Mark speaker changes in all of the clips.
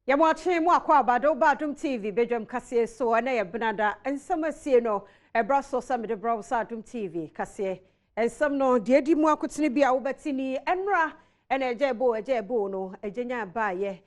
Speaker 1: Ya watching mo akwa Badwam TV Badwam kase so na ya benada ensam asie no ebra so sam de bra so Adom TV kase ensam no de di mu akotene bia wo betini enra ena ejebo no ejenya ba ye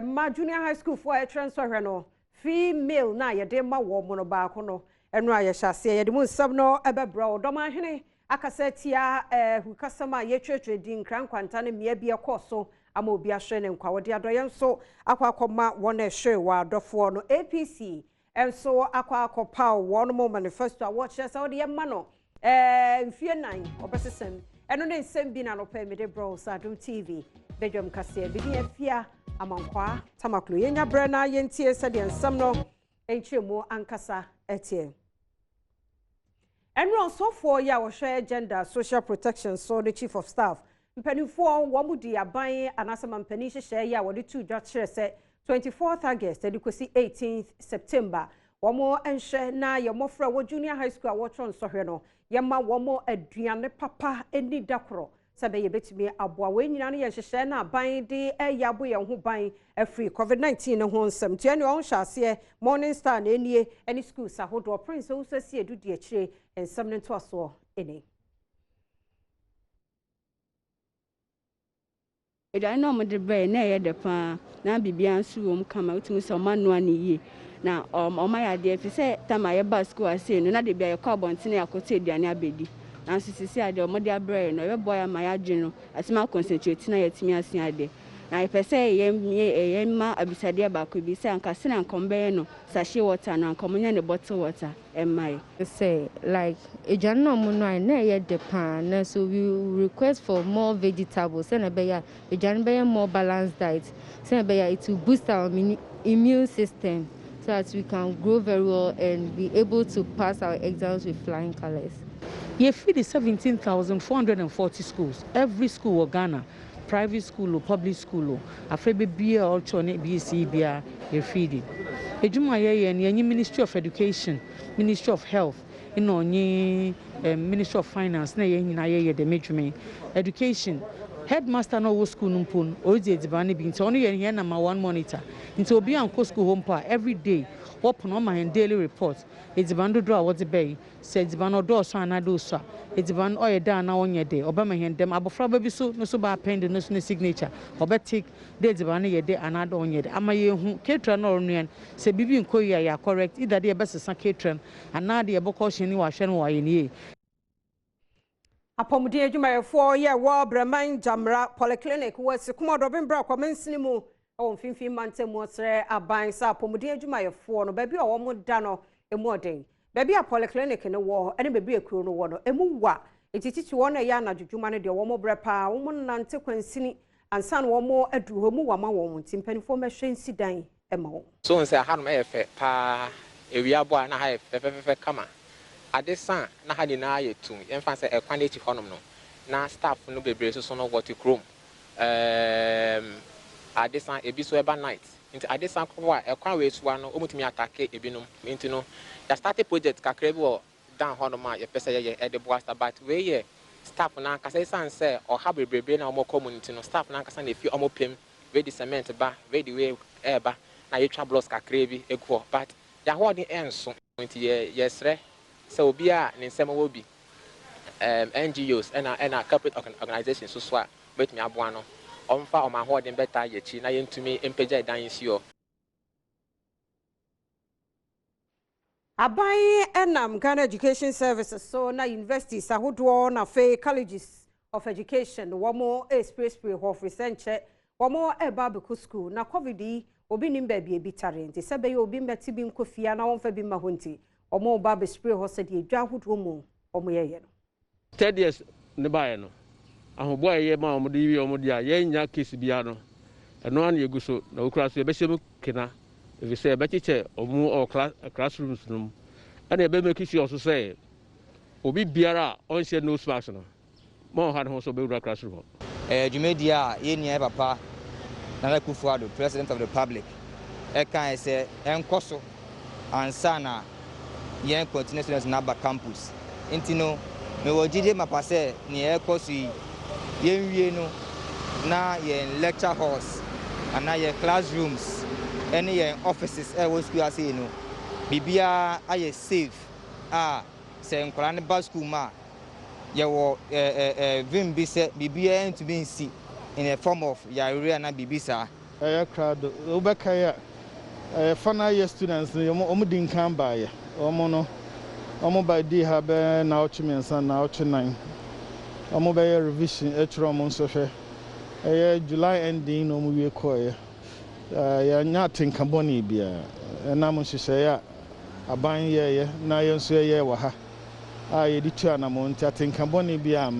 Speaker 1: ma junior high school for a transfer hwe no female na ye de ma wo mo no ba ko no enra ye hyase ye de mu nsam no ebebra wo dom ahene akasa tia hukasama ye twetwe di Nkrumah ne mia bia koso ama obi ahwe ne nkwa wode adoye nso akwakoma wona ehwe wa adofo no APC enso akwakopa won mo manifesto watch us how de ma no mfie nan obesesem eno ne nsem bi na no pa me de bro Adom TV Badwam kase bi ne afia amankwa tamaklo yenya bre na yentie se de nsam no enchemu ankasa etie enro so for ya wo hwe gender social protection so the chief of staff mpanifo wamudi aban anasema mpani hyehyɛ ya wode tu dwa kyerɛ sɛ 24th August edikosi 18th September wamo enhwɛ na yɛmɔfra wo junior high school a wɔtɔ nsɔhwɛ no yɛma wamo aduane papa eni dakoro sɛbɛ yɛbɛtumi aboa we nyina no yɛhyehyɛ na aban de yabo yɛn ho ban afri COVID-19 ne ho nsɛm tua ne ɔn hyɛaseɛ Morning Star na enie any school sahodo prince wo so sie edu de akyire nsɛm ne ntoasoɔ eni
Speaker 2: I know my debate, nay, the pan, now be beyond soon come out to some man 1 year. Now, my idea, if you say, time I bus school, I say, no, not be a carbon, I could say, Diana Bedi. Now, she said, your mother brain, or your boy, my general, as my concentrating at me as I did. Now, if I say, Emma, I be said, about could be saying, Cassin and Combeno, sachet water, and communion the bottle water, and my
Speaker 3: say, like a general moonlight, nay, yet the pan, so we request for more vegetables, send a bear, more balanced diet, send a bear to boost our immune system so that we can grow very well and be able to pass our exams with flying colors.
Speaker 4: You feed the 17,440 schools, every school of Ghana. Private school or public school, a free beer or chone BC beer, you're feeding. A Jumaya and any Ministry of Education, Ministry of Health, Ministry of Finance, the major education. Headmaster no school numpun, or the Dibani being only a number 1 monitor. Into be on school home pa every day. Open on my daily reports. It's a band draw what the bay said the band or door so and I do so. It's a band or down now on your day. Obama and them above baby so no so bad pen the no signature. Obetic days the band a day and I don't yet. Am I who catron or union say Bibi and Koya are correct either the best as a catron and now the above caution you are shen in ye.
Speaker 1: Apomudi adwuma 4 year war Breman Jamra polyclinic was kuma Robin Bra Mpensenpensenmu o mfimfin mantemu sere aban sa apomudi adwuma 4 no baby o wo da no emu oden baby a polyclinic ne wo ene baby ekuro no wo no emu wa etititi wo na ya na dwudwuma ne de wo mo brepa wo mo nante kwansini ansan wo mo adu ho mu wa ma wo timpanifo mehwe nsidan ema wo
Speaker 5: so nse hanom efe pa ewiabo na ha efe kama Adesa na ha na yetum yemfa se ekwane chi honom no na staff no bebre so no what Nkrumah Adesa ebiso eba night nti Adesa ko wa ekwan we suwa no omutimi atake ebinom nti no ya start project kakra bi wo dan honom a ye pese ye e de boasta but we ye staff na kasa san se o ha bebre na omo community no staff na kasa na fi omo pem we di cement ba we di we eba na ye twa blocks kakra bi ego but ya ho di enso nti ye sre so bia ne nsema wo bi NGOs and corporate organizations so swa bet me aboa no omfa o ma ho den beta ye chi na yentumi empeja dan nsio
Speaker 1: abai enam Ghana Education Services so na universities ahodo na fe colleges of education womo express of research womo eba beku school na covid obi nimba bi ebitare nti sebe ye obi mbeti bi nkofia na wonfa bi ma honti omo ba be spray ho said edwa ahodo mu omo yeye no
Speaker 6: 3 years ne bae no ahobo aye ma omo de wi omo de a ye nya case bia no eno an ye guso na okura so ye be hyem kena if say be cheche omo or classrooms no and e be make sure so say obi biara on share no smash no mo ha no so be ura classroom
Speaker 7: Jumedia ye nia papa na Kufuado president of the republic e kan say enkoso ansana yen continue students na ba campus intino me wojide mapase ni ekosu yen wie no na yen lecture halls and now your classrooms, any offices, school as you know, Bibia are safe. Say Nkrumah bus school ma. You vim bise Bibia to be see in a form of Yaria and Bibisa.
Speaker 8: Crowd, Obakaya, final year students, Omudin can buy, Omono, Omo D have now Chimens and now Chinine. Omo revision, Etrom Sofe. July ending, no movie choir. You're not in Camboni beer, and Namus say, a buying year, Nayon say, Waha. I did two and a month at in Camboni beer.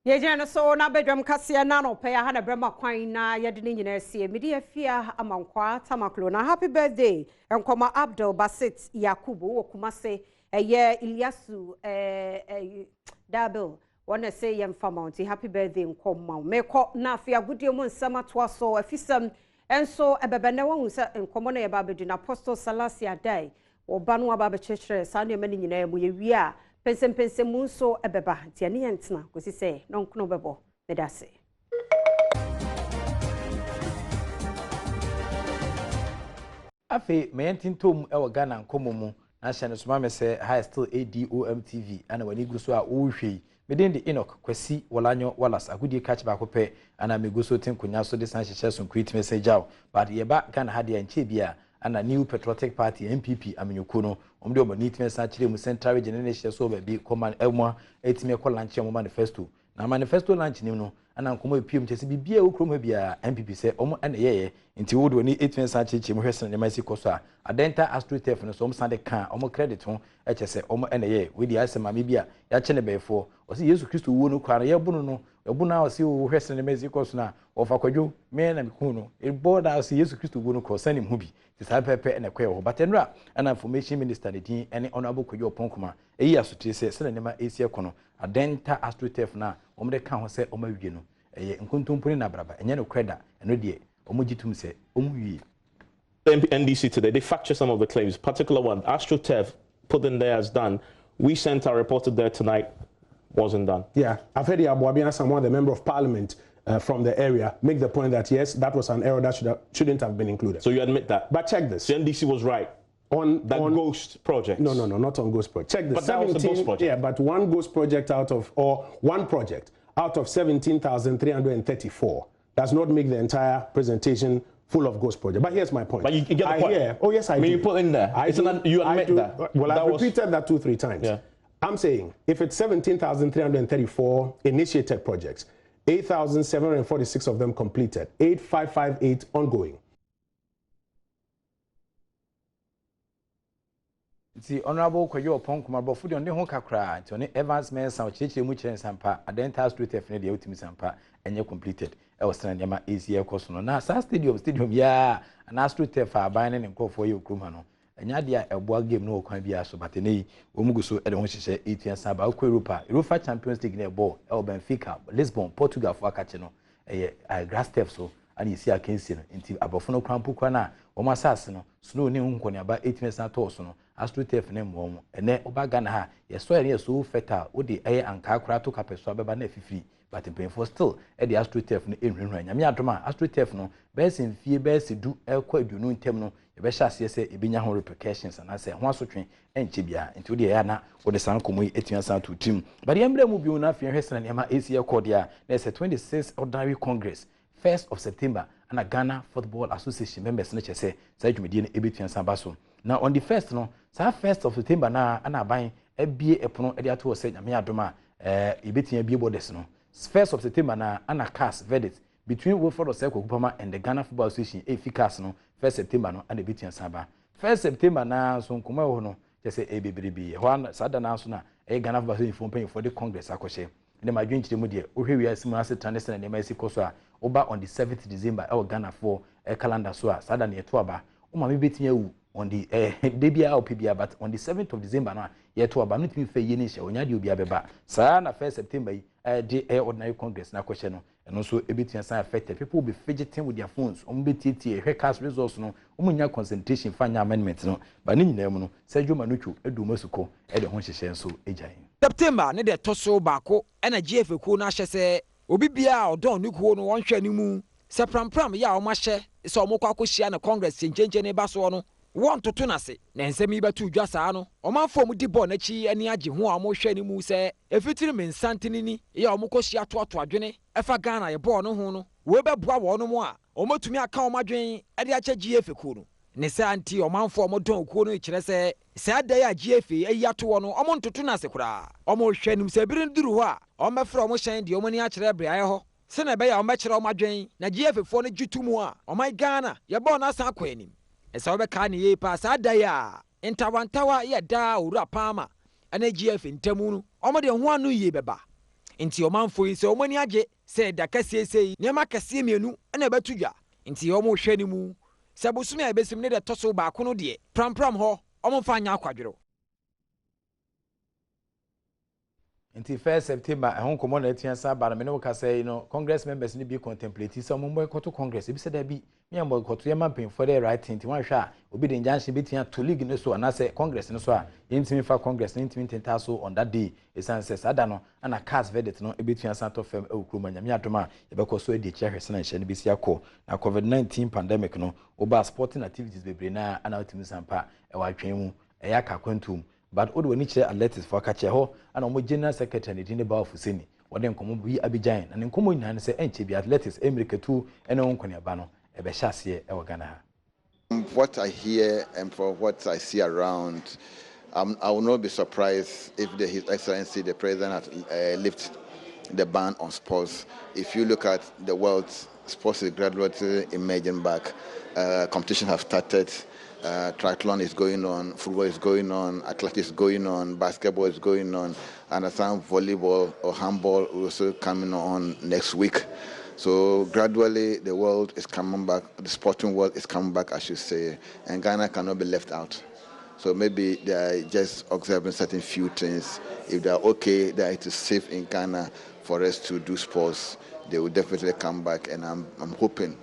Speaker 1: Yejana so na Badwam Kasia na no pay ha na brema kwan na yede ne nyina sie media fia amankwa tamaklo na happy birthday enkoma Abdul Basit Yakubu okumase eye Iliasu Dabil wanna say yem famonti happy birthday enkoma meko na afia gudie mu nsama to so Afisem enso ebebene won se enkomo na ye ba bedu na Apostle Salasia dai oba no aba be chechre sa na mani nyina mu ye wi a Mpensenpensenmu so ebeba tiani yentna kosi se no nkono bebo medase
Speaker 9: afi meyentintom e wo Ghana nkomo mu na hye no soma me se high still Adom TV ana wani guso a wo hwei medin de Enoch kwasi wolanyo walas agudie catch ba kope ana meguso tinkonya so de san hye so create message out but ye ba Ghana hade anche bia ana New Patriotic Party NPP amenyuko no omde omanitime sa kire mu Central Region ne hye so ba bi command elmo etime ko launch mo manifesto na manifesto launch nim no ana nkomo epiem chese bibia okrom bia NPP se omo ana yeye nti wodo ni etime sa chichi mo hwese ne masi koso a Adenta astroturf no so omo sande kan omo credit ho echese omo ana yeye we di asema bibia ya che ne befo o se Yesu Kristo wo no kwara ye bunu no ebuna o se wo hwese ne masi koso na ofa kwadwo me na meku no e boda o se Yesu Kristo wo no ko sanim hu bi ti sa pepe na kwe ho batenra ana information minister ne din ene honorable kwadwo Oppon kuma eyi asotire se ne ma esi ekono Adenta astroturf na omde kan ho se omawie no eye nkontomponi na braba enye no kreda eno de omogitum se omuwie.
Speaker 10: NDC today, they factor some of the claims, particular one, AstroTurf put in there as done. We sent our reporter there tonight, wasn't done.
Speaker 11: Yeah, I've heard Abuabina Samoa, the member of parliament from the area, make the point that yes, that was an error that shouldn't have been included.
Speaker 10: So you admit that?
Speaker 11: But check this.
Speaker 10: So NDC was right on that ghost project?
Speaker 11: No, not on ghost project. Check this.
Speaker 10: But that was a ghost project.
Speaker 11: Yeah, but one ghost project one project out of 17,334 does not make the entire presentation full of ghost project. But here's my point.
Speaker 10: But you get the point.
Speaker 11: Oh yes, I do.
Speaker 10: You put in there. You admit that.
Speaker 11: Well, I've repeated that 2-3 times.
Speaker 10: Yeah.
Speaker 11: I'm saying if it's 17,334 initiated projects, 8,746 of them completed, 8,558 ongoing.
Speaker 9: See, Honorable Kwayo Oppon kuma bo fudi on de ho kakra nti oni Evans Mensa o chechire mu chire sampa Adenta astroturf ne de ultimate sampa enye completed e was na nyama easy e koso no na sa stadium ya na astroturf aban ne nkofo ye Nkrumah no enya dia eboa game no okwan bia so but nei omugu so e de ho hyehyɛ etua saba akwa Europa Champions League ne ball e Benfica Lisbon Portugal fo akache no grass turf so ani isi akensi no nti abofo no krampo kwa na o masase no snow ne nkoni aba etua sa to so no astroturf ne mmom ene oba Ghana ha yeso ere yeso fertile odi anka akura to kapeso abeba na afifiri but painful still the astroturf no enhwenhwan nyame adoma astroturf no besin fie besi du ekwa adunu ntem no ye be hyase se ebinya ho repercussions na se ho asotwe enche bia nti odi ya na odi san komo etua san to tim but yembre mu biu na fie hwese na nema esi ekodia na se 26th ordinary congress 1st of September and Ghana Football Association members no chese sa dwumedie no ebetua san baso na on the first no sa 1st of September na ana aban ebie epono ede ato se nyame adoma ebetia bie borders no 1st of September na ana cast verdict between Wilford Oseko Kupama and the Ghana Football Association eficas no 1st September no ana ebetia san ba 1st September na so nkoma ho no chese ebebrebe ho na sada na so na Ghana Football Association pay for the congress akɔhye ne madwenkyire mu de ohwe wi asimu ase transition na ema koso a oba on the 7th December Ghana for calendar so a sada na yeto aba o ma mebetia wu on the debia opbia but on the 7th of December na yeto aba no timi fe ye ni hye onya de obi abeba saa na 1st September yi the ordinary congress na akɔhye no eno so ebetia san affected people will be fidgeting with their phones betiti hwe cast results no nya concentration fanya amendment no ba ni nyina mu no Sergio Manucho edu masuko e de ho hyehyɛ nso egyan
Speaker 12: September ne de toso baako ena GF ku na hye se obi bia odon ne ku no won hwe ne mu se prampram ya o ma hye se o mokwa akohia na congress chenchen ne ba so no won toto na se na nsem yi batu dwa saa no o man fo mu di ball na chi ani age ho a mo hwe ne mu se efitiri mensantini ni ya o mokohia to adwene efa Ghana ye ball no ho no we be boa wo no mo a o matumi aka o madwen e de ache GF ku no ne se anti o man fo mo don ku no kire se ada ya GF ayi ato wo no o mo ntoto na se kura o mo hwe nim se birin duru ho a o mefra o mo hyen de o mo ni akire bre aye ho se na be ya o mekire o madwen na GF fo no gitumu a o my Ghana ye ball na san kwanim esa obeka ne ye pa sa da ya ntawantawa ye da owura pama ana GF ntamu no omode ho anu ye beba nti omanfo yi se omani age se da kasesei ne makase mienu ana betudwa nti omo hwe ni mu se bosumi a besim ne de toso ba ko no de prampram ho omo fa anya akwadwero
Speaker 9: Until 1st September, I won't come on at Yansa, but I mean, say, Congress members need to be contemplating some more to Congress. If said there be me and boy to your man for the right thing to one shot, will be the injunction between two league in the so and I say Congress and so intimate for Congress, intimate tasso on that day. It's says I don't know, and a cast verdict no between Santo Fem Nkrumah and Yatoma, because so the chair has and NBC now COVID-19 pandemic no over sporting activities be now and ultimate sampa a white train a yaka quantum. But all we need to alert is for catch ho and on general secretary in the bar of Fusini. What then come we Abidjan and in common and say NTB athletics America 2 and on Konyabano, a Beshassi, our Ghana.
Speaker 13: What I hear and for what I see around, I will not be surprised if His Excellency the President lifts the ban on sports. If you look at the world, sports is gradually emerging back. Competition have started. Triathlon is going on, football is going on, athletics is going on, basketball is going on, and I think volleyball or handball will also coming on next week. So gradually the world is coming back, the sporting world is coming back, I should say, and Ghana cannot be left out. So maybe they are just observing certain few things. If they are okay, that it is safe in Ghana for us to do sports, they will definitely come back, and I'm hoping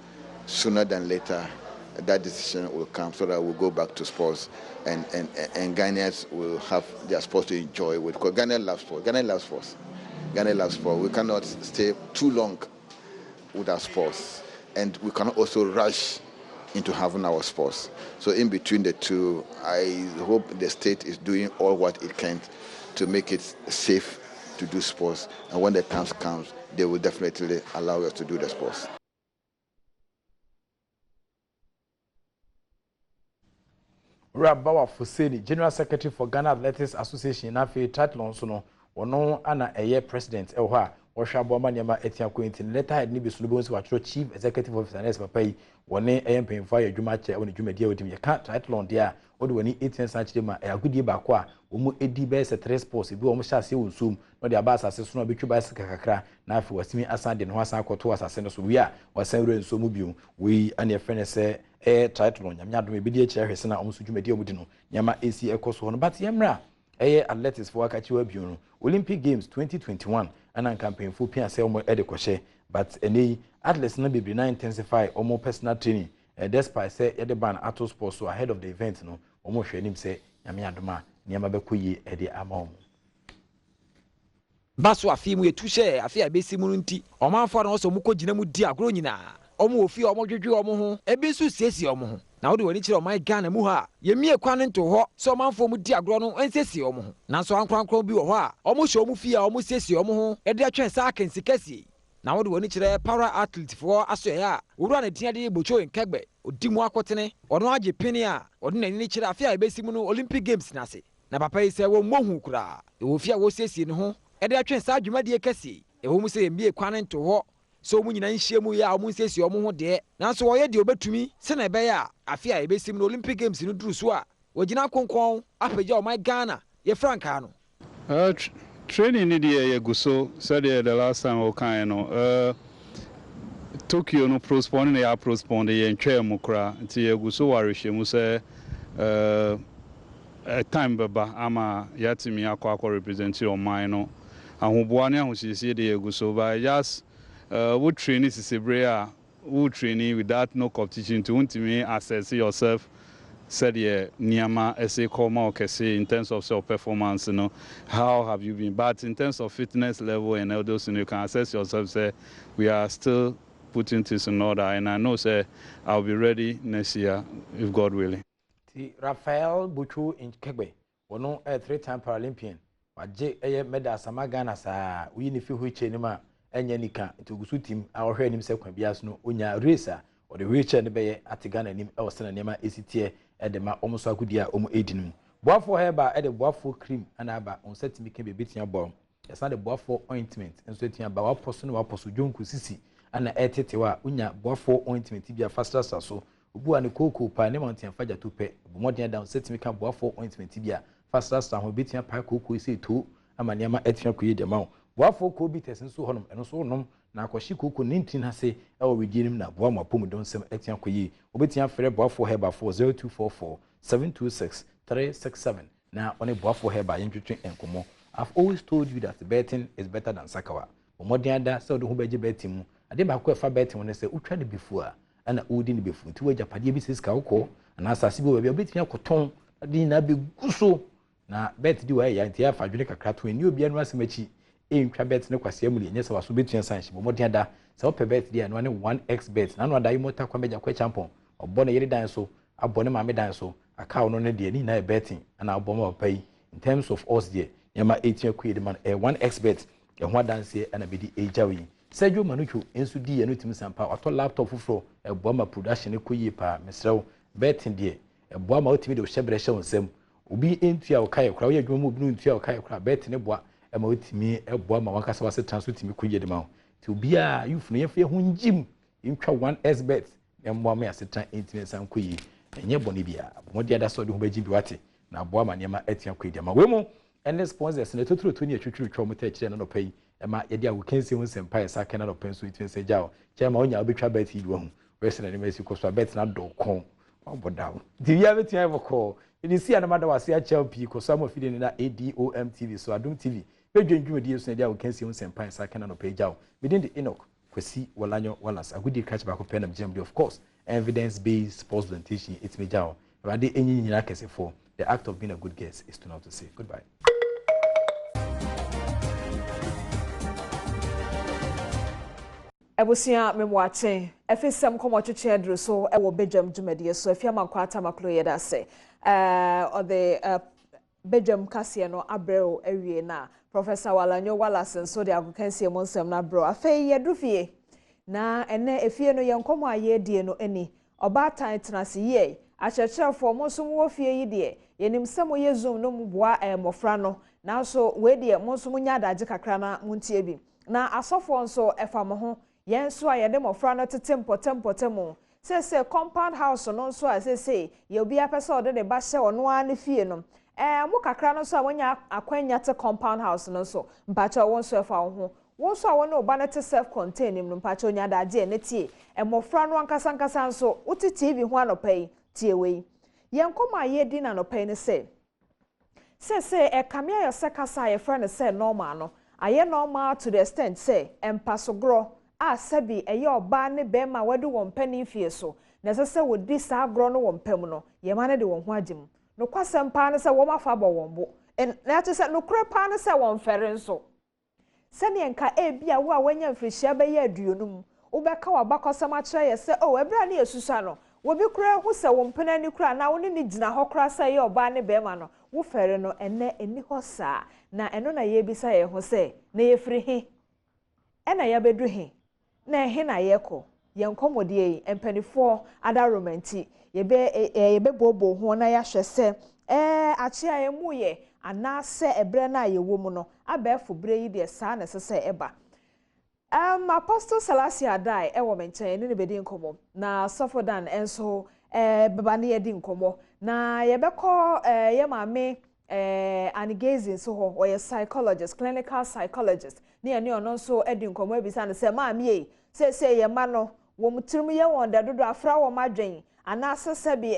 Speaker 13: sooner than later that decision will come so that we'll go back to sports and Ghanaians will have their sports to enjoy with. Because Ghana loves sports. Ghana loves sports. Ghana loves sports. We cannot stay too long without sports. And we cannot also rush into having our sports. So in between the two, I hope the state is doing all what it can to make it safe to do sports. And when the time comes, they will definitely allow us to do the sports.
Speaker 9: Rabawa Fuseni, General Secretary for Ghana Athletics Association, Nafi Triathlon Sono, Ono Anna Eye President, Elha, Washabo Manyama Etian Quintin, letter had Nibi Sulubons, what Chief Executive Officer and Espapai, one AM paying fire, Jumache, when you may deal with him, you can't triathlon there, or when he 18 Sanchima, a good year bakwa, Umu Edi Bess at 3 sports, if you almost shall see will zoom, no the Abbas as soon as you buy Kakra, Nafi was me aside in Hwasan Kotoas as Senator, we are, or Senro so Mubu, we and your friend say, triathlon nyamya do be dey chair hwese na omsu dwumadi omudi no nyama AC ekoso no but yemra athletics for akachi abiu no Olympic Games 2021 and campaign for pia say omo edekoshe but any athletes na be na intensify omo personal training despite say the ban auto sports so ahead of the event no omo hwenim say nyame adoma nyama bekoyi e de ama omo
Speaker 12: baso afimu yetushe afia besimu nti omanfo na so mukogina mu di agro nyina omo ofi omo dwedwe omo ho ebi so siesi omo ho na wode wani kire oman Ghana mu ha yemie kwan nto ho so omanfo mu di agro no ensesi omo ho na so ankrankron bi wo ho a omo hye omo fi a omo siesi omo ho e de atwen sa akensi kasi na wode wani kire para athlete fo aso ya wura na dia de bocho nkagbe odi mu akotene ono age pini a ode na ni kire afia besimu no Olympic Games na se na papa yi se wo mohu kura e wo fi a wo siesi ne ho e de atwen sa adwumadie kasi e wo mu se yemie kwan nto ho so mu nyina nhie mu ya omu nsesi omu ho de nanso wo ye de obetumi se na be ya afia ebesim no Olympic Games no duru so a wogina konkon apeja o my Ghana ye franka no
Speaker 14: training ni de ye guso said the last time o kan no Tokyo no postpone na ya postpone ye ntwa mu kra nti ye guso warehye mu se time baba ama yatimi akwa represent your mind no ahoboa ne ahosiesie de ye guso ba just we training is a we training without no competition to me assess yourself said Niama essay coma in terms of self performance, how have you been? But in terms of fitness level and all those, you can assess yourself, say we are still putting things in order, and I know, say I'll be ready next year if God willing.
Speaker 9: Raphael Buchu in Kegbe, one a 3-time Paralympian. Waje eye medal samagana sa we ni fi wheelchair ni ma enya nika to gusu team our hwe nim se kwa bias no onya racer or the wheelchair ne be atigana nim e wosena nema esitie e de ma omso akudi a omu edinum boafo heba e de boafo cream ana aba on setimi ke be betia bom yesa de boafo ointment enso etia ba waposo no waposo jonku sisi ana etetewa onya boafo ointment bia faster so obu ani koko pa ne mountain faja to pe bomodin down setimi ka boafo ointment bia faster ho betia pa koko ise to ama niama etia koye de ma boafo ko bi tesen so honom eno so nom na akwashi koko 19 ha se e wo wigirim na boa mapom don sem etia koye obetia frɛ boafo heba 40244 726 367 na one boafo heba yentwetwe enkomo. I've always told you that betting is better than sakawa omodin ada se odo ho beje betting mu ade ba ko efa betting won se utwa de befu a ana odi ne befu ti wajapade bi siska wokɔ na asase bi wa obetia koton ade na be guso na bet di wa ya ntia afa dwene kakra to eni obi anu asemachi entwa bet ne kwase amuli enye se waso betua sanhye bomodin ada se opɛ bet di anu ne 1x bet na anu ada imota kwa meja kwa champion obɔ ne yere dan so abɔ ne maame dan so aka no ne de ni na betting ana abɔ ma pay in terms of us there yama 18 kwede man 1x bet e ho adanse ana bedi ejawi Sergio Manucho ensu di enu tim sampa wato laptop fufuro e bɔ ma production ne koyi pa mesrew betting de e bɔ ma otimi de hyebre hye wonsem obi entua okaye kura we adwuma obi entua okaye kura betting ne bɔ e ma otimi e bɔ ma wankasa wase transfer timi koyi de ma ti obi a youth no yefie ho njim ntwa 1x bet e mbɔ ma asetan entimi san koyi enye bɔ ne bia bomodi ada so de ho baji bi wate na bɔ ma niam atia koyi de ma we mu ene sponsors ne totoro to ne atwitwiri twa mo ta kire no pay ema yedi a wokense ho sempa esa kana no penso itwen se jawo chema onya obetwa bet yi wo wese na ne mesi ko so bet na do kon obodawo di ya betia evoko idi si ana mada wase a champi ko so amofide na Adom TV so Adom TV bedwendwuma di so na dia wokense ho sempa esa kana no pay jawo within the Enoch kwesi walanyo walas agudi catch back up penam jam of course evidence based sports presentation it's me jawo rade enyi nyina kese for the act of being a good guest is to know to say goodbye.
Speaker 1: Ebusia memwache Afisem komo twetwe adru so ewo Bejam Jumedie so afiama kwata maklo yeda se or the Bejam Kasie no abreo ewie na Professor Walanyo Wallace so de agokansie monsem na bro afei yedufie na ene efie no yenkomo ayedie no eni oba tan tenase ye akyerkyerefo monso mo fie yi de yenim samo ye zoom no mboa mofra no na so we de monso nya adaje kakra na muntie bi na asofo nso efa mo ho yenso ayede mofra no tetempotempotem se compound house no nso se ye obi apese ode de ba hye ono a ne fie no mo kakra no so awonya akwanya te compound house no so mpacha wonso efa ho wonso awon oba na te self contained no mpacha onya adaje ne tie mofra no ankasa nso uti TV ho anopai tie we yenkoma yedi na anopai ne se kamia yo se kasa ye friend se normal no aye normal to the extent say empasogro a sabi eye oba ne bema wadu won pani fie so na se wodi sa agro no won pam no ye ma ne de won ho agim no kwasem pa ne se wo mafa bo won bo na to se no kure pa ne se won fere nso se ne nka bia wo a wanya mfrihia be ye aduonum wo be ka wabakosam a kire ye se ebra ne yesusa no wo bi kure hu se won pena ni kura na wo ne gina ho kura se ye oba ne bema no wo fere no eni ho saa na eno na ye bisa ye ho se na ye firi he ena ya bedu he na he na ye ko ye nkomodie empanifo ada romanti ye be bobo ho na ya hwese achi aye mu ye ana se ebre na ye wo mu no abefo bre yi de saa na sese eba Apostle Salasi Adai ewo menchen ni bedi nkomo na Sofodan enso beba ne yedi nkomo na ye beko ye maame anigazing so ho or psychologist, clinical psychologist ni ani ono so edi nkomo ebisa ne se maame ye se ye ma no wo mutirim ye won da dodo afra wo madwen ana sese bi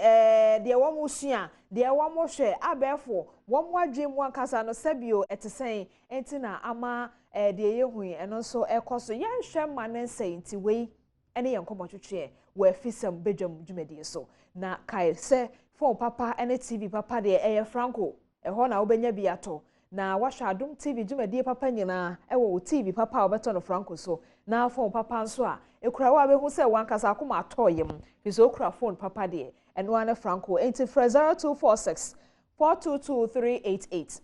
Speaker 1: de wo musua de wo mo hwe abefo wo mo adwen mu ankasa no sebio etesen entina ama de ye hu eno so ekoso ye hwe ma ne nsai nti wei ene ye nkomo twetwe wo Afisem Badwam dwumedie so na kai se
Speaker 15: phone papa ene TV papa de eye Franco eho na obenya bi ato na wahwa Adom TV dwumadie papa nyina ewo TV papa obeto no Franco so na phone papa nso a ekura wa behu se wankasa akoma atoyem biso okura phone papa de eno ane Franco enti 0246 422388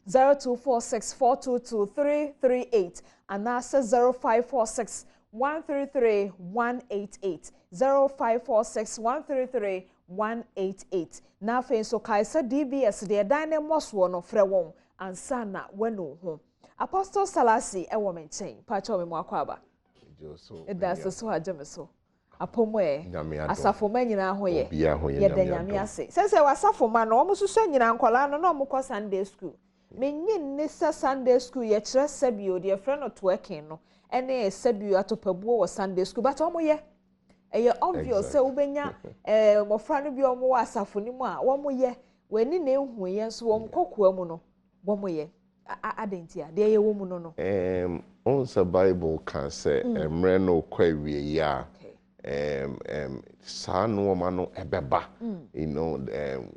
Speaker 15: 0246 422338 and that's 0546 133 188 0546 133 188 na fe so kaisa DBS de dynamos wo no frɛ won ansa na wanu ho Apostle Salasi ewo menchen pa cha me mu akwaba that's so ajeme so apomwe asafo manyina ho ye ye da nyame ase sense wasafo ma no omo susu nyina nkola no na omo kɔ Sunday school menyin ne Sunday school ye kire sabio de frɛ no twerking no ene sabio atopabuo wo Sunday school but omo ye eye obvious say ubenya mofra no bi omo wa asafo ni mu a omo ye wani na ehu ye nso omo kokoa mu no omo ye Adenta de ye wo mu no no
Speaker 16: on the Bible can say emre no kwawie ya sano mano ebeba you know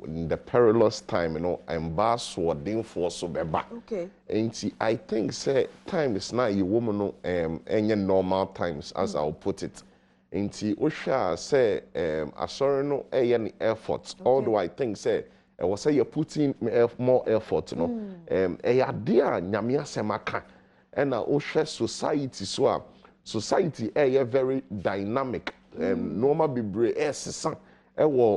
Speaker 16: in the perilous time you know embass wording for so beba
Speaker 15: okay
Speaker 16: and I think say time is not you woman no any normal times as I'll put it nti osha say asori no any effort although I think say was say you're putting more effort no ade a nyame asemaka and osha society so society very dynamic normal bebre esesa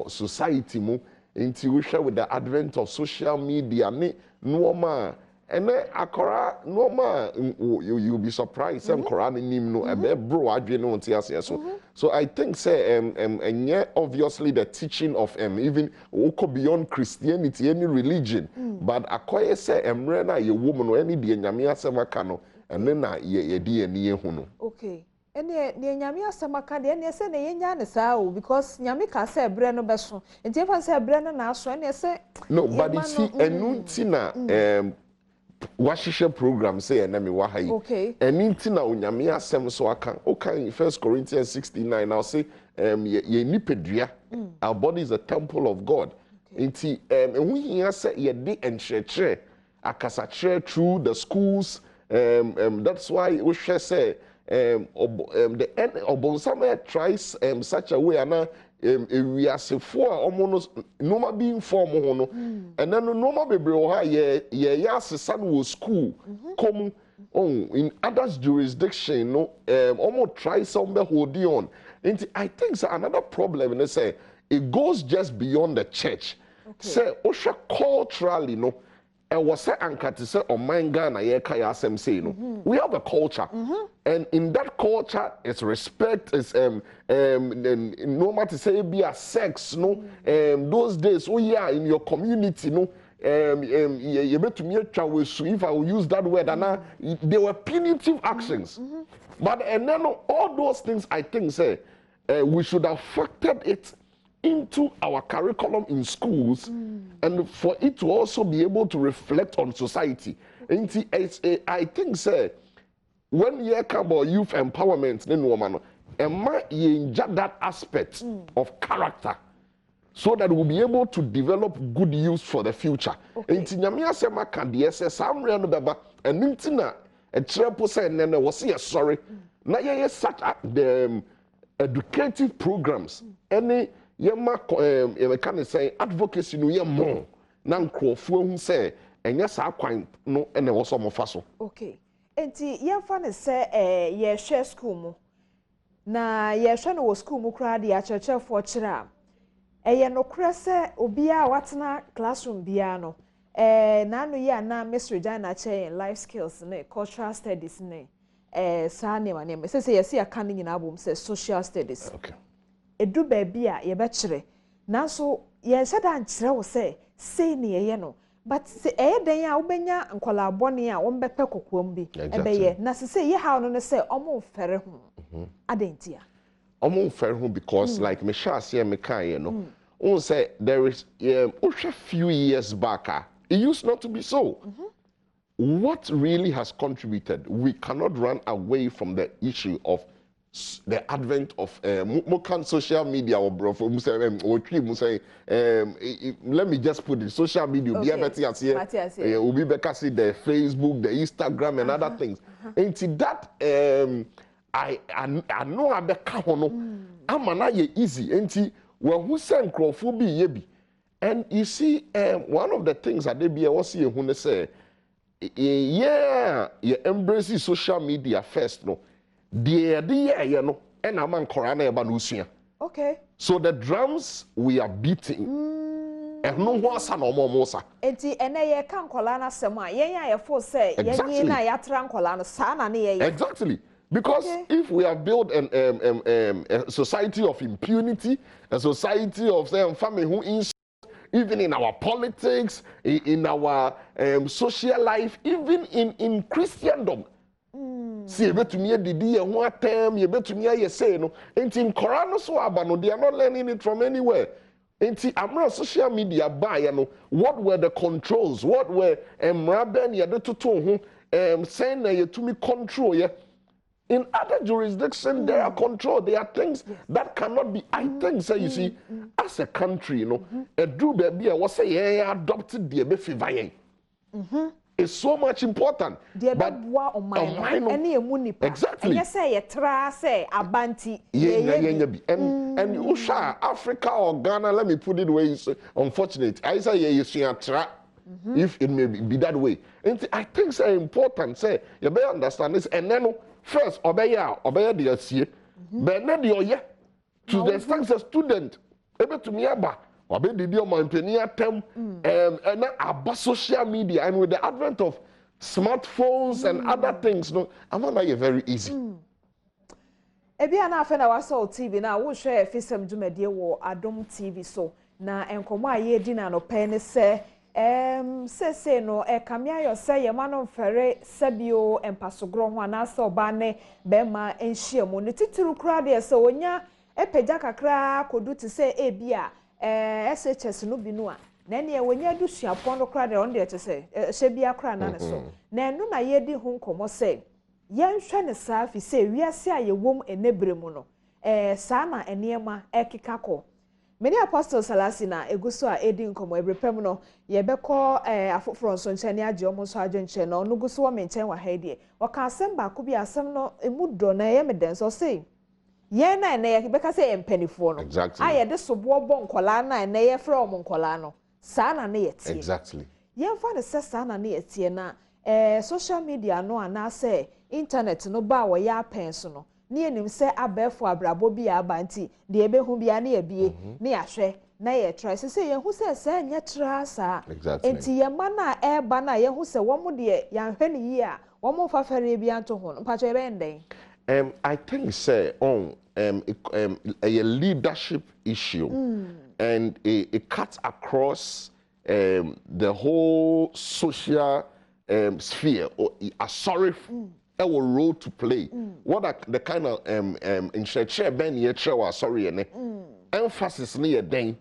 Speaker 16: society mu nti osha with the advent of social media ne normal and akora normal you'll be surprised some Quran nim no ebe bro adwe no nti ase so I think say and yeah, obviously the teaching of even beyond Christianity any religion but akoye say emre na ye woman any de nyame asemaka no and then na ye di ani hu no
Speaker 15: okay ene ne nyame asemaka de ene se ne yenya ne saa o because nyame ka say ebre no beso nti efa say ebre no na aso ene se
Speaker 16: no but you see enunti na washisha program say na me wa hayi
Speaker 15: okay
Speaker 16: enunti na onyame asem so aka okay 1 Corinthians 69 now say ye nipedua our body is a temple of God nti ehu hia say ye de enchechre akasachre through the schools that's why we share say the end Oppon tries such a way and we are say for almost normal being form hono and then normal bebre ha ye son was school come in others jurisdiction no almost try somewhere holding on and I think so another problem is say it goes just beyond the church say osha culturally no was say ankati say o man Ghana ye ka ya asem say no we have a culture and in that culture it's respect is normal to say be a sex no those days in your community no you bet to me if I will use that word and there were punitive actions but and then all those things I think say we should have factored it into our curriculum in schools and for it to also be able to reflect on society. And I think say when you come about youth empowerment that aspect of character so that we'll be able to develop good youth for the future. And a triple say and then was sorry. Now you such the educative programs any yema can say advocacy no ye more na nkrofo hu say enya sa kwan no ene wo so mo fa so
Speaker 15: okay enti yemfa ne say ye share school mu na ye hwe no wo school mu kra de achechefo kira eye no kra say obi a watena classroom bia no na no ye na Miss Regina che life skills ne cultural studies ne sa ne ma ne say yes ya kan nyina abom say social studies
Speaker 16: okay
Speaker 15: edu baby a ye be kire nanso ye seda nkire wo say ne ye no but se den a wobenya nkola abone a wo mbepɛ kokoam bi ebeye na se ye how no say omo fere ho Adenta
Speaker 16: omo fere ho because like me sha say me kan ye no on say there is a few years back it used not to be so what really has contributed we cannot run away from the issue of the advent of more social media or bro for let me just put it social media be better as here will be better see the Facebook, the Instagram and other things. Into that I know I be kahono amana ye easy enti when who send crowdful be yebi. And you see one of the things that they be was see who say yeah you embrace social media first no you know and I'm on Korana Banusia.
Speaker 15: Okay.
Speaker 16: So the drums we are beating. And no one's no more mosa.
Speaker 15: Enti ene kan kolana sema ye for say ye na ya tran kolana sana ne ye.
Speaker 16: Exactly. Because if we have built a society of impunity, a society of family who insult, even in our politics, in our social life, even in Christendom. See, you bet to me the one time, you bet to me you say no. In Quran so abano, they are not learning it from anywhere. I'm not social media by you know what were the controls, what were Mraben ya de to saying you to me control yeah. In other jurisdictions, there are control. There are things that cannot be. I think, say, you see, as a country, you know, a do baby, I was say, adopted the baby. It's so much important.
Speaker 15: But exactly. And you say a say abanti.
Speaker 16: And Usha, Africa or Ghana, let me put it away. Unfortunate. I say you see a trap. If it may be that way. And I think it's important. Say you better understand this. And then first, obey the SCA. But not the oye to the extent a student. Able to me about. Obey the deal Montpellier term and about social media and with the advent of smartphones and other things, no, I'm not like very easy.
Speaker 15: Ebi ana afa na wasa TV na wo hwe Afisem dwumadie wo Adom TV so na enkomo aye di na no pen se sese no kamia yo se ye manom fere sabio empasogro ho na se oba ne be ma enhia mu ne titiru kra de se onya epegya kakra kodu te se ebia SHS no bi no a na ne wonya dusuapon no kra de on de te se hye bia kra na ne so na enu na ye di ho nkomo se yenhwe ne safi se wiase a ye wom enebremu no saa na enema ekikako many apostles salasina eguso a edi nkomo ebrepem no ye beko afoforo nso nchane age omo so adwenche no no guso wo menchen wa ha die waka asem ba ko bi asem no emudo na ye meden so say ye na ye beka say empanifo no aye de sobo bo nkola na ye fra omo nkola no saa na ne ye tie
Speaker 16: exactly
Speaker 15: ye fa de se saa na ne ye tie na social media no ana say internet no ba wo ya pen so no ni enim se abefo abrabo bi abanti de ebehu bia na ebie na yahwe na ye try se ye hu se nya tra sa enti ye ma na eba na ye hu se wo mu de ya hwe ni yi a wo mu fa fere bia nto ho mpacho ebe ndeng
Speaker 16: I think say on a leadership issue and it cuts across the whole social sphere or a sorry our role to play. What are the kind of in share ben ye chair sorry emphasis near then.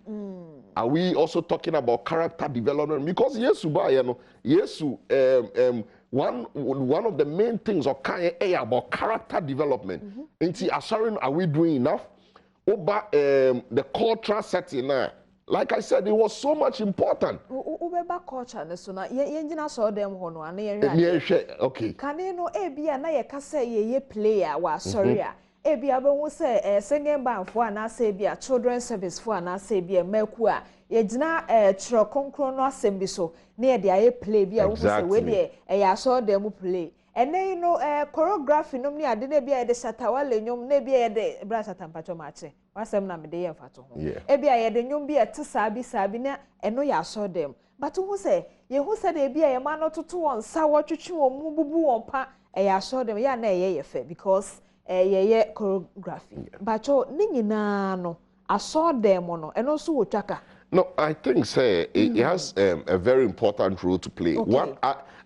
Speaker 16: Are we also talking about character development? Because yesu ba you know yesu one of the main things of about character development. Are we doing enough? Over the cultural setting now. Like I said, it was so much important.
Speaker 15: Ubeba culture ne so na yenjina so dem ho no ana
Speaker 16: okay.
Speaker 15: Kane no ebia na ye kasa ye player wa sorry a ebia be hu say singing band for ana say bia children service for ana say bia maku a ye gina chiro konkron no asem bi so na ye de aye play bia hu say we de ya so dem play ene no choreography no ni ade na bia ye de shatawale nyom na bia ye de bra shatampacho mache wasem na me de ye mfato ho ebia ye de nyom bia te sabi na eno ya so dem but who say ye who said e bia ye ma no toto won sa wo twetwe won mu bubu won pa ya so dem ya na ye fe because ye choreography but ni nyina no aso dem no eno so wo twaka.
Speaker 16: No, I think say it has a very important role to play. Okay. One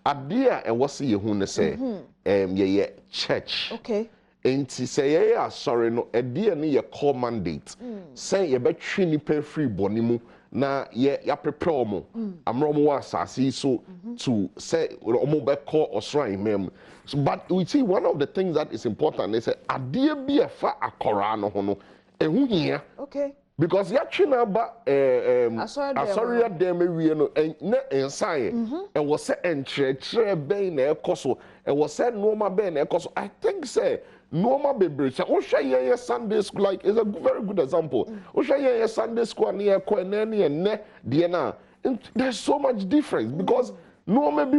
Speaker 16: idea and what see you who say ye church.
Speaker 15: Okay.
Speaker 16: And to say yeah sorry no idea ni your core mandate. Say you be trini pay free bonimu na ya prepare mo amro mo asase so to say omo be call osran mem. So, but we see one of the things that is important is adie bi efa akora no ho no ehu hia.
Speaker 15: Okay.
Speaker 16: Because yachina ba asoria dem ewie no na ensaye e was say enchre ben na ekoso e was say normal ben na ekoso. I think say normal bebre say ohwe Sunday school like is a very good example. Ohwe Sunday school na ekọ na ne de na there's so much difference because normal be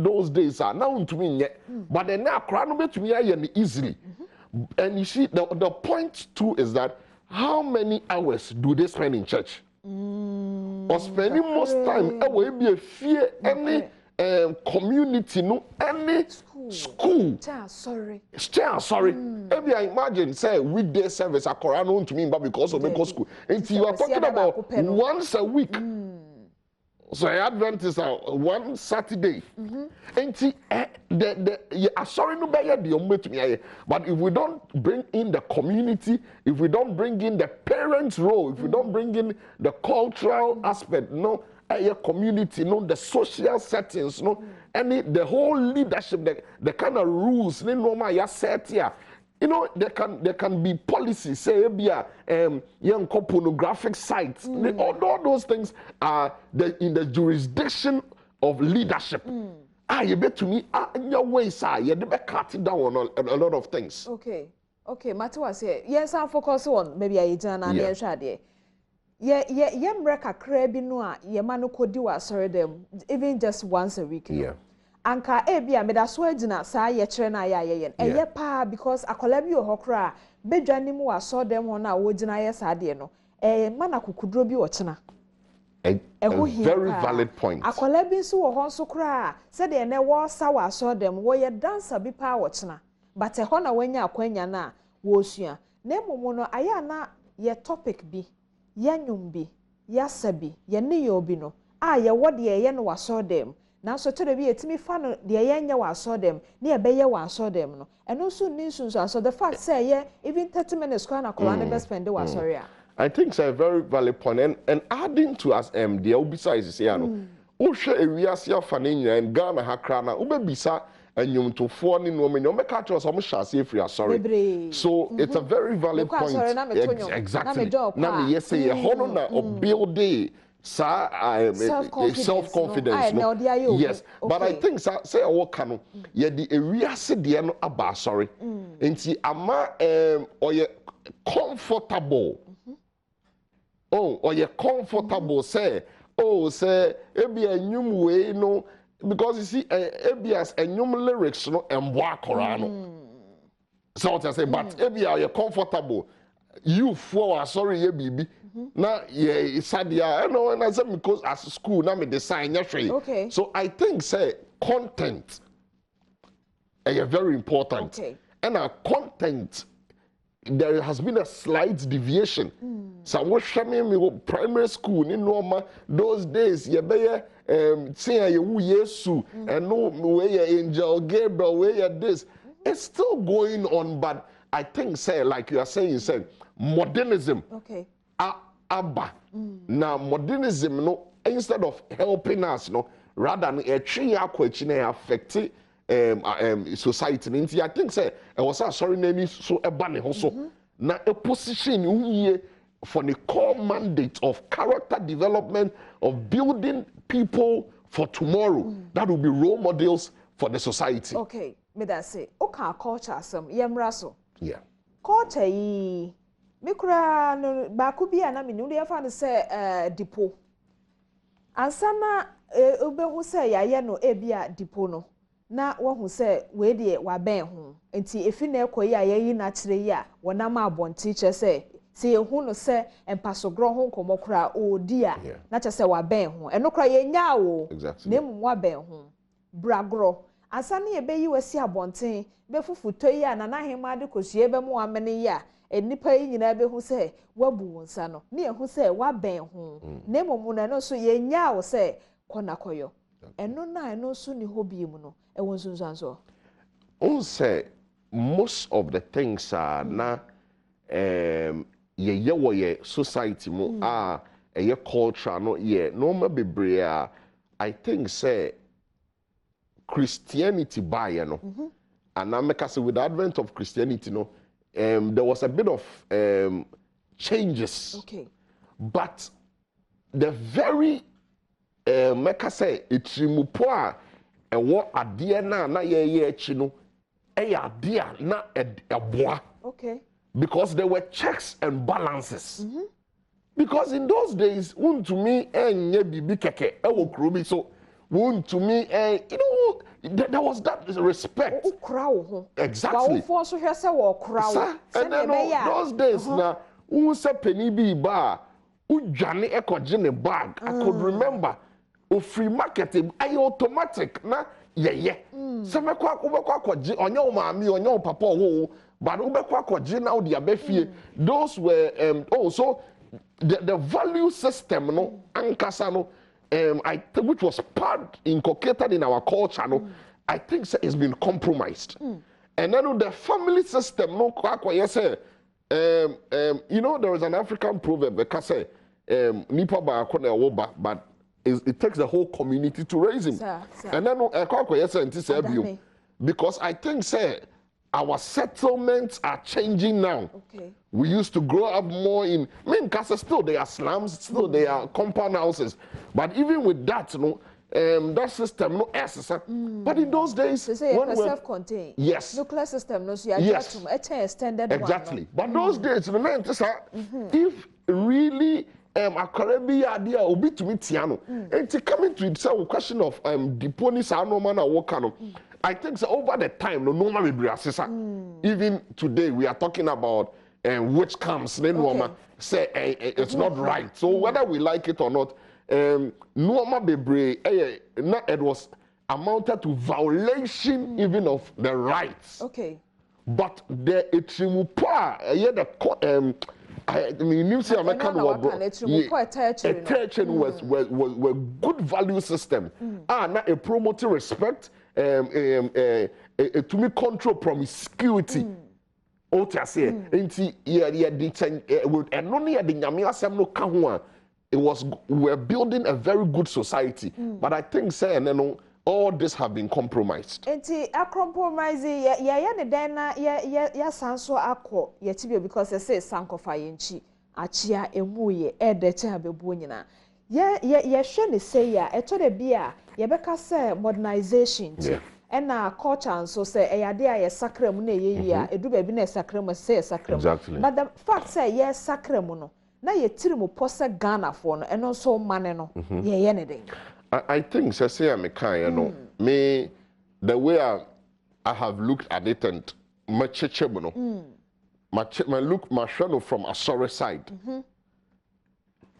Speaker 16: those days are now to me but then na Accra no betumi aye easily. And you see the point too is that how many hours do they spend in church? Or spending most time will be a fear any community, no any school.
Speaker 15: Sorry.
Speaker 16: Maybe I imagine say weekday service are Koran to me, but because of the school. And you are talking about once a week. So Adventists are one Saturday. And sorry no but if we don't bring in the community, if we don't bring in the parents' role, if we don't bring in the cultural aspect, no community, no the social settings, no any the whole leadership, the kind of rules, no set here. You know, there can be policies, say, young pornographic sites. All those things are in the jurisdiction of leadership. You bet to me, in your ways, you better cut it down on a lot of things.
Speaker 15: Okay, Matu was here. Yes, I'll focus on maybe I done and I shade. Yeah, Mreka Krebi Noa, Yamano Kodiwa, sorry, them, even just once a week.
Speaker 16: Yeah.
Speaker 15: Anka ebia me da so agina saa ye kire na ya ye eye pa because akola bi ohokra bedwani mu aso dem ho na wo gina ye saa de no mana kokudro bi wo kina
Speaker 16: a very valid point.
Speaker 15: Akola bi so wo ho nso kra se de ne wo sa wa aso dem wo ye dancer bi pa wo kina but ho na wanya akwanya na wo sua na momo no aya na ye topic bi ye nwum bi ya sabi ye ne ye obi no ye wo de ye no waso dem. Now so to be a Timmy fan the yenya was saw them near Bayer was saw them no and also news so the fact say yeah even 30 minutes can a colana best spend was sorry.
Speaker 16: I think it's a very valid point and adding to us the obisa is here no Usha Ewiasia Fanina and Ghana Hakrana Ubebisa and you to phone in woman you make catch us almost sorry. So it's a very valid point. Exactly. Now yes say a honor of building self-confidence. No? Yes, okay. But I think say I work no. Yeah, the area said the no about sorry. And see, ama or you comfortable. Or you comfortable say. Say ebi a new way no because you see ebi as a new lyrics no and walk around. So what I say, but ebi are you comfortable? You for sorry ye baby. Na sadia no and I say because as school na me design
Speaker 15: okay.
Speaker 16: So I think say content is very important.
Speaker 15: Okay.
Speaker 16: And our content there has been a slight deviation. So what me primary school in Nkrumah those days you be say you Yesu and no way angel Gabriel way this it's still going on but I think say like you are saying say modernism.
Speaker 15: Okay.
Speaker 16: Abba. Now modernism no instead of helping us no rather than a tree affect society. I think say I was sorry name so a banner also. Now a position here for the core mandate of character development of building people for tomorrow that will be role models for the society.
Speaker 15: Okay, me that say okay culture some yemraso.
Speaker 16: Yeah.
Speaker 15: Culture yi Mikura no bakubi na minu dey fa say dipo. Ansana obehu say yaye no ebia dipo no. Na wohu say we dey wa ben ho. Enti efi na ekoyi ayeyi na kire yi a wona ma abonti che say se ehu no say empasogro ho nkomokura odi a na che say wa ben ho. Eno kra ye nya wo. Na mu wa ben ho. Bragro. Ansana ye beyi wasi abonten be fufuto yi a na na hema de kosue be mu amene yi a enipa yi nyina be hu se wabu wonsa no ne ehu se wa ben ho na momu na no so ye nya wo se kona koyo eno na eno so ni hobi mu no e won sunsanso
Speaker 16: on say most of the things are na ye wo ye society mu a culture no yeah normal bebree I think say Christianity by no and I make say with the advent of Christianity no there was a bit of changes but the very make say itirimupo a ewo ade na ye echi no ade na eboa because there were checks and balances because in those days to me enye bibi keke ewo krobi so to me you know there was that respect exactly and then those days na say penny bi ba udwane ekoje ne bag I could remember o free marketing ay automatic na ye se mekwa akwaje onye o maami onye o papa o but ubekwa akwaje na o dia befie those were also the value system no ankasa no which was part inculcated in our culture no I think it's been compromised and then the family system no kwakwa say you know there is an African proverb that say nipa ba akona woba but it takes the whole community to raise him and then because I think say our settlements are changing now. We used to grow up more in still there are slums, still there are compound houses, but even with that, that system no but in those days
Speaker 15: when self-contained nuclear system no so extended
Speaker 16: exactly but those days if really akarabi idea obi to me tiano and coming to itself question of the police are no man work I think so over the time no normal be even today we are talking about which comes then woman say it's not right so whether we like it or not normal bebre it was amounted to violation even of the rights but the etrimupa the I mean, you see, American was good value system. Now a promoting respect, to me control promiscuity. It was we're building a very good society, but I think say all this have been compromised.
Speaker 15: Enti a compromise ya ne dan na ya sanso akọ ya tibio because they say sankofa yenchi achia emuye edete abebu nyina ya hwe ne say ya eto de bia ye beka say modernization and na culture so say eyade a ye sacram na ye ya edu ba bi na sacram say sacram but the fact say ye sacram no na ye tirimu pose Ghana for no eno so mane no ye ne den
Speaker 16: I think say me kind me the way I have looked at it and my look my shadow from a sorry side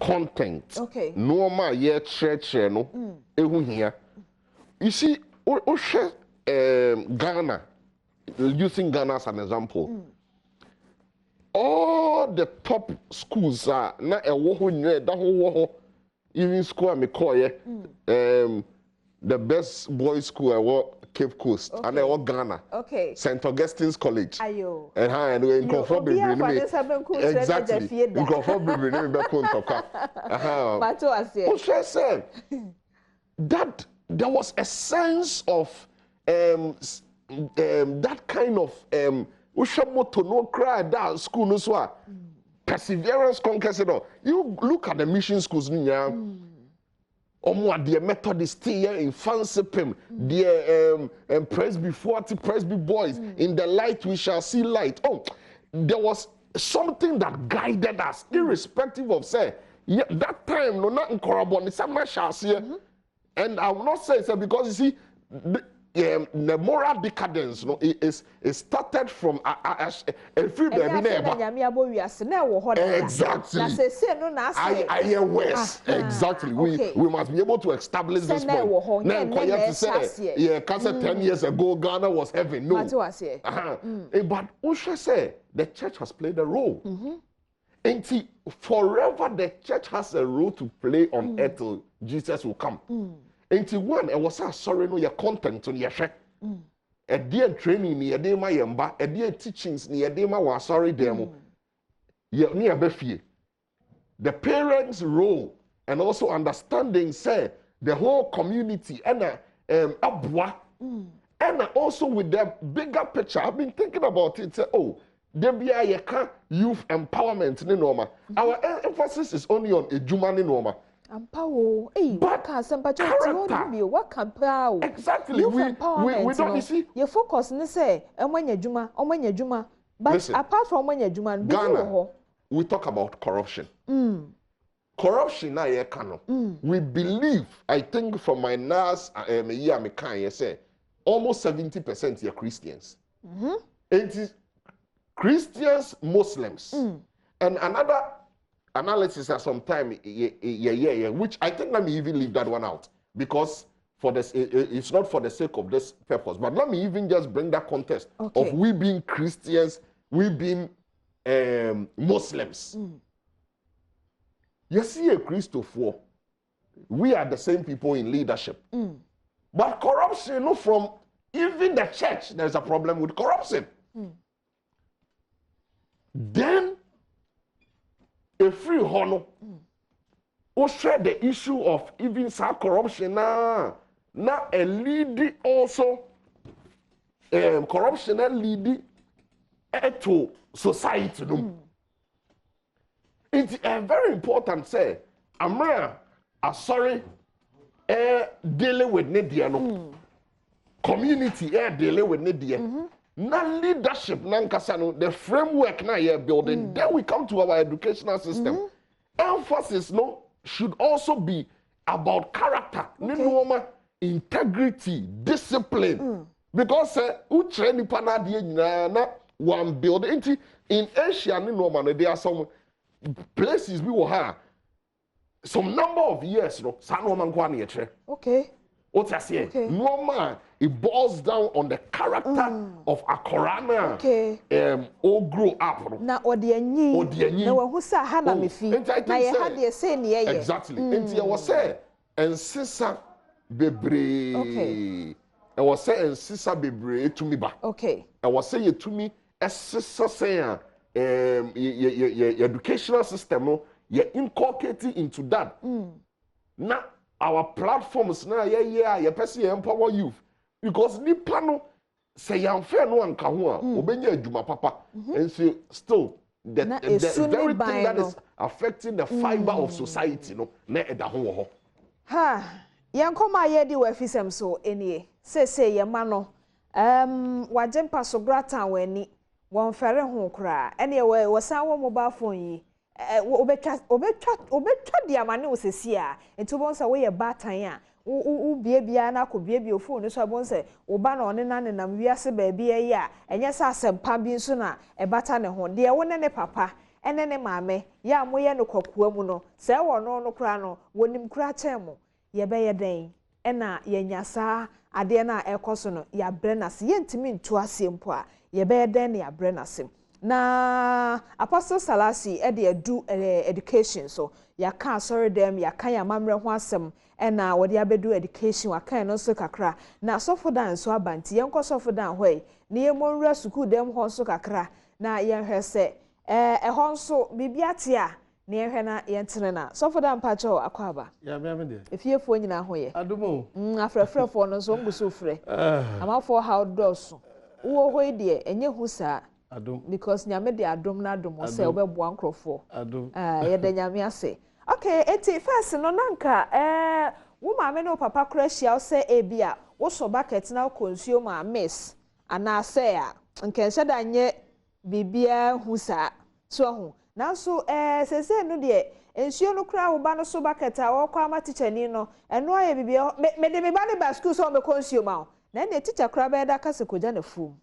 Speaker 16: content normal ye church no ehu here you see o share Ghana using Ghana as an example all the top schools are na ewo ho nyɛ da ho even school me call the best boys school I work Cape Coast and I work Ghana St. Augustine's College
Speaker 15: ayo
Speaker 16: and in Nkrumah exactly Nkrumah be back on said that there was a sense of that kind of ushamoto no cry that school no so perseverance conquers it all. You look at the mission schools niya the Methodist here in Fansipim, the Presby 40 Presby boys in the light we shall see light. There was something that guided us irrespective of say that time no not incorrigible some shall see and I will not say so because you see the moral decadence no it started from a free baby exactly exactly we must be able to establish this point now say 10 years ago Ghana was heaven no but Usha say the church has played a role and see forever the church has a role to play on earth till Jesus will come. Enti one was sorry no your content on your share. A dear training near de my yamba, a dear teachings near de my was sorry demo. Ye near befie. the parents' role and also understanding, say, the whole community and abwa. And also with the bigger picture, I've been thinking about it. Say, oh, there be a youth empowerment in Nkrumah. Our emphasis is only on ejuma in Nkrumah.
Speaker 15: Empower, but character. What can power?
Speaker 16: Exactly. We don't, you see.
Speaker 15: Your focus, ne say, and when you juma. But listen, apart from when you juma,
Speaker 16: Ghana, we talk about corruption. Corruption na ye kano. We believe, I think from my last year, me can say, almost 70% are Christians. It is Christians, Muslims, and another analysis at some time, which I think let me even leave that one out because for this, it's not for the sake of this purpose. But let me even just bring that context of we being Christians, we being Muslims. You see a Christopher, we are the same people in leadership. But corruption, no, from even the church, there's a problem with corruption. Then, a free honor, who share the issue of even some corruption now a lead also corruption and lead to society. It's very important, say, I'm sorry, dealing with Nidia, community, dealing with Nidia. Now leadership, the framework now you're building. Then we come to our educational system. Emphasis should also be about character, integrity, discipline. Because one building in Asia, there are some places we will have some number of years, okay. What I say? Normal, it boils down on the character of Akorana. Okay. All grow up.
Speaker 15: Na odienyi. Na wahusa hana mifi. Na ye had ye say ni ye.
Speaker 16: Exactly. And I was say, and sisa bebre. Okay. I was say, and sisa bebre to me ba. Okay. I was say to me, as sisa say, educational system, you inculcate into that. Now, our platforms now, you person empower youth because ni plano say unfair no anka ho obenya adwuma papa and say still the very thing that is affecting the fiber of society no na eda ho
Speaker 15: ha yankoma ye di wa Afisem so enie say ye ma no wajempa so grata wani won fere ho kra ene we san wo mobile phone yi obetwa diamane osesi a entubonsa we ye batan a u biebia na ko biebia phone so abonse oba na one na nenam wiase ba bia yi a enye sa asempa bi nso na ebata ne ho de wo ne papa ene ne maame ya moye no kwakua mu no se wo no kra no wonim kra chemo ye be ye den ena ye nyasa ade na ekoso no ya brenase ye ntimi ntu ase mpo a ye be ye den na ya brenase na Apostle Salasi do education so ya ka sorry them ya kan ya mamre ho asem na wode abedu education wa kan no so kakra na sofo dan so abanti yenko sofo dan hoy na ye monwura school dem ho so kakra na ye hwese ho so bibiate a na ye hwe na ye ntene na sofo dan pacho akwaba
Speaker 8: ya me de
Speaker 15: efiefo nyina ho ye
Speaker 8: adomo
Speaker 15: afrefrefo no so nguso frɛ amafo how doso wo hoy de enye husa Adom. Because nyame de adom na adom say obeboa nkrofo. Adom. Ye de nyame ase. Okay, eti first no nanka wo maame no papa crashia o say ebia wo so bucket na consume a miss ana say a nkense da nye bibia husa so ho. Nanso sese no de ensuo no kra wo ba no so bucket a wo kwa ma teacher ni no eno aye bibia me de me ba ne ba school so me consume a. Na ne teacher kra ba da kase koja na fum.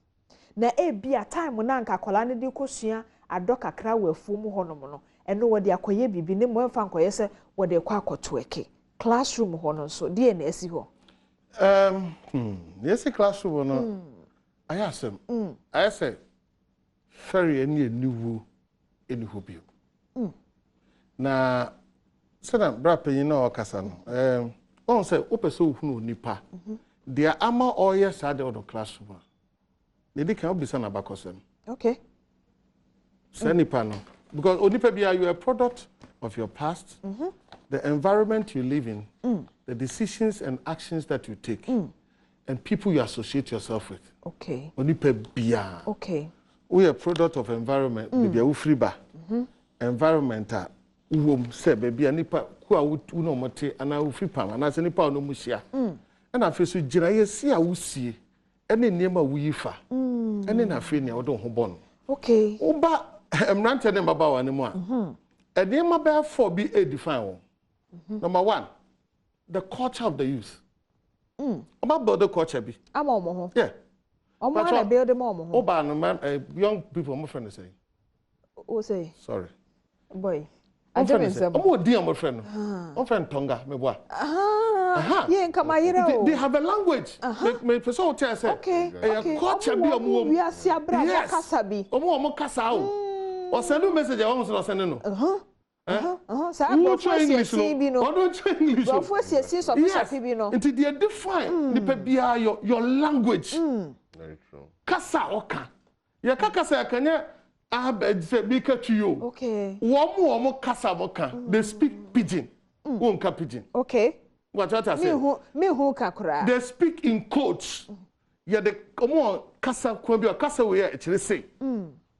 Speaker 15: Na ebia time na nka kola ne de kosua adɔ kakra wafu mu honom no eno wode akoye bibi ne mo mfa nkoye se wode kwa akoto eke classroom ho no so de na asi ho
Speaker 8: yes classroom no ayasem ayase ferry eni eniwu enihu bio na sana bra panyin na okasa no on say opese ohunu nipa dia ama oye sade odo classroom Nidi kan obisa na bakosem. Okay. Senipa no.
Speaker 17: because onipebia you are a product of your past, the environment you live in, the decisions and actions that you take, and people you associate yourself with.
Speaker 15: Okay.
Speaker 17: Onipebia.
Speaker 15: Okay.
Speaker 17: We are a product of environment. Baby, we free ba. Environmental. Say baby, nipa who are no mote and I will free pam and as nipa no musia. And I feel so jira see a wusi. Any name a wifa. And then I feel near don't hobon.
Speaker 15: Okay.
Speaker 17: Oba I'm not telling them about anymore. And name about 4 be a define. Number 1, the culture of the youth. About the culture be.
Speaker 15: I'm on.
Speaker 17: Yeah.
Speaker 15: I'm going to build them on.
Speaker 17: Oba no man, young people, my friend say.
Speaker 15: Who say?
Speaker 17: Sorry.
Speaker 15: Boy.
Speaker 17: I'm more dear, my friend. My friend Tonga, me boy.
Speaker 15: Yeah,
Speaker 17: they have a language. Me person tell say.
Speaker 15: Okay.
Speaker 17: Culture be omo.
Speaker 15: We are siabra kasabi.
Speaker 17: Omo kasa o. O send you message I want to send no.
Speaker 15: Sa go for English no.
Speaker 17: Don't try English.
Speaker 15: Go for CC so be no.
Speaker 17: Until they define nipa bia your language.
Speaker 16: Very true.
Speaker 17: Kasa oka. Ya kasa yakanya say bika to you.
Speaker 15: Okay.
Speaker 17: Womo kasa moka. They speak pidgin. Won't pidgin.
Speaker 15: Okay.
Speaker 17: What I say?
Speaker 15: Me who kakura.
Speaker 17: They speak in codes. Yeah, the omo kasa kwabia kasa we actually say.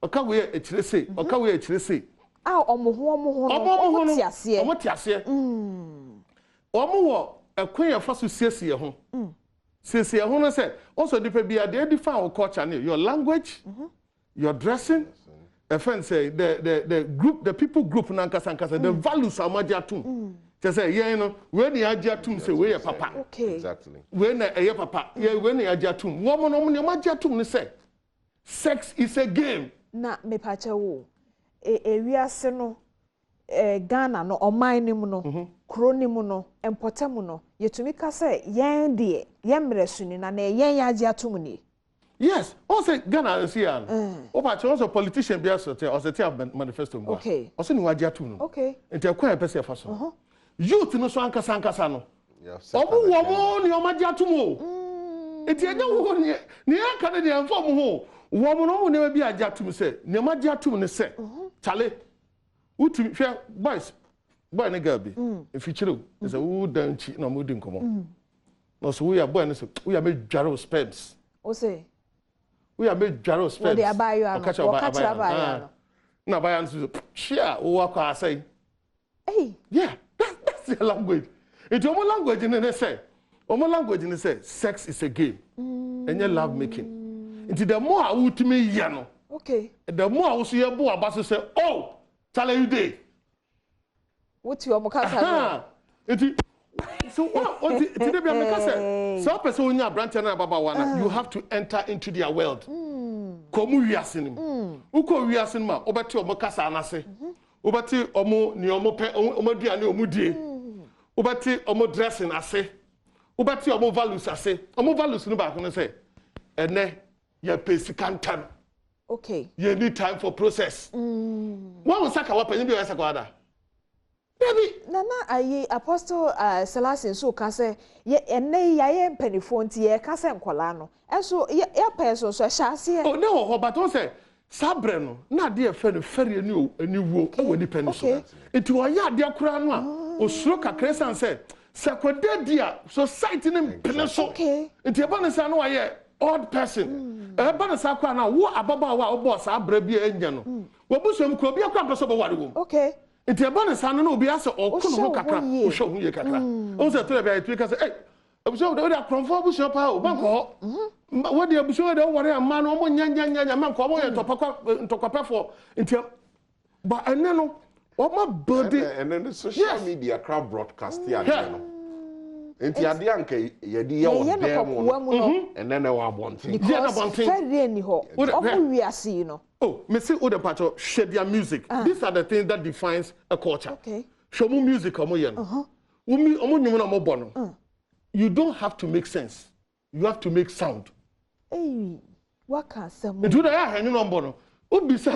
Speaker 17: Oka we actually say. Oka we actually say.
Speaker 15: Ah, omo tiase.
Speaker 17: Omo tiase. Omo wo ekwen ya faso siesie ho. Siesie ho no say also the bia they define our culture your language, your dressing. A friend say the group, the people group nankasa the values are majatum. Just say yeah, you know, when the ajatum say we papa.
Speaker 15: Okay.
Speaker 16: Exactly.
Speaker 17: When a papa, yeah, when the ajatum. Woman majatum say sex is a game.
Speaker 15: Na me pacha wo. Wiase no Ghana no oman ni mu no kro ni mu no empotem no yetumi ka say yen de yemresuni na yen ajatum ni.
Speaker 17: Yes, also Ghana is here. But also politician be also Manifesto.
Speaker 15: Okay.
Speaker 17: Also ni ajatum no.
Speaker 15: Okay.
Speaker 17: Enti akwa e pese faso. Youth no so ankasa no.
Speaker 16: Obu
Speaker 17: womo ni omajatum o. Enti anya wo ni aka ne de inform ho. Womo no ne bi ajatum se, ne majatum ne se. Chale. Utu hwe boy ne girl bi. If you chill, is a who down chi na mo di nkomo. No so we are boy ne so we are make dwaro spends.
Speaker 15: O say
Speaker 17: we are made Jaro spends.
Speaker 15: What they buy you? Catch up.
Speaker 17: No, buy and share. Walk I say.
Speaker 15: Hey,
Speaker 17: yeah, that's the language. It's our language, and they say, our language, and they say, sex is a game, and you love making. It's the more I would me, yano.
Speaker 15: Okay.
Speaker 17: The more I will see a boy about to say, oh, tell you day.
Speaker 15: What's your mocasa?
Speaker 17: So what today be because so person when you branch na baba wana you have to enter into their world. Komu wiase nim. Uko wiase ma obeti omo kasa anase. Obeti omo ni omo pe omo duane omo die. Obeti omo dressing ase. Obeti omo values ase. Omo values no ba ko say ene ya pesikantan.
Speaker 15: Okay.
Speaker 17: You need time for process. One saka wa penyi bi wa saka wada. Baby,
Speaker 15: Nana, I Apostle Selassie so can say, ye and nay, I am penny phone to ye Cassan Colano. And so, ye person so shall see.
Speaker 17: Oh, no, but don't say, Sabreno, not dear friend, ferry a new work when the penny. Into a yard, dear Cranoa, or stroke a crescent said, Sacred dear, society named Peninsula. Okay. Into a bonus, I know I odd person. A bonus, I can now, what about our boss, our brave engine. What was some could be a crop of one. Okay. It's a bonus, I know, be as or could kakra, who show me a kakra. Also, to the tweak say, hey, observe the other conformable your power, Banco. What the observer don't worry a man or one young man come to Papa for until. But I know what my body
Speaker 16: and then the social media crowd broadcast here. Enti ade anka yedi ye won dem and then we want thing.
Speaker 15: Very ni ho. Omo wiase you know.
Speaker 17: Oh, me say other part of share their music. These are the things that defines a culture.
Speaker 15: Okay.
Speaker 17: Show me music omo ye no. Omo nyum na omo bo no. You don't have to make sense. You have to make sound.
Speaker 15: Hey, what can some?
Speaker 17: Do that ya hen no bo no. Obi say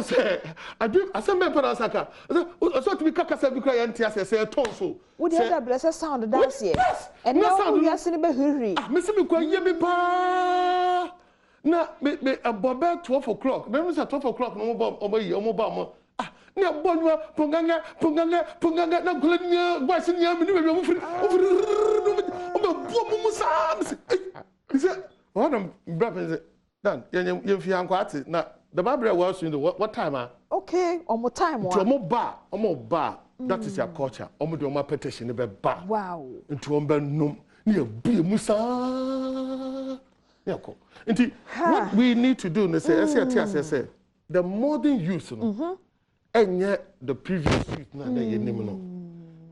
Speaker 17: asem pe na saka. So to be kaka say bi kra ye ntia say ton so.
Speaker 15: Wo dey that blessed sound dance here. And now we are seeing be hurry.
Speaker 17: Ah, me say me kwa ye bi pa. Na me about 12 o'clock. Then we say 12 o'clock no omo ba omo. Ah, ne bonwa ponganga na golania voice nya me no be free o be bo mu sam say one brother dan ye fi ankwate na the Bible was in the what time
Speaker 15: okay omo time
Speaker 17: wa omo ba that is your culture omo de omo petition be ba
Speaker 15: wow
Speaker 17: into ombe num ne bie musa yako nti what we need to do is say the modern youth no enye the previous youth na dey nim no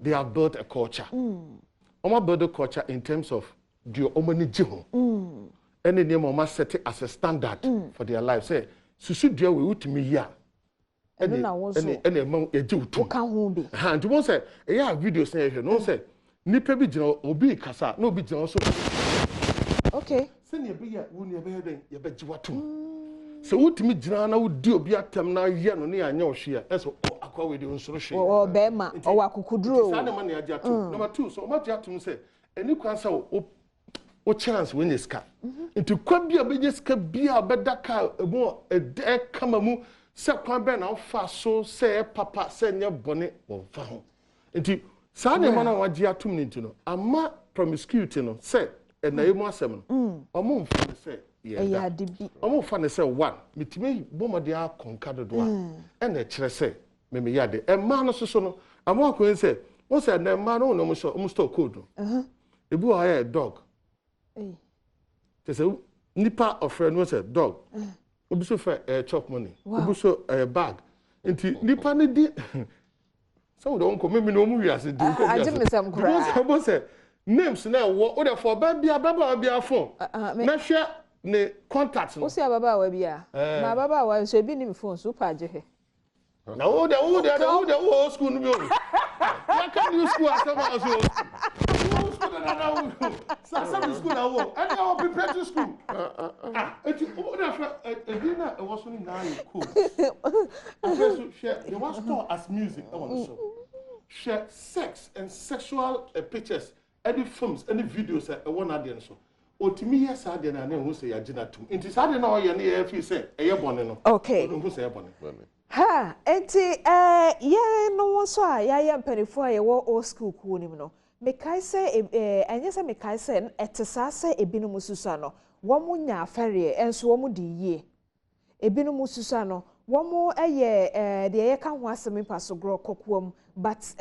Speaker 17: they have built a culture omo build a culture in terms of the omo ni ji ho any name omo set it as a standard for their life say susu dia we utimi ya any among a jiw to
Speaker 15: kan ho bi
Speaker 17: ha nti won say e ya videos na ehwe no say nipa bi gina obi kasa na obi gina so
Speaker 15: okay
Speaker 17: say ne be ya woni e be heden ye be jiwatum so utimi gina na wodi obi atam na ye no ne anya ohwe a so akwa we de nsoro hwe
Speaker 15: o be ma o wa kukuduro
Speaker 17: sa na ma ne aja to number 2 so o ma aja to say eni kwan sa o chance when is ka into kwabia be ska bia bedaka ego e kama mu se kwan be na fa so se papa se nye bone wo fa ho into sa ne ma na waje atum ni ntino ama promiscuity no se na yemu asem no omo mfa se
Speaker 15: ya dibi
Speaker 17: omo fa ne se one mitime bomode akonka dodo a na kire se me yade e ma no so no ama akwen se won se na ma no no mo store code ebu ha dog say nipa of friend was a dog obi so for chop money obi so bag nti nipa ne di so we don come me no mu wiase di ko because say names na wo o dey for baba bia phone na hwe ne contact no
Speaker 15: o say baba wa bia na baba wa so bi ni me phone so pa je he
Speaker 17: na o dey school no bi o ya can you school asama so Some school now, and I will prepare to school. It was only now cool. They want to store as music. I want to show. Share sex and sexual pictures, any films, any videos. I want to do so. O to me, yes, I didn't know who say I did to. It is I didn't know if you say a bonnet.
Speaker 15: Okay.
Speaker 17: Who say a bonnet?
Speaker 15: Ha, enti yeah, no one saw. Yeah, penny for a old school cool, you know. Mekai say enye se mekai say etesa se ebinu mususa no womu nya afere enso womu di yie ebinu mususa no womu eye de ye ka ho asem paso gro kokuom but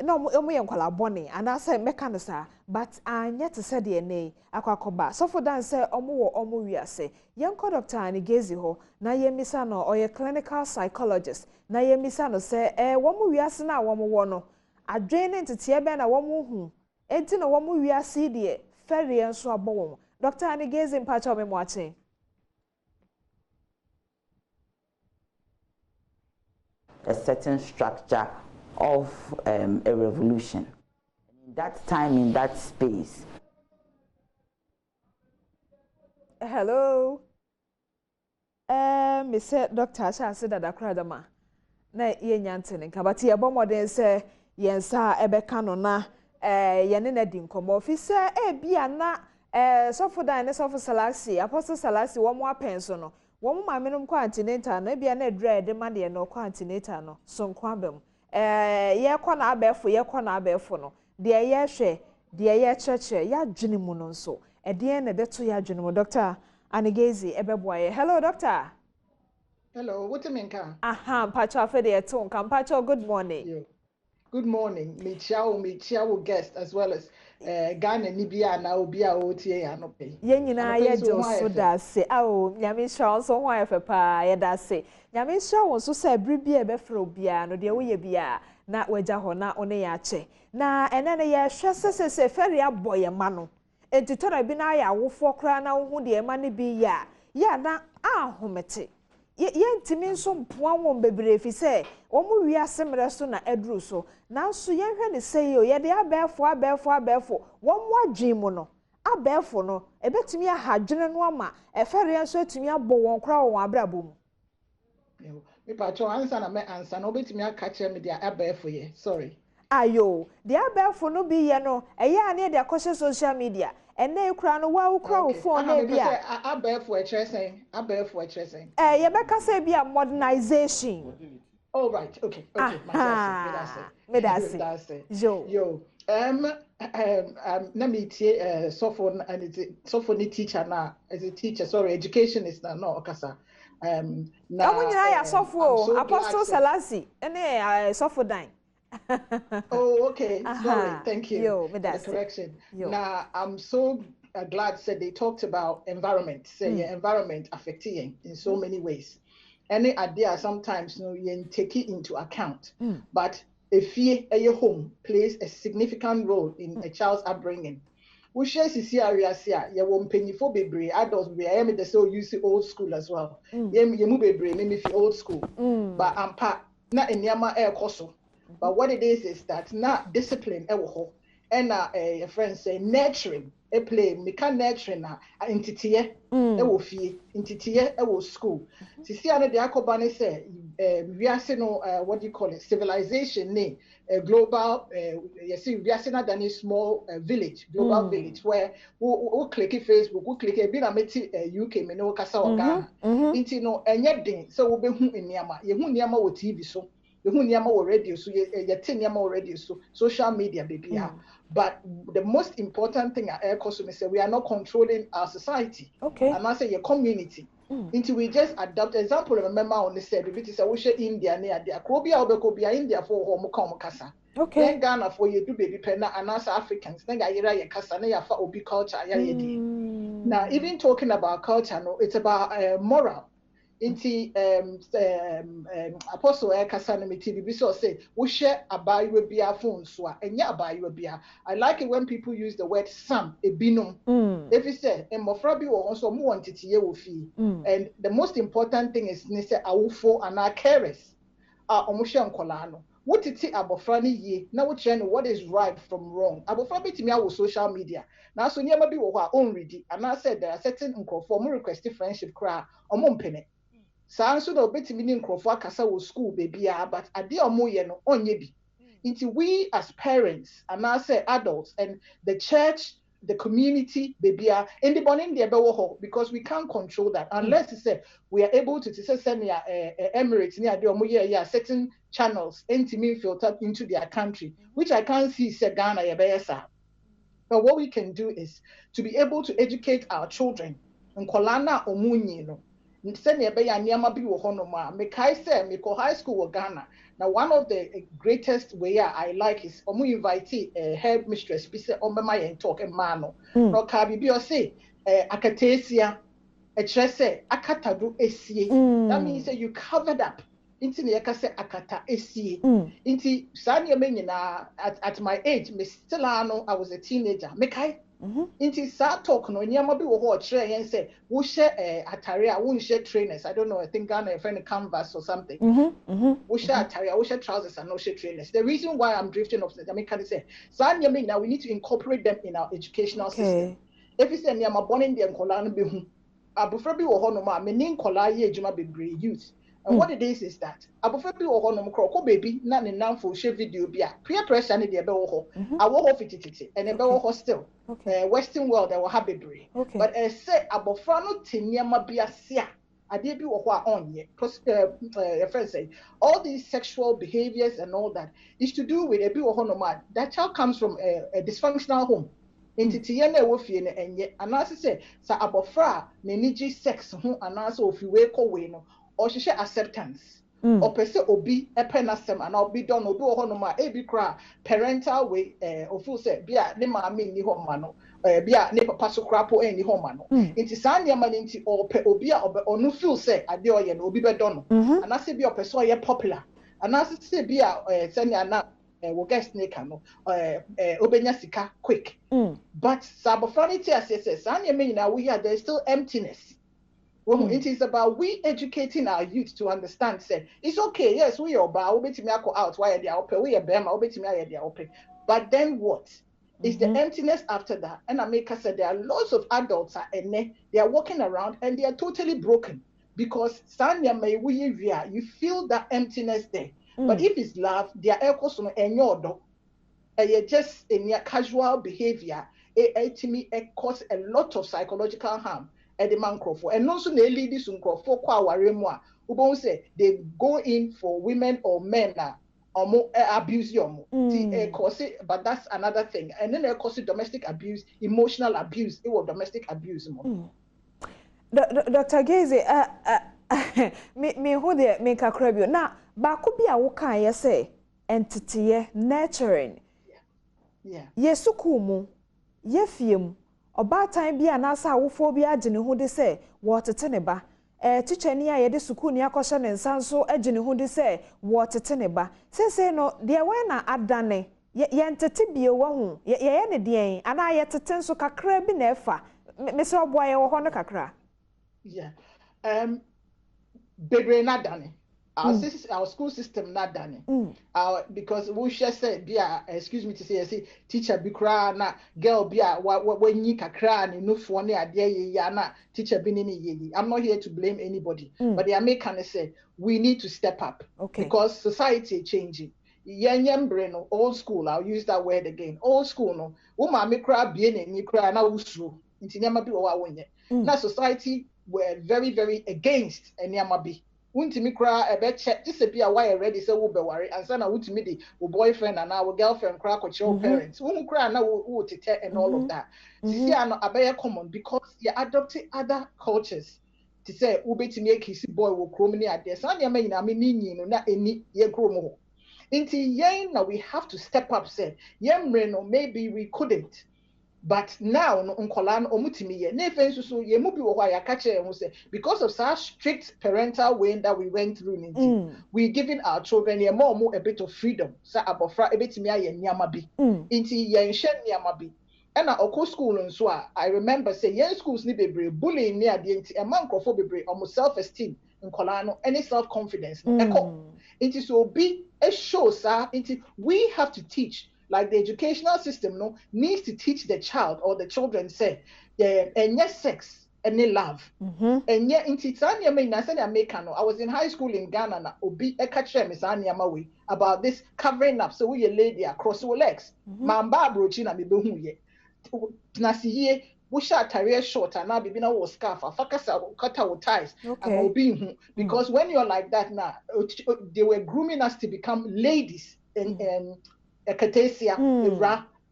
Speaker 15: no omu ye nkwala bone ana say meka no sa but anya te se de nei akwakoba so for dan say omu wo omu wiase yenko doctor ani gezi ho na ye misa no oye clinical psychologist na ye misa no say womu wiase na womu wo no adwene ntetie be na womu hu enti na womu wiase de fere enso abowom Dr. Anigezi mpacha me moache
Speaker 18: a certain structure of a revolution in that time in that space.
Speaker 15: Hello me say Dr. Ashesi Accra dama na ye nyantene kabati ye bomodin say yensa ebeka no na yene na di nkomo ofise bia na sofo dan ne sofo salasi apostle salasi wo mo apenso no wo mo mamenum continental na bia na dread ma de no continental no so nkwabem ye kɔ na abefo no de ye hwe de ye cheche ya dwene mu no nso de na de to ya dwene mu Dr. Anigezi ebeboaye. Hello doctor.
Speaker 19: Hello, what you mean ka?
Speaker 15: Aha, mpacho afede eto nka mpacho good morning.
Speaker 19: Yeah. Good morning. Me chiao guest as well as Ghana ni bia na obi a otie ya no pe.
Speaker 15: Ye nyina ye jo so da se. Awo, nyame hwa so ho ayefe pa ye da se. Nyame hwa won so se bri bia be fra obi a no de wo ye bia na waja ho na one ya che. Na ene ne ye hwa se feri aboye ma no. Enti tora bi na ya wofo kra na wo hu de ma ne bi ya na ahomete. Ye ntimi nso mpoa won bebre fi se omu wiase mre so na edru so nanso ye hwe ne sei o ye de abefo won mo adwen mu no abefo no ebetimi ahadwene no ama efere nso etimi abo won kra won abrabo mu
Speaker 19: me pa cho ansa na me ansa na obetimi aka kire me de abefo ye sorry
Speaker 15: ayo de abefo no bi ye no eye ane de akoshe social media ene ekura no wa ukura wo phone na bia
Speaker 19: abefo e chresen
Speaker 15: ye beka say bia modernization
Speaker 19: Oh, right. Okay.
Speaker 15: Medase.
Speaker 19: Yo. Let me say, sophomore and it's sophomore teacher now. As a teacher, sorry, educationist now. No, okasa.
Speaker 15: Now, when you hire sophomore, Apostle Selassie, and sophomore.
Speaker 19: Oh, okay. Sorry. Thank you for the correction.
Speaker 15: Yo.
Speaker 19: Now, I'm so glad said they talked about environment. Say environment affecting in so many ways. Any idea sometimes you take it into account. But if your home plays a significant role in a child's upbringing. We share CC areas here. You won't penny for baby adults. We are the so use old school as well. You move baby, maybe if old school. But I'm part not in Yama air coso. But what it is that not discipline and a friend say nurturing a play me can nurturing entity fee entity school. See another the Akobane say we are saying what do you call it, civilization global you see we are saying that a small village, global village where we click Facebook, we click a bit UK me no kasa or Ghana into no and yet so we be in Yama with TV so the radio so radio so social media baby. But the most important thing at Air Costume is we are not controlling our society.
Speaker 15: Okay.
Speaker 19: And I say your community. Until we just adopt example of a member on the said we say we share India near there. Krobia Obekobia India for home come kasa.
Speaker 15: Okay.
Speaker 19: Then Ghana for you do baby penna and us Africans. Then Gaira ya kasa na ya fa obi culture ya yedi. Now even talking about culture, no, it's about moral. Inti Apostle Kasana TV, we say we share abai will be our phone so and ya abai will be. I like it when people use the word some a binum. If you say and Mofrabi or also more entity will fee. And the most important thing is Nise Awufo and our carers are Omusha and Kolano. What it is abofrani ye now what you know what is right from wrong. Abofrabi to me with social media. Now so near maybe our own ready. And I said there are certain for request friendship cry or mumpene. So no beti meaning Nkrumah kasa wo school baby but ade omo ye no onye bi. Until we as parents and I say adults and the church, the community baby in the morning there because we can't control that unless it's say we are able to send Emirates near the omo ye certain channels me filtered into their country, which I can't see say Ghana ye beyesa. But what we can do is to be able to educate our children and kolana omunyi no. Send be ya niama bi wo hono ma me kai say me ko high school wo Ghana. Now one of the greatest way I like is omu invite head mistress be say ombema yen talk e ma no no ka bi o say akatesia e kire say akatado esie. That means say you covered up inti ne yaka say akata esie. Inti sanya me nyina at my age me still I was a teenager me kai Inti sa talk no nyama bi wo ho kire yen say wo share atare a wo share trainers. I don't know, I think Ghana a friend canvas or something. Wo share atare, wo share trousers and no share trainers. The reason why I'm drifting off the Jamaican say sa nyama now we need to incorporate them in our educational system. If you say nyama born in dem kola no be hu abofra bi wo ho no ma me nin kola ye adwuma bebre youth. And what it is that abofra bi wo ho no mkro baby na ne namfo share video bi a peer pressure ne de be wo ho awo ho fitititi and e be wo ho still Western world they will have baby but say abofra no tinyama bi asia ade bi wo ho a onye your friend say all these sexual behaviors and all that is to do with a bi wo ho no ma that child comes from a dysfunctional home. Entity na e wo fie na enye anase say sa abofra na niji sex ho anase ofi we ko we no or she acceptance or per se obi epenasem and obi don obi wo hono ma ebi kra parental way ofu say bia ne maami ni ho ma no bia ne papa so kra po ni ho ma no nti san ne ma nti or pe obi a onu feel say ade oye no obi be don no anase bia person oye popular anase say bia sani ana wo guest ne ka no obenya sika quick but sabofranity assess san ne me na we are there still emptiness. Well, it is about we educating our youth to understand. Say it's okay. Yes, we are about we out why they are open. We are bema they are open. But then what? Is the emptiness after that? And America said there are lots of adults they are walking around and they are totally broken because you feel that emptiness there. But if it's love, they are just in your casual behavior. It causes a lot of psychological harm. the man Nkrumah and also they lead this Nkrumah kwa waremwa ubon say they go in for women or men or more abuse yomo but that's another thing and then they cause domestic abuse, emotional abuse, it was domestic abuse more.
Speaker 15: Dr. Geze me who there make a crabio now bakubi a woka ye say entity nurturing yesukumu ye fiem oba time bia na sa wofo bia agene hu de say wotete ne ba teacher ni aye de suku ni akosha ne nsanso agene hu de say wotete ne ba say no de we na adane ye entete bie wo hu ye ne de ana ye tete nso kakra bi na efa me say oboa ye wo ho no kakra.
Speaker 19: Yeah. Bebre not done. Our school system not done. Because we should say, excuse me to say, teacher be cry na girl be when you cry and no for ne idea yana teacher be ni. I'm not here to blame anybody, but the American say we need to step up because society is changing. Breno, old school. I'll use that word again. Old school no. Uma me cry be ni cry na usru. Inti nyama bi wa wenye. Na society were very, very against any amabi. Untimi cry a bet check this be a wire ready so will be worry and son ultimately boyfriend and our girlfriend crack with your parents. Who cry now and all of that. See, I know a common because you adopted other cultures to say ube to make his boy will chromini at the son. I mean, not any ye gromo. Into yen now we have to step up, say, Yemreno, maybe we couldn't. But now unkolan omutimi ye nefe so ye mubi wo ya kache e say because of such strict parental way that we went through we giving our children ye more a bit of freedom sa abofra ebetimi aye niama bi inti ye nhwe niama bi and na oko school nso I remember say ye schools ni bebre bullying ni ade inti e man krofo bebre almost self esteem nkolan no any self confidence eko inti so be a show sa inti we have to teach. Like the educational system no needs to teach the child or the children say and yes sex and love and yet in Titania I was in high school in Ghana na obi ekache misania mawe about this covering up so we a lady across your legs mamba brochina me behu ye na siye wusha career short and now be na wo scarf afakasa kata wo ties and obi because when you're like that now they were grooming us to become ladies and Ekatesia,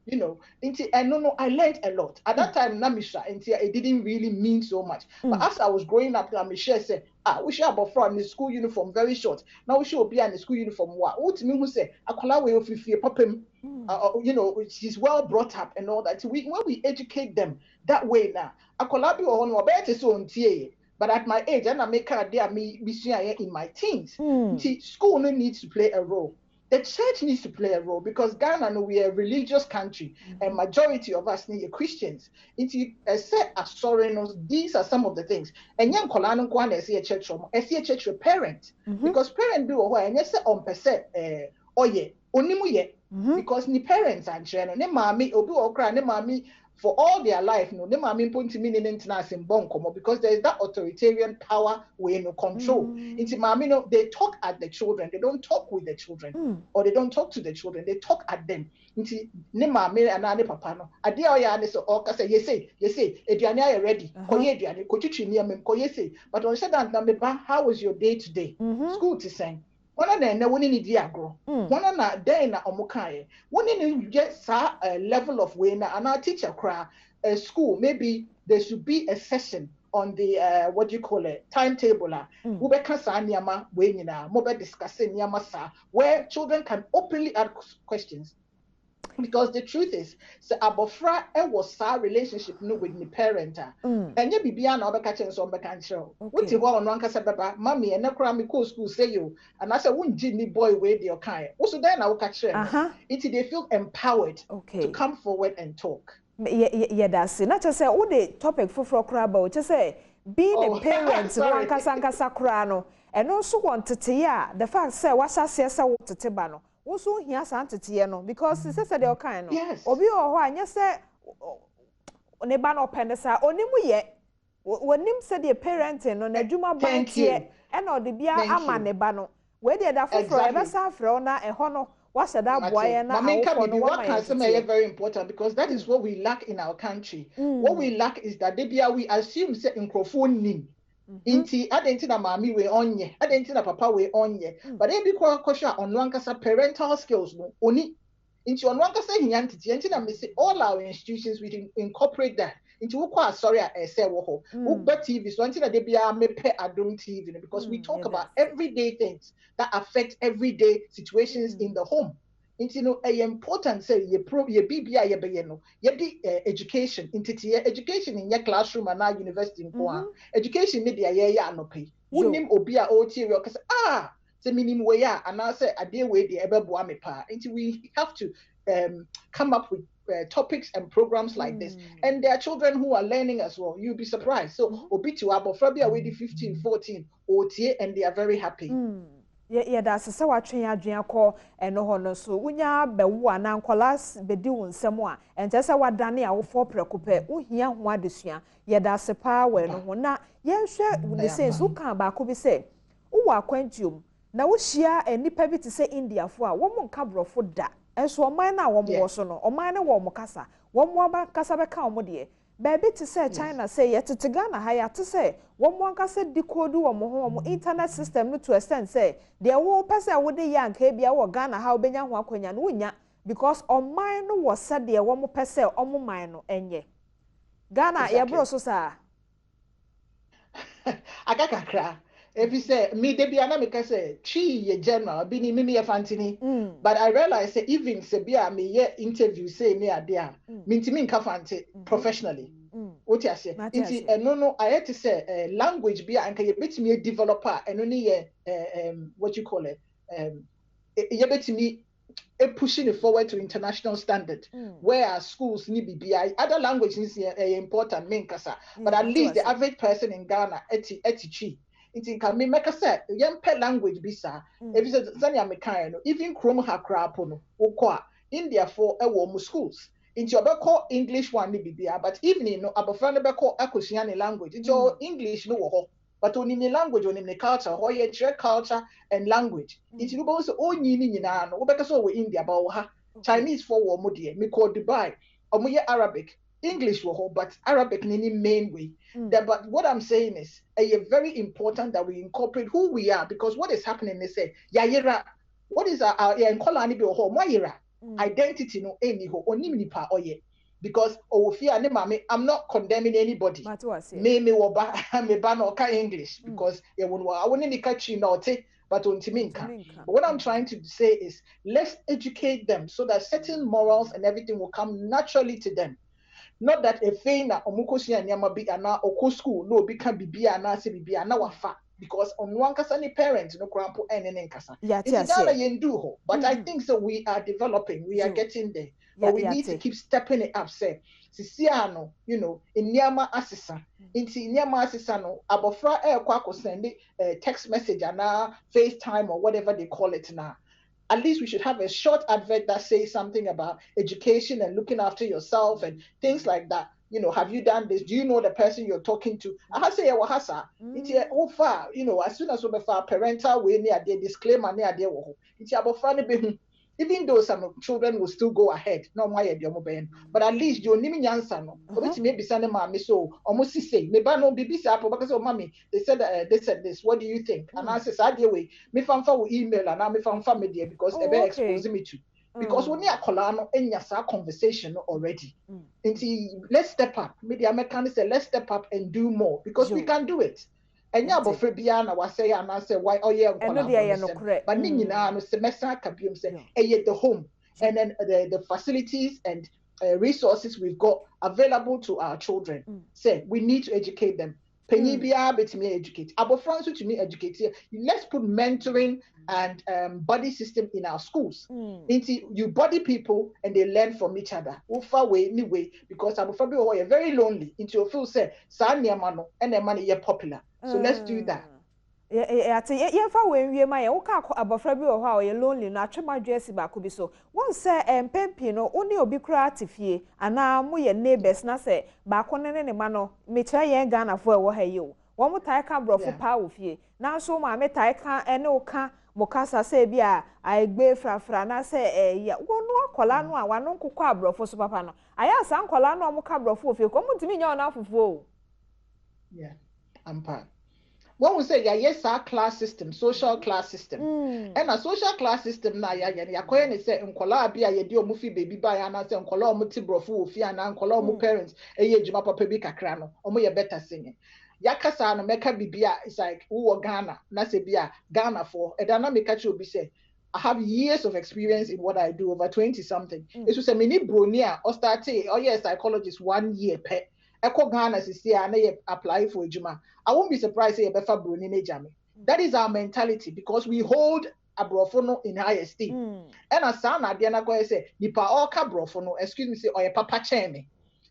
Speaker 19: you know, and no, I learned a lot. At that time, Namisha, it didn't really mean so much. But as I was growing up, Namisha said, we should have a friend in the school uniform very short. Now we should be in the school uniform. What to me who say, Akolawe of Papim, you know, she's well brought up and all that. When we educate them that way now, Akolabi or no better so on TA. But at my age, and I make a day in my teens. School needs to play a role. The church needs to play a role because Ghana, we are a religious country and majority of us need Christians. These are some of the things. And young Kolano Kwan is a church with parents because parents do what and yes on percent oye onimuye because ni parents and children ne mami obi okra ne mami for all their life no ne mami point me in bonkomo because there is that authoritarian power we no control. Into mami no they talk at the children, they don't talk with the children or they don't talk to the children, they talk at them. Into ne mami and ne papa no ade oya ne so oka say you say eduane are ready koye eduane kochichi ni amem koye say but on said that number how was your day today school to sing one na woni ni di agro one na den na omukaye woni ni get sa level of way na and our teacher cry school maybe there should be a session on the what do you call it timetable we be kan sa niama we nyina mo be discuss niama sa where children can openly ask questions. Because the truth is, so abofra was our relationship with the parent. And you be beyond other catching some back show. What you want on Baba, mommy, and Nkrumah cool school say you, and I said, wouldn't Jimmy boy with your kind? Also, then I'll catch them. They feel empowered to come forward and talk.
Speaker 15: Yeah, that's it. Not just say, oh, the topic for crab, just say, being a parent, one Kasanka Krano, and also want to hear the fact, say, what's I say, so to Tebano. Also here Santitiano because it's said the kind of yes. Obi or one, yes, sir. Nebano Pendesa, Onimu yet. When him said the parenting on a Juma bank here, and or the Bia Amanebano, where they are for forever Safrona and Hono, What's that boy na
Speaker 19: what can say very important because that is what we lack in our country. What we lack is that we assume say microphone inti adenti na mami we onye adenti na papa we onye but ebi kwa kwasha on wankasa parental skills no oni inti on wankasa hiantiti enti na me say all our institutions we incorporate that inti wo kwa sorry say wo ho wo TV so enti na de bia me pe Adom TV because we talk about everyday things that affect everyday situations in the home. Inti no important say ye bibia ye be no ye di education inti education in your classroom and our university in education media ye ya anope unim obi a o ti kase say minim we ya and I say ade we de ebeboa me pa inti we have to come up with topics and programs like this and there are children who are learning as well. You'll be surprised. So obi to abofrabia we di 15 14 otie and they are very happy.
Speaker 15: Yeah, that's a sawa train adrian call and no honor so unya bewu ana nkolas bedi wo nsem a ente se wadane a wo for prekope uhia ho adesua yeah that's a power no ho na yenhwe the sense who kan ba ko bi say wo akwantium na wo hia enipa bi te say India fo a wo mo nka brofo da enso oman na wo mo so no oman na wo mo kasa wo mo ba kasa be ka wo de baby to say China say yet to Ghana haya to say one more can say decode or internet system to extend say there won't pass a woody young KBA or Ghana how Benya Wakonya Nunya because on mine was said there one more person on mine and ye Ghana ya bro so sa
Speaker 19: Accra. If you say me de bia na me ka say chi ye general bi ni me ye fantini but I realize say even say bia me ye interview say me ade a me ntimi nka fante professionally what you say inti no I had to say language bia anka ye betimi a developer eno ni ye what you call it ye betimi pushing it forward to international standard where schools need BBI other languages is important main kasa but at least the average person in Ghana eti it can me make a set young pet language bisa if you say Zania Mekano even Nkrumah Accra pono okwa India for schools into your call English one BBI but even no abofan be call Akosiani language it's your English no but only the language only the culture or your culture and language it's you both all ni na no because so we India but Chinese for wo modie me call Dubai or Arabic English but Arabic in any main way. But what I'm saying is very important that we incorporate who we are because what is happening they say yayira what is our identity no anyhow onimnipa oye because I'm not condemning anybody me woba me ba no ka English because I wouldn't catch you but what I'm trying to say is let's educate them so that certain morals and everything will come naturally to them. Not that a feina omukosi anyama bi ana oko school no bi kan bibia na se bibia na wafa because on one kasa ni parents no krampo enen kasa but I think so we are developing we are getting there but we need to keep stepping it up say sisiano inyama asisa inti inyama asisa no abofra kwa send text message ana FaceTime or whatever they call it now. At least we should have a short advert that says something about education and looking after yourself and things like that. Have you done this? Do you know the person you're talking to? I say wahasa. It's far, as soon as we have parental way near the disclaimer near the it's about funny even though some children will still go ahead, no my but at least you name answer no. Maybe send mommy so almost say maybe no BBC apple because mommy they said this. What do you think? And I said way me fan will email and I me fan media because they exposing me to. Because when you are colano and your conversation already. Let's step up. Media mechanics say let's step up and do more because we can do it. And ya bofre bia na wase ya na say why but ninyi na no semester kabium say the home and then the facilities and resources we've got available to our children say we need to educate them penny bia betimi educate abofra so to me educate let's put mentoring and body system in our schools you body people and they learn from each other far way anyway because abofra be are very lonely into your feel say sa niama no and the money popular. So let's do that.
Speaker 15: Yeah, when we my abofra bi o ha o lonely na atwema dwesi ba ko bi so. Won say empempi no oni obi kura atifie ana mo ye neighbors na say ba ko ne ma no me kira ye Ghana fo e wo ha yi o. wo mo tai ka brofo pa wo fie na so ma me tai ka ene o ka mo kasa se bi a aigbe frafra na se ya wo no akola no a wano nkokọ abrofo so papa no aya sa nkola no mo ka brofo fie ko mo timi nya ona afofo
Speaker 19: yeah ampa when we say yes our class system social class system and a social class system na ya koye ne say nkola bia ye di omu fi baby ba ya na say nkola omu ti brofo ofia na nkola omu parents eye ejuma papa bi kakra no omu ye better singing yakasa no meka bibia it's like who Ghana na say bia Ghana for e da na meka chi obi say I have years of experience in what I do over 20 something it was a mini bronia or started oh yes psychologist 1 year pe Eko Ghana sisi a na ye apply for ejuma I won't be surprised if you ever broni nejame. That is our mentality because we hold abrofono in high esteem. And as sana diana go say nipa oka brofono excuse me say oye papa cheme.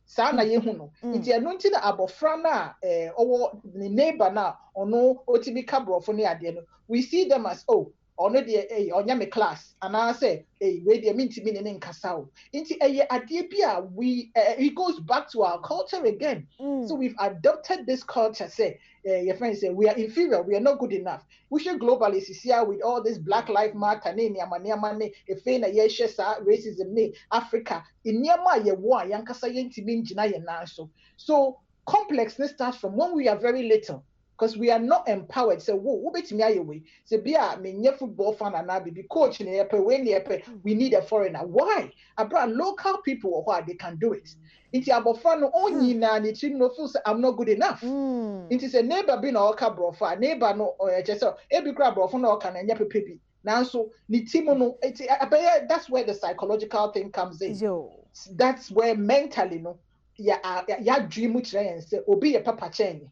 Speaker 19: Sana ye huno. Inti anunti na abofrana owo ni neighbor na ono otibika brofone ade no. We see them as oh ono de onya me class and I say we de minti mi ne nkasa o. Inti ade bia we it goes back to our culture again. So we've adopted this culture say your friends say we are inferior, we are not good enough. We should globally see here with all this Black Lives Matter, racism, Africa, in Niama ye wa yankasa yenti minjina ye naso. So complexness starts from when we are very little. Because we are not empowered. So, who bet me away? Say, be a football fan and I be coach in the we need a foreigner. Why? I brought local people or why they can do it. It's about fun only na ni team no feel I'm not good enough. It is a neighbor being a oka brofa, neighbor no or just every crab brofa no can and yapi. Now so ni team no that's where the psychological thing comes in. That's where mentally no ya dream which and say obi a papa chain.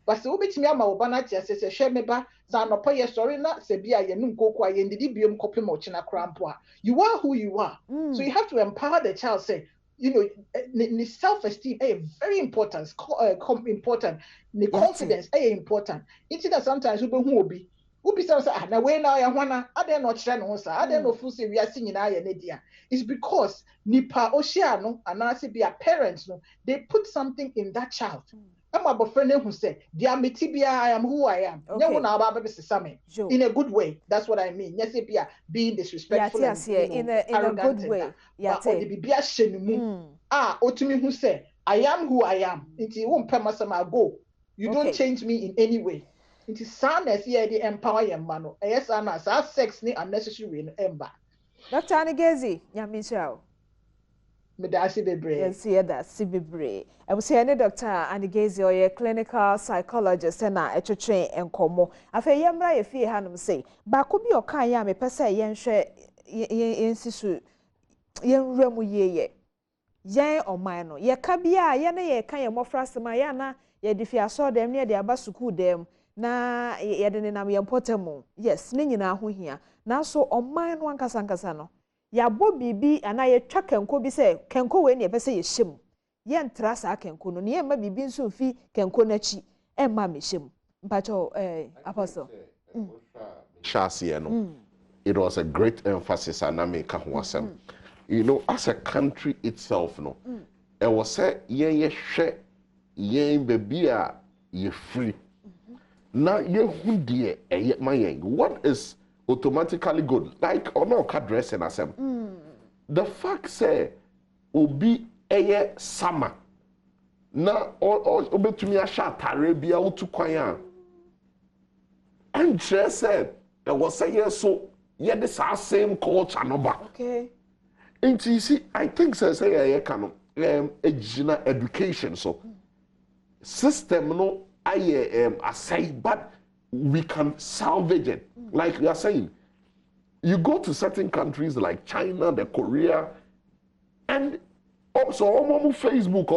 Speaker 19: But so bit me ama obana tia se shemeba sa no pa ye sorry na se bia ye nu nkoko aye ndidi biom kopem ochina krampo a you are who you are. So you have to empower the child say you know self esteem very important important the confidence important it's that sometimes we be hu obi be say na we na ya hwana ade no kire no sa ade no fu se wi ase nyina ya ne dia it's because nipa ohia no anase bia parents no they put something in that child. I'm a boyfriend who said, "Dear Mitibia, I am who I am." In a good way. That's what I mean. Yes, being disrespectful
Speaker 15: in a good way.
Speaker 19: Otumi who said, "I am who I am." It won't permasama go. You don't change me in any way. It is sadness here the empower your man. Yes, Anna, sex ni unnecessary in ember.
Speaker 15: Dr. Anigezi, Yamisha.
Speaker 19: Medasi bebre.
Speaker 15: Yes, yeah, that's bebre. I was saying, Dr. Anigezi, or a clinical psychologist, and I train and como. I feel yamra if you had him say, Bakubi or Kaya, me pesa yen share yen sisu yen remu ye. Yen or mine, ye kabia, yana ye kaya more frast mayana, ye defia saw them near the abasuku them, na ye didn't am importantmo. Yes, nina who here. Now so on mine one casancasano. Ya bo bibi ana ye twa kenko bi se kenko we ne pese ye hyem ye ntra sa kenko no ne ye ma bibi nso fi kenko na chi e ma me hyem mpacho apostle
Speaker 16: Shasi no it was a great emphasis and I make asem you know as a country itself no e was say ye hwe ye baby a ye free na ye hu de e ma ye what is automatically good like or no card dress and asem the fact say obi eye sama na obetumi a shatare bia otu kwan a and just said there was say yes so yeah this same culture no ba
Speaker 15: okay
Speaker 16: and you see I think say can education so system no I say but we can salvage it. Like we are saying, you go to certain countries like China, the Korea, and also Facebook,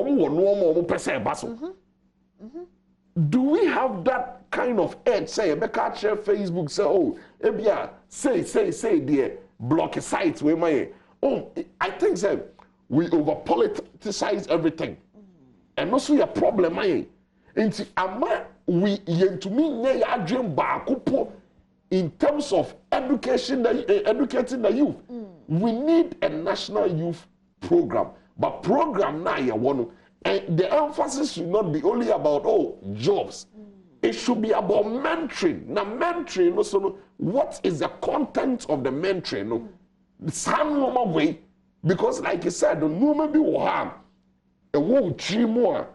Speaker 16: do we have that kind of edge? Say, share Facebook, say, oh, say, dear, block a site where my I think say we over politicize everything, and also your problem, into we to me dream in terms of education educating the youth we need a national youth program but program now you want and the emphasis should not be only about jobs it should be about mentoring. Now, mentoring, also, what is the content of the mentoring? No? Some normal way, because, like you said, the woman be harm. A woman three more.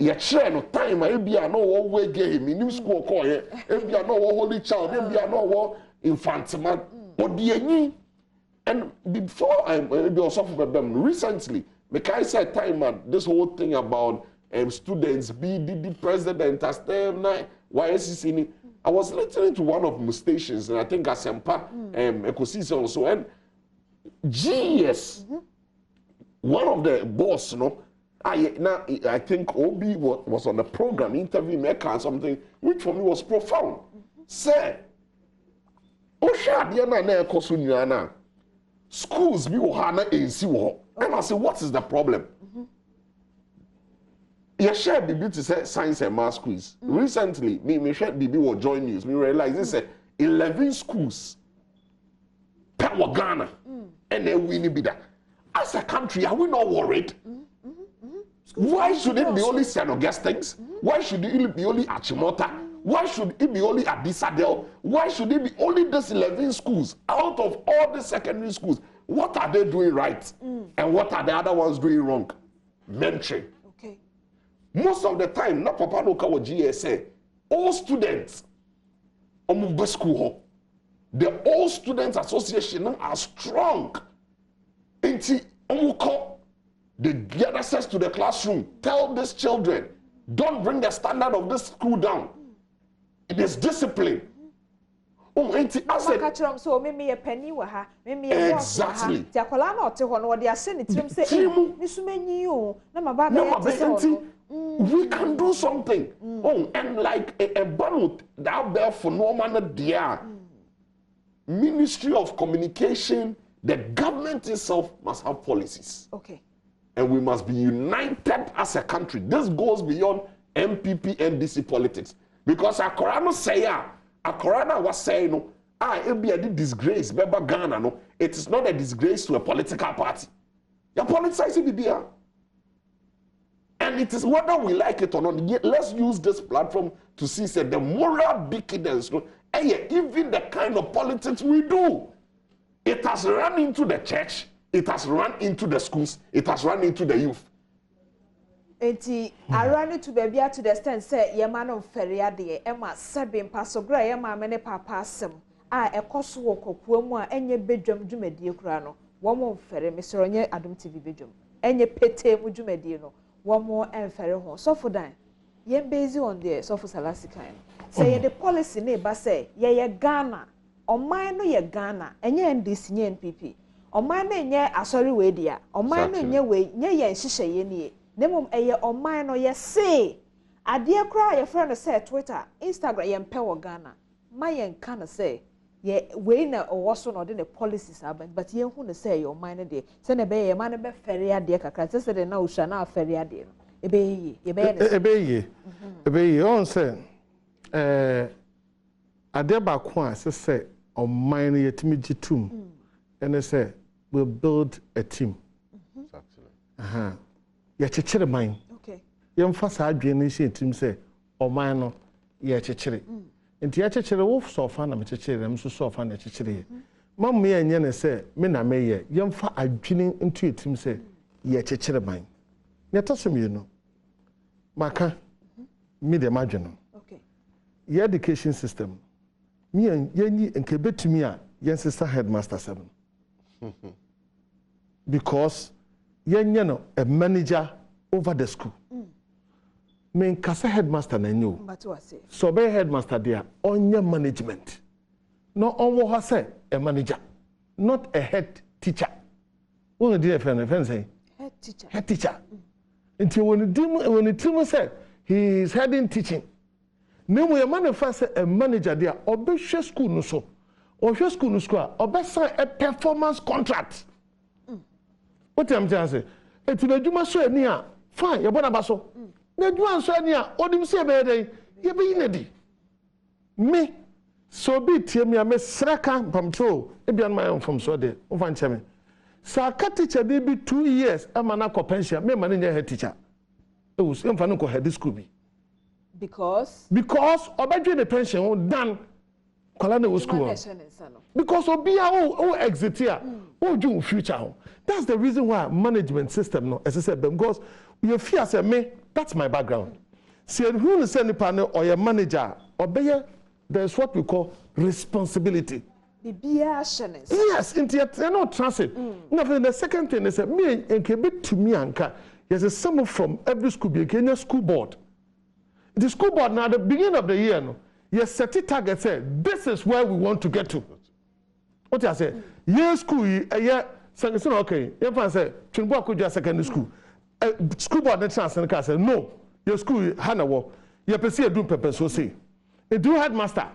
Speaker 16: You share no time. Maybe I know what way game in new school call. Maybe I know what holy child. Maybe I know what infant man. But the and before I maybe also for them recently, Mekai said time at this whole thing about students be the president as them YSCC. I was listening to one of the stations, and I think Asempa ecosystem also, and GS, one of the boss, I think Obi was on the program interview Mecca or something, which for me was profound. Say, schools be hana and I say, what is the problem? You share BB to say science and math quiz. Recently, me share BB will join news. Me realize this 11 schools per Ghana and then we need that. As a country, are we not worried? Why should it be only St. Augustine's? Why should it be only Achimota? Why should it be only Adisadel? Why should it be only these 11 schools out of all the secondary schools? What are they doing right? And what are the other ones doing wrong? Mentoring.
Speaker 15: Okay.
Speaker 16: Most of the time, not Papa no kawo GSA. All students, school, the All Students Association are strong. They get access to the classroom. Tell these children, don't bring the standard of this school down. It is discipline.
Speaker 15: So maybe a penny were her, maybe exactly.
Speaker 16: We can do something. And like a banut that there for no man dear. Ministry of Communication, the government itself must have policies.
Speaker 15: Okay.
Speaker 16: And we must be united as a country. This goes beyond MPP NDC politics. Because Accra was saying, no, it be a disgrace, Beba Ghana, no. It is not a disgrace to a political party. You politicize it, and it is whether we like it or not. Yet let's use this platform to see say, the moral decadence, no, and even the kind of politics we do. It has run into the church. It has run into the schools. It has run into the youth.
Speaker 15: I ran into baby to the stand say ye man on feria de Emma Sabin Passogra Emma many papa sem. A cost walk of Puma and ye bedroom Jumedi Crano. One more ferry, Mr. Onye Adom TV bedroom. And ye pete Mujumedino. One more and ferry home. So for that, ye busy on there, so for Salasika. Say the policy neighbor say, ye Ghana. O mine no ye Ghana, and ye and this nye NPP. O mine ye asori we dia. O mine ye we ye shisha ye ni. Nemum eye o mine no ye say. Adia cry your friend say Twitter, Instagram ye mpewo Ghana. My yen kana say ye we na o so no the policies happen, but ye hu na say your mine de. Say na be ye man be feria de kakra. Say say na usha na feria de no.
Speaker 17: Ebe ye on say adia ba kwa say on mine yetimi jitum and say we'll build a team. Exactly. Ye chechere mine.
Speaker 15: Okay.
Speaker 17: Ye mfa sa adwene shi team say o mine no ye chechere. Nti ye chechere wo so fa na me chechere am so fa na chechere ye. Mam me enye ne say me na me ye mfa adwene into team say ye chechere mine. Ne tosom ye no. Maka me de madwene.
Speaker 15: Okay.
Speaker 17: Ye education system. Me yenyi nke betumi a yen sister headmaster 7. Because yenye no a manager over the school. Me nkasa headmaster na nyo. So be headmaster there onye management. No onwo ha say a manager, not a head teacher. One dey friend say
Speaker 15: head teacher.
Speaker 17: Head teacher. Until when the team said he is heading teaching. Nemu ye manifest a manager there obe hwe school no so. O hwe school no school obe sign a performance contract. What am I saying? Eti na djuma so ani a fine ye bona ba so. Na djuma so ani a odim se be dey ye be yinedi. Me so be tie me me sraka pamtro e bia my from so dey. O fan cheme. Sa ka teacher dey be 2 years ama na ko pension me ma na head teacher. E wo se mfa no ko head school bi.
Speaker 15: Because
Speaker 17: obedwe the pension done kwala na school. Because obia o exit here, o do future. That's the reason why management system no, as I said, because you fear say me, that's my background. See who is any panel or your manager, obey there's what we call responsibility. Yes, into no transit. Now the second thing is that me and kebit to me anka. There's a someone from every school be Kenya school board. The school board now at the beginning of the year, no, you set a target, say this is where we want to get to. What I say? Yes, school, second okay. If I say Chimbo could just secondary school, school board the chance and say no, your school Hanawo, your PC do pepper so say. A do headmaster,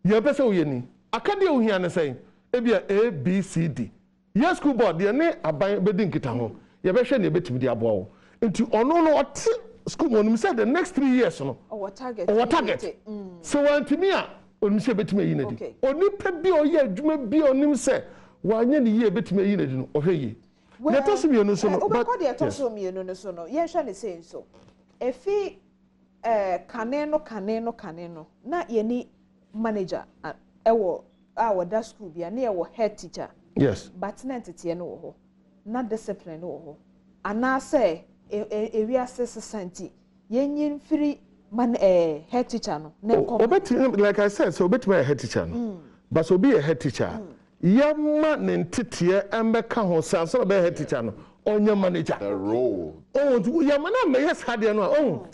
Speaker 17: your person yeni. Akadio here and saying, A, B, C, D. Your school board, your name, a bedding kita you better share your bit with the abo. Into no school when said the next 3 years no. Our target. So when to me on say bit me unity. Only pebi o ye dwuma bi onim say wan ye ne ye bit me unity no ohwe. Let us be no so no.
Speaker 15: But what they toso me no so no. Ye hwa ne say so. Efi kane no na ye ni manager ewo that school bia na ewo head teacher.
Speaker 17: Yes.
Speaker 15: But na tete no wo ho. Na discipline wo ho. Ana say area society yenyin free man head teacher no na
Speaker 17: like I said, so bet me a head teacher no. But so be a head teacher. Yama nentete embeka ho sanso be head teacher no. Onya manager.
Speaker 16: The role.
Speaker 17: Oh, yama na me yes hade no. Oh.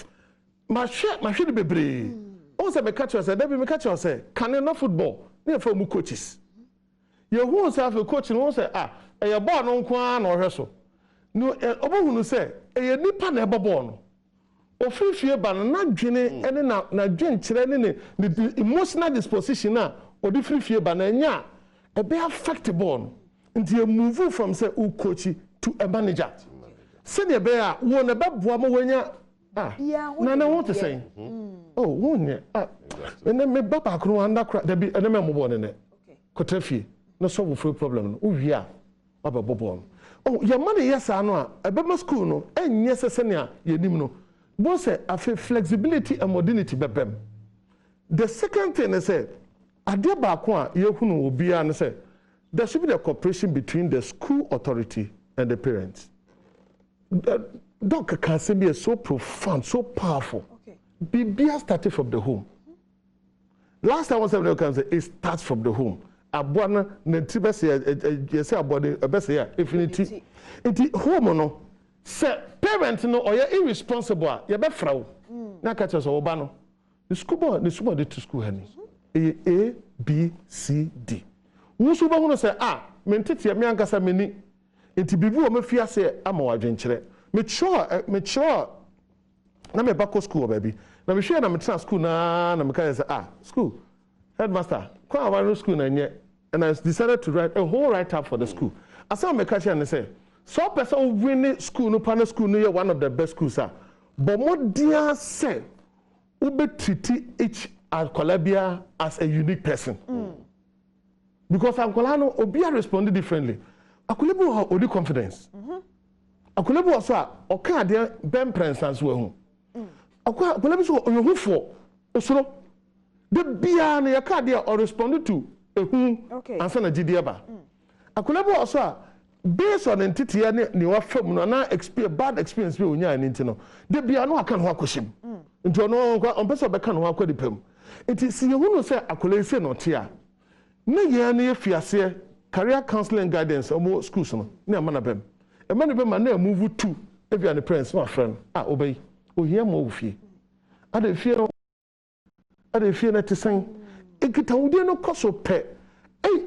Speaker 17: Ma hwe de bebre. Oh say me catch us, dey me catch us say, can no football. Na for mu coaches. You who say for coach no say e ball no nko an no hwe so. No obohunu say e nipa na ebe ball no. Ofifie ba no na dwene ene na dwen kire ne emotional disposition na odi frifie ba na nya e be affect ball no. Nti e move from say u coach to a manager. Say ne be a wo na be boa mo wanya na what to say? Oh, one and then me baba kro anda kra da bi ene me mo ball ne. Kotafie no solve for problem no. O hia baba ball. Oh, your money yes ano a be school no enye sesene a yenim no. Bo say afi flexibility and modernity bebem. The second thing is say ade ba ko a ye hunu obi an say there should be the cooperation between the school authority and the parents. Doc can be so profound, so powerful. Bibia started from the home. Last time I said it starts from the home. Abwana netibese ye say abode ebese ya infinity. Enti home no say parent no or you irresponsible you be fraw na catch us oba no the school board to school hani A B C D wo so ba hu no say me ntete me ankasa meni enti bibi wo mafia say ama wadwenkyere me sure na me back school baby na me hwe na me trans school na me kan say school headmaster kwa awaro school na nye and I decided to write a whole write up for the school asa me catch and say so person win school no panel school no one of the best schools but more dear say ube treat each alcolabia as a unique person because alcolano obia responded differently akulabu ha odi confidence akulabu also oka de ben presence we hu akulabu so oyehufo osoro de bia na yaka de or responded to ehu ansa na gidieba akulabu also based on entity ni wa fam no na bad experience we onya ni ntino de bia no aka no akoshim nti no on person be kan ho akodipam enti si ye hu no say akole se no tia na ye na ye fiase career counseling guidance omo schools no na ma na bem e ma na bem na move to if you are the parents my friend obey o here mo ofie ade fie na tesen ekita wudi no koso pe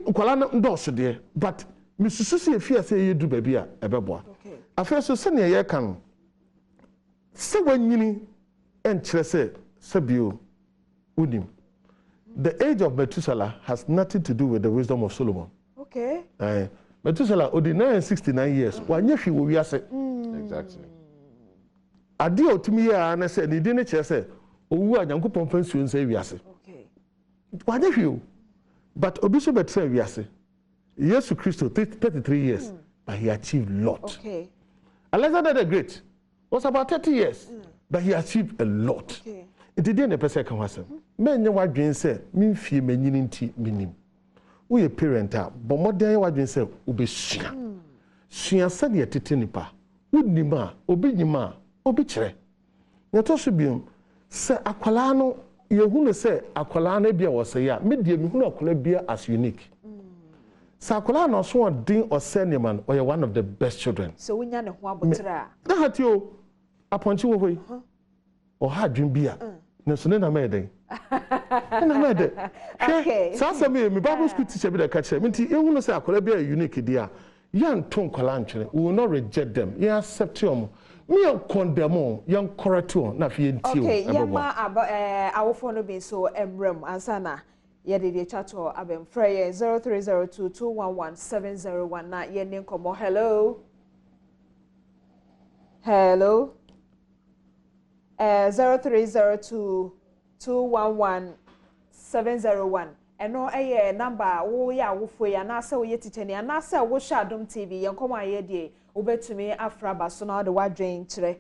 Speaker 17: nkwala na ndoso de but misusu efia say yedu baby a ebeboa afa so se ne ye kan se wanyini enkyere se sabio unim the age of Methuselah has nothing to do with the wisdom of Solomon.
Speaker 15: Okay.
Speaker 17: Methuselah odi 969 years wanye hwi wo wiase
Speaker 16: exactly
Speaker 17: ade otumi ya na se ne di ne kyere se owu anyankopon fansuo nsa wiase
Speaker 15: okay
Speaker 17: wanye hwi but obi so betre wiase Jesus Christ 33 years but he achieved a lot.
Speaker 15: Okay.
Speaker 17: Alexander the Great was about 30 years but he achieved a lot.
Speaker 15: Okay.
Speaker 17: It didn't a person can was men your wife dream say, mean fee meaning tea meaning. We a parent up, but more than what dream say, Ubi Shia. Shia said ye titinipa. Would nima, obi nima, obi chere. Yatosubium, say Aqualano, you who say Aqualana beer was a ya, medium who not beer as unique. Sakolano so din or seniman or you're one of the best children.
Speaker 15: So we know what butra.
Speaker 17: That you upon you away or had dream beer. No, so then I made it. Okay. Sasa me Bible school teacher be the catcher. Minti you want to say I could be a unique idea. Young tongue colantre, we will not reject them. You accept them. Me on condemn, young corrector, not fear.
Speaker 15: Okay, yama our phone be so emblem ansana. Yedi de chato abem freye 0302211701 na yeni komo. Hello. Hello. 0302211701. Eno eye number wo ya wo fo ya na se wo yetiche ni na se wo hwa Adom TV yen komo ayedie obetumi afraba so na de wadwen kire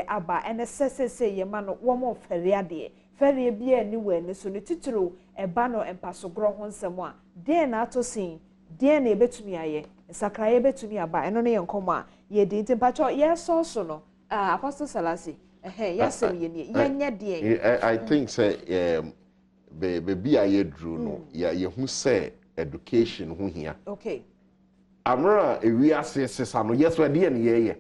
Speaker 15: aba ene sesese ye ma no wo mo fere ade fere bia ni we ni so ni titiro eba no empaso gro ho nsem a den na atosin den na ebetumi aye sakra ye betumi aba eno ne yen komo a ye din tempacho ye so no Apostle Salasi yasem ye ni ye nya de
Speaker 16: I think say baby aye drew no ye hu say education hu hia.
Speaker 15: Okay.
Speaker 16: Amra we assess no yes we dey ye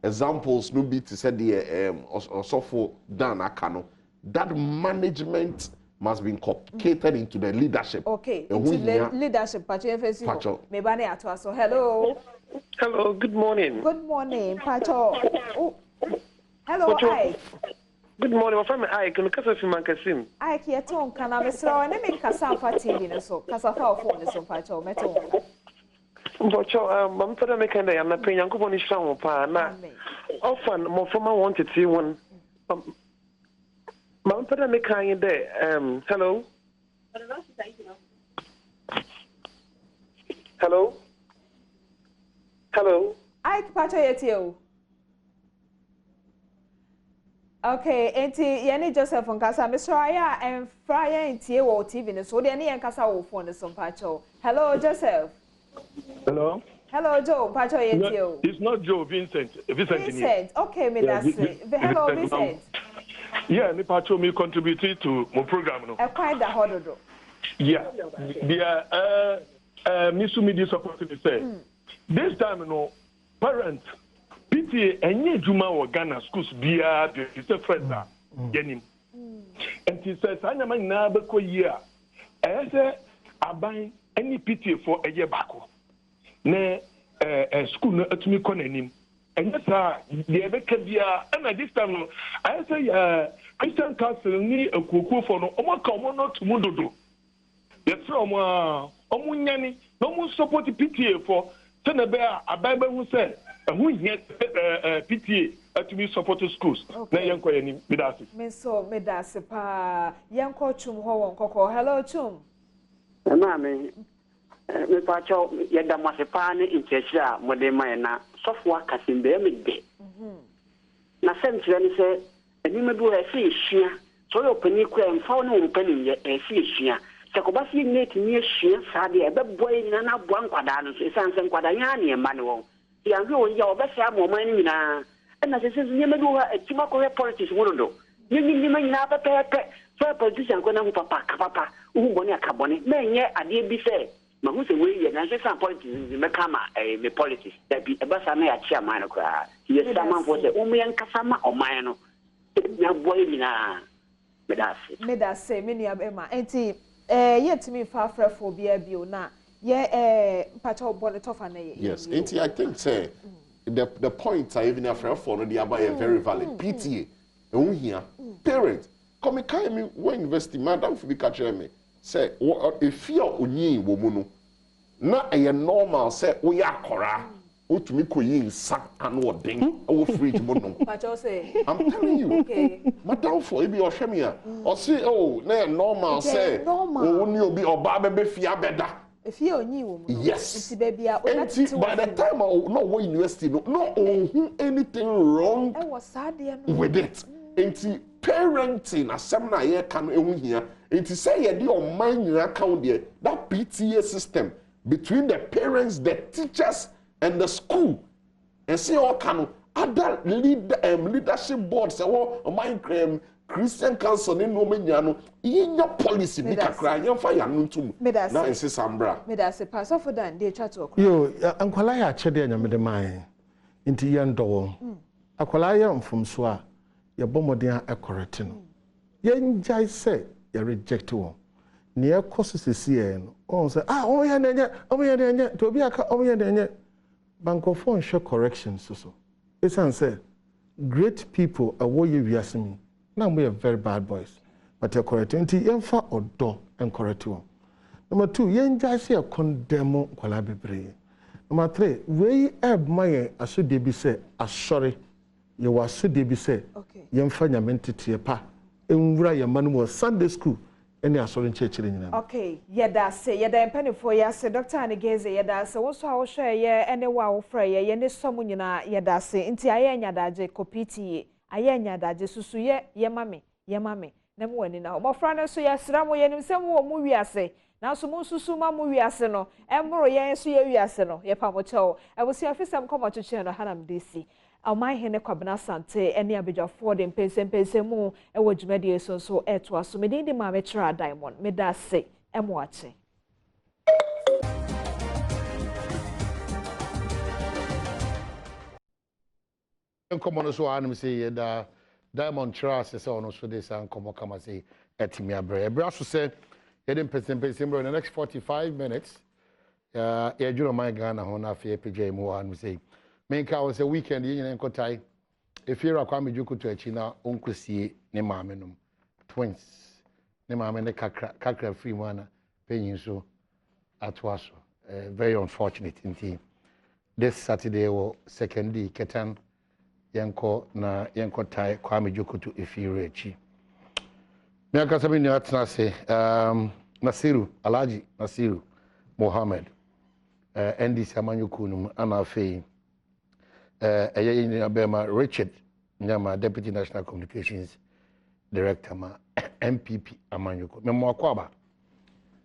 Speaker 16: examples no be to say the osofo dan aka no that management must be inculcated into the leadership.
Speaker 15: Okay, into the leadership. Pacho, maybe ato so. Hello.
Speaker 20: Hello. Good morning.
Speaker 15: Good morning, Pacho. Oh. Hello, Ike.
Speaker 20: Good morning. My friend Ike. Can you kasa fi mankasim?
Speaker 15: Ike, yeton kana mesra. Ne me kasa fa TV ne so. Kasa fa phone ne so Pacho. Meton.
Speaker 20: Pacho, I'm further making the. I'm not paying. Yanko boni shamo pa na. Often, more from I wanted to one. I'm further making the. Hello. Hello. Hello.
Speaker 15: Ike Pacho yetio. Okay, enti yeni Joseph Nkasa Mr. and Fryer ntie wo TV ne so de ne yankasa wo phone so Pacho. Hello Joseph.
Speaker 21: Hello.
Speaker 15: Hello Joe, Pacho yetio.
Speaker 21: It's not Joe, Vincent.
Speaker 15: Vincent. Okay, me that's it. Hello Vincent.
Speaker 21: Yeah, me Pacho me contributed to my program no.
Speaker 15: E quite da hododo.
Speaker 21: Yeah. The Miss Media support to say. This time no parents PTA enye juma wo Ghana schools bia de se friends yenim. And he says anyama na be ko year. Ese aban any PTA for a year back. Ne school no atumi ko nanim. Enye sa de be ka bia and this time no I say Christian Council ni akuku for no omaka omo no tumu dodo. Yes omo nyani no mo support PTA for tena be aban be hu say who here PTA to be supported schools. Na yanko yani midasi.
Speaker 15: Menso medase pa yanko chum ho won koko. Hello chum.
Speaker 22: Mama me pacho yeda masepa ne intechira modema na sofwa kasimbe me de. Na semtire ni se eni medu e fi hia. So yo pani kwa mfa no mpani ye e fi hia. Sekobasi net ni hia sade e be boy ni na boa nkwada no so sanse nkwada nya ne ma ne won. Yangu on ya obesa amoma ni na na se nyemadu ha etima ko politics wono ni nyina pepe so politician ko na hu papa hu boni akaboni menye ade bi se ma hu se we ye na se san politics me kama me politics da bi e basa na ya chia man ko ye sa man fo se o me yankasa ma o man no na boy ni na
Speaker 15: medase me ni abema enti ye timi fa frefo bia bio na yeah, Pacho Bonetofa.
Speaker 16: Yes, I think say the points are even after for the are very valid. PTA, here, parents, come me when university, madam for be catcher me. Say, if you are uni woman, not a normal say we are cora. O to me koyin sa and what ding o free mono.
Speaker 15: Pacho say,
Speaker 16: I'm telling you, okay. Madam for be or shemia or say oh na normal say o ni obi oba be fia beda.
Speaker 15: If you knew,
Speaker 16: yes, by the time I no university, no anything wrong with it. enti parenting asem na ye kan ehu hia enti say ye de on man nyina account there that PTA system between the parents, the teachers and the school and say all can other leadership boards or mind Christian council in no menyano in your policy ni kakra yan fa ya ntum na ense sambra
Speaker 15: me da se pass for dan dey chat to
Speaker 17: yo ankwala ya chede nya me de man nti ye ndo akwala ya mfumso a ye bomoden a correct no ye njai say ye reject wo ne ye kosisi ye no on say o ye na nya to bi aka o ye na nya bankophone show correction so esan say great people awo ye wiasemi now we are very bad boys but you're correct nti yemfa odo and correct one. Number 2 yenja say condemn kwala bebre. Number 3 we eb my asode bi say asori ye wasode bi say yemfa nyamentetie pa enwura ye manu Sunday school any asori nchechire nyina.
Speaker 15: Okay yeda say yeda mpanifo ya say Dr. Anigeze yeda say wo so a wo hwe ye ene wa wo fra ye ne som nyina yeda say nti aye nyadaje kopiti aye nyadaje susu ye mame na mu wani na omofra ne so ye sra mo ye nim se mo mu wiase na so mo susu ma mu wiase no emro ye so ye wiase no ye pa mo chew e wo se Afisem komo cheche no hanam dc amai hene kwabena sante ene abejafo de Mpensenpensenmu e wo dwumade so eto aso me din di ma me kira diamond me da se emo ache
Speaker 17: Nkomo no so anum say ye da diamond trust say ono so this nkomo kama say etimi abre ebra so say ye dem Mpensenpensenmu in the next 45 minutes ye dwuro man Ghana ho na afie pj mu anum say menka was a weekend yin enkotai efira kwa mejuku to achi na onkosie ne maame num twins ne maame ne kakra free mana penyin so atwaso very unfortunate indeed. This Saturday or second day ketan yanko tai kwa mejuku to efira achi me aka sabi ni atna se Nasiru Alhaji Nasiru Mohammed NDC amanyuku num ana fe Richard Nyama, Deputy National Communications Director, MPP Amanyuko. Memo akwaba.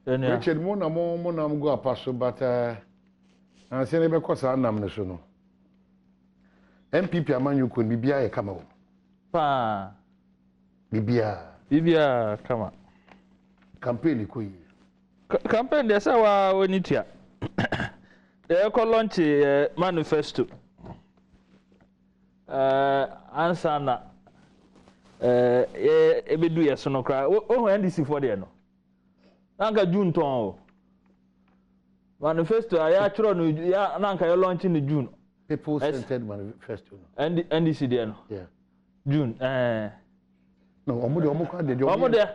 Speaker 17: Richard mo na go apaso but an se ne be kosa anam ne so no. MPP Amanyuko bibia e kama wo.
Speaker 2: Pa.
Speaker 17: Bibia
Speaker 2: kama.
Speaker 17: Campaign ko yi.
Speaker 2: Campaign dey say wa woni tua. Dey ko launch manifesto. Answer na ebedu yeso no kra o NDC for there no nanka June ton o manifesto aya chiro no ya nanka yo launch in June
Speaker 17: people centered manifesto no
Speaker 2: NDC there no
Speaker 17: yeah
Speaker 2: June
Speaker 17: no omo kwa de
Speaker 2: omo de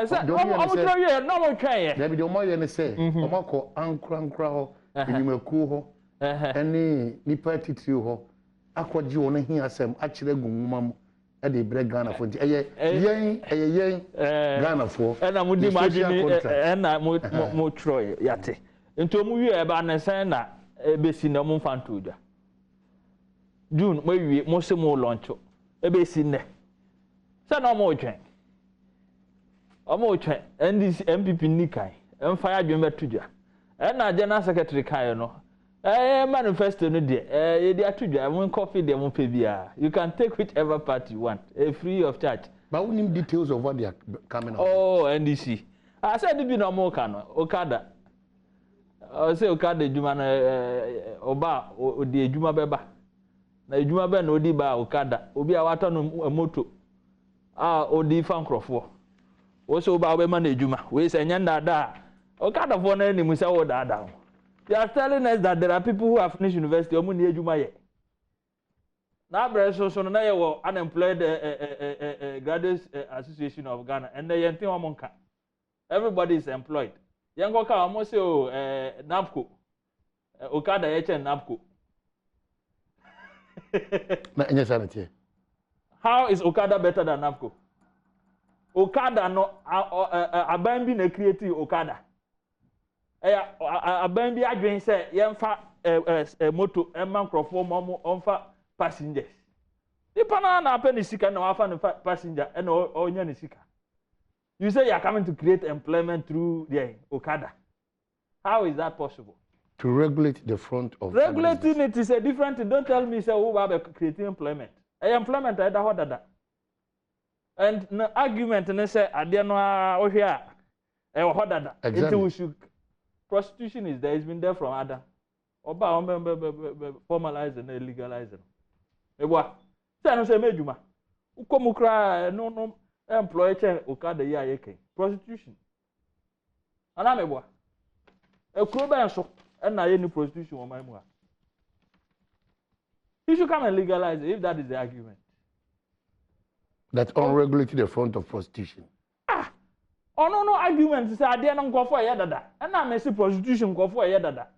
Speaker 2: say omo tro ye no mo twan ye
Speaker 17: David omo ye ne say omo ko ankra ho enyumaku ho ene nipa titiri ho akwaji wona hi asem akire gumumam e de bre Ghana fo nti yen Ghana fo
Speaker 2: na mudi magini na mo troy yate nto mu wie e ba na sen na e besi na mo mfanto dwa June mo wie mo se mo launch e besi ne se na mo twen NDC MPP nikai emfa ya dwen beto dwa e na general secretary kai no manifesto no de they atudwa mon coffee dem pe bia you can take whichever party you want free of charge
Speaker 17: but we need details of what they are coming out
Speaker 2: NDC I said be no more kan Okada I say Okada ejuma na oba odi ejuma beba na ejuma be na odi ba Okada obi a wato no moto odi fa nkrofo wo so ba be ma na ejuma we say nyanda da Okada for na ni musa wo da They are telling us that there are people who have finished university omu ni ejuma ye. Na bre so na ye wo unemployed graduates association of Ghana and they yentin omonka. Everybody is employed. Yango ka omo se o NAPCO. Okada ye chen NAPCO.
Speaker 17: Na enye sanity.
Speaker 2: How is Okada better than NAPCO? Okada no aban bi na create Okada. Aban bi adwen say yemfa moto emma nkrofo mo onfa passengers Nipa na pay ni sika na wafa no passenger and onya ni sika. You say you are coming to create employment through the Okada. How is that possible?
Speaker 17: To regulate the front of
Speaker 2: regulating it is a different thing. Don't tell me say who are creating employment. Employment I da that. And no argument and say I don't know here. Exactly. We should, prostitution is there. It's been there from Adam. Oba formalizing and legalizing. Eboa. Say no say mejuma. Ukomu kra no employ chen Okada ya yeke. Prostitution. Ana meboa. Ekuro ba so and na any prostitution on my mua. You should come and legalize it if that is the argument.
Speaker 17: That unregulated the front of prostitution.
Speaker 2: Oh no argument say ade na nkofo e dada. And na me see prostitution nkofo e dada.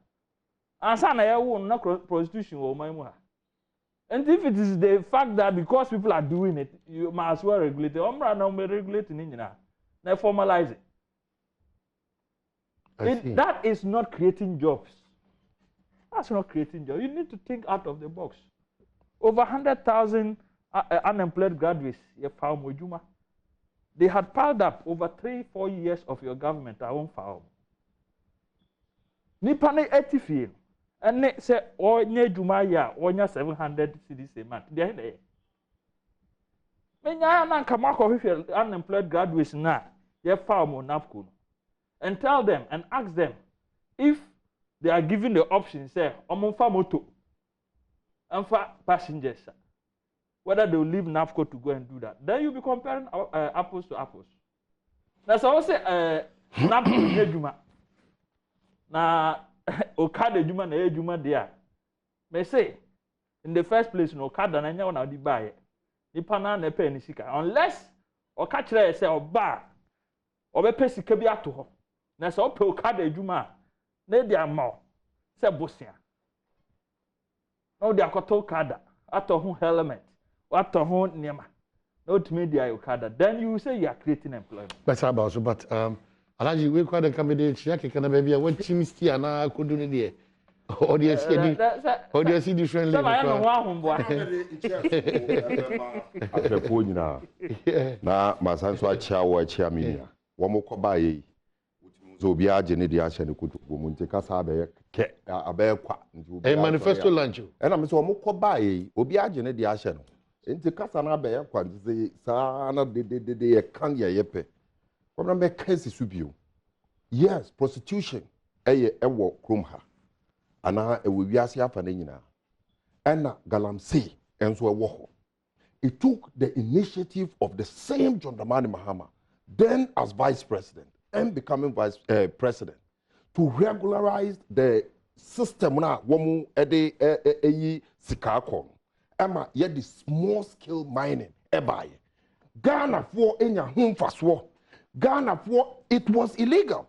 Speaker 2: Ansa na ye wo na prostitution o man mu ha. And if it is the fact that because people are doing it, you must as well regulate it. Omra na me regulate ni nyina. Na formalize it. That is not creating jobs. That's not creating jobs. You need to think out of the box. Over 100,000 unemployed graduates, they had piled up over 3-4 years of your government. I won't file. Nipane 80 field. And they say, oh, nye juma ya, oh, nya 700 cedis a month. They're there. Menya na kamako with unemployed graduates na, ye file mo napko. And tell them and ask them if they are given the option, say, omonfa moto, and for passengers, whether they will leave NAFCO to go and do that. Then you'll be comparing apples to apples. That's all say, NAFCO Juma. Na Okada Juma na Juma there. May say, in the first place, no Okada na nya na di buy. Nipa na na pay ni sika. Unless Okachire say oba, obepe sika bi ato ho. Na so pe Okada Juma na di amao. Say bosia. No di akoto Okada. Ato ho helmet. Ato ho niema. No to media Okada. Then you say you are creating employment.
Speaker 17: But about Alaji, we quite a company, Shaki can be a what Jimmy Stia and I could do it there. Or the see different
Speaker 3: na masanso acha wa acha minia wo moko baye zo bia agene dia acha ne kutubo mu nte kasa abe ke abe kwa
Speaker 17: nti manifesto lunch
Speaker 3: e na me so moko baye obi agene dia acha no nti kasa na abe kwa nti sa na de e kan ye yepe kwamna me kesi subio. Yes, prostitution ewo Nkrumah ana ewo wiase afa na nyina ena galamsey enso ewo ho. It took the initiative of the same John Dramani Mahama, then as vice president and becoming vice president, to regularize the system na womu ede eyi sikakon ema ye the small scale mining ebaye Ghana for enya humfaso Ghana for it was illegal.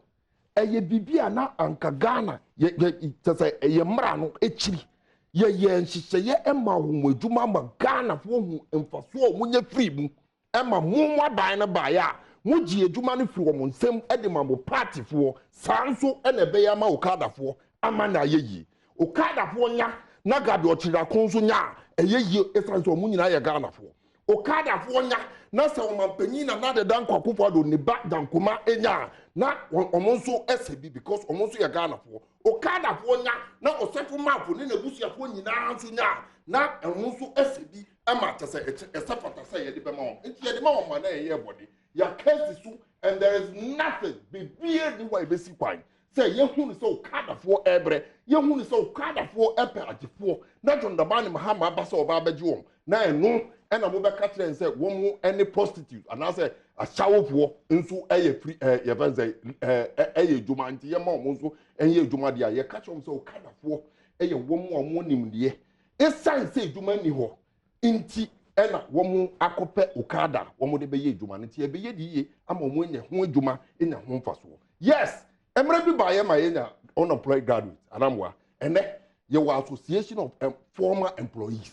Speaker 3: Eye bibia na anka Ghana ye mra no echiri ye nhihye ema wo adwuma ma Ghana for hu mfaso munye free mu ema mu aban na ba ya muji adwuma no free wo nsem ede ma mo party for sanso ene be ya ma Okada for ama na yeyi Okada for nya na gade ochira konso nya eyeyi esanso mu nyina ye Ghana for Okada for nya na se o mampanyi na de dan kwakofo do ne ba dankoma enya na omonso SB because omonso ya Ghana for Okada for nya na osefo map ne na busuafo nyina nso nya na omonso SB ama tese esafata say ye de be ma on enti ye de ma on ma na ye body ya case su and there is nothing be beer ni wa be si kwan say ye hu ni so Okada for ebre ye hu ni so Okada for epe agifo na John Dramani Mahama ba so ba baji na enu and I'm over catching and say, one more any prostitute, and I say, a shower for into a free events, a Jumanti, your mom also, and ye Jumadia, ye catch them so kind of war, a one more morning, dear. It's sign say Jumani ho, inti, and one more acope Okada, one more be Jumanity, a be ye, I'm a winner, one Juma in a home for so. Yes, I'm ready by my unemployed graduate, and I'm one, and then your association of former employees.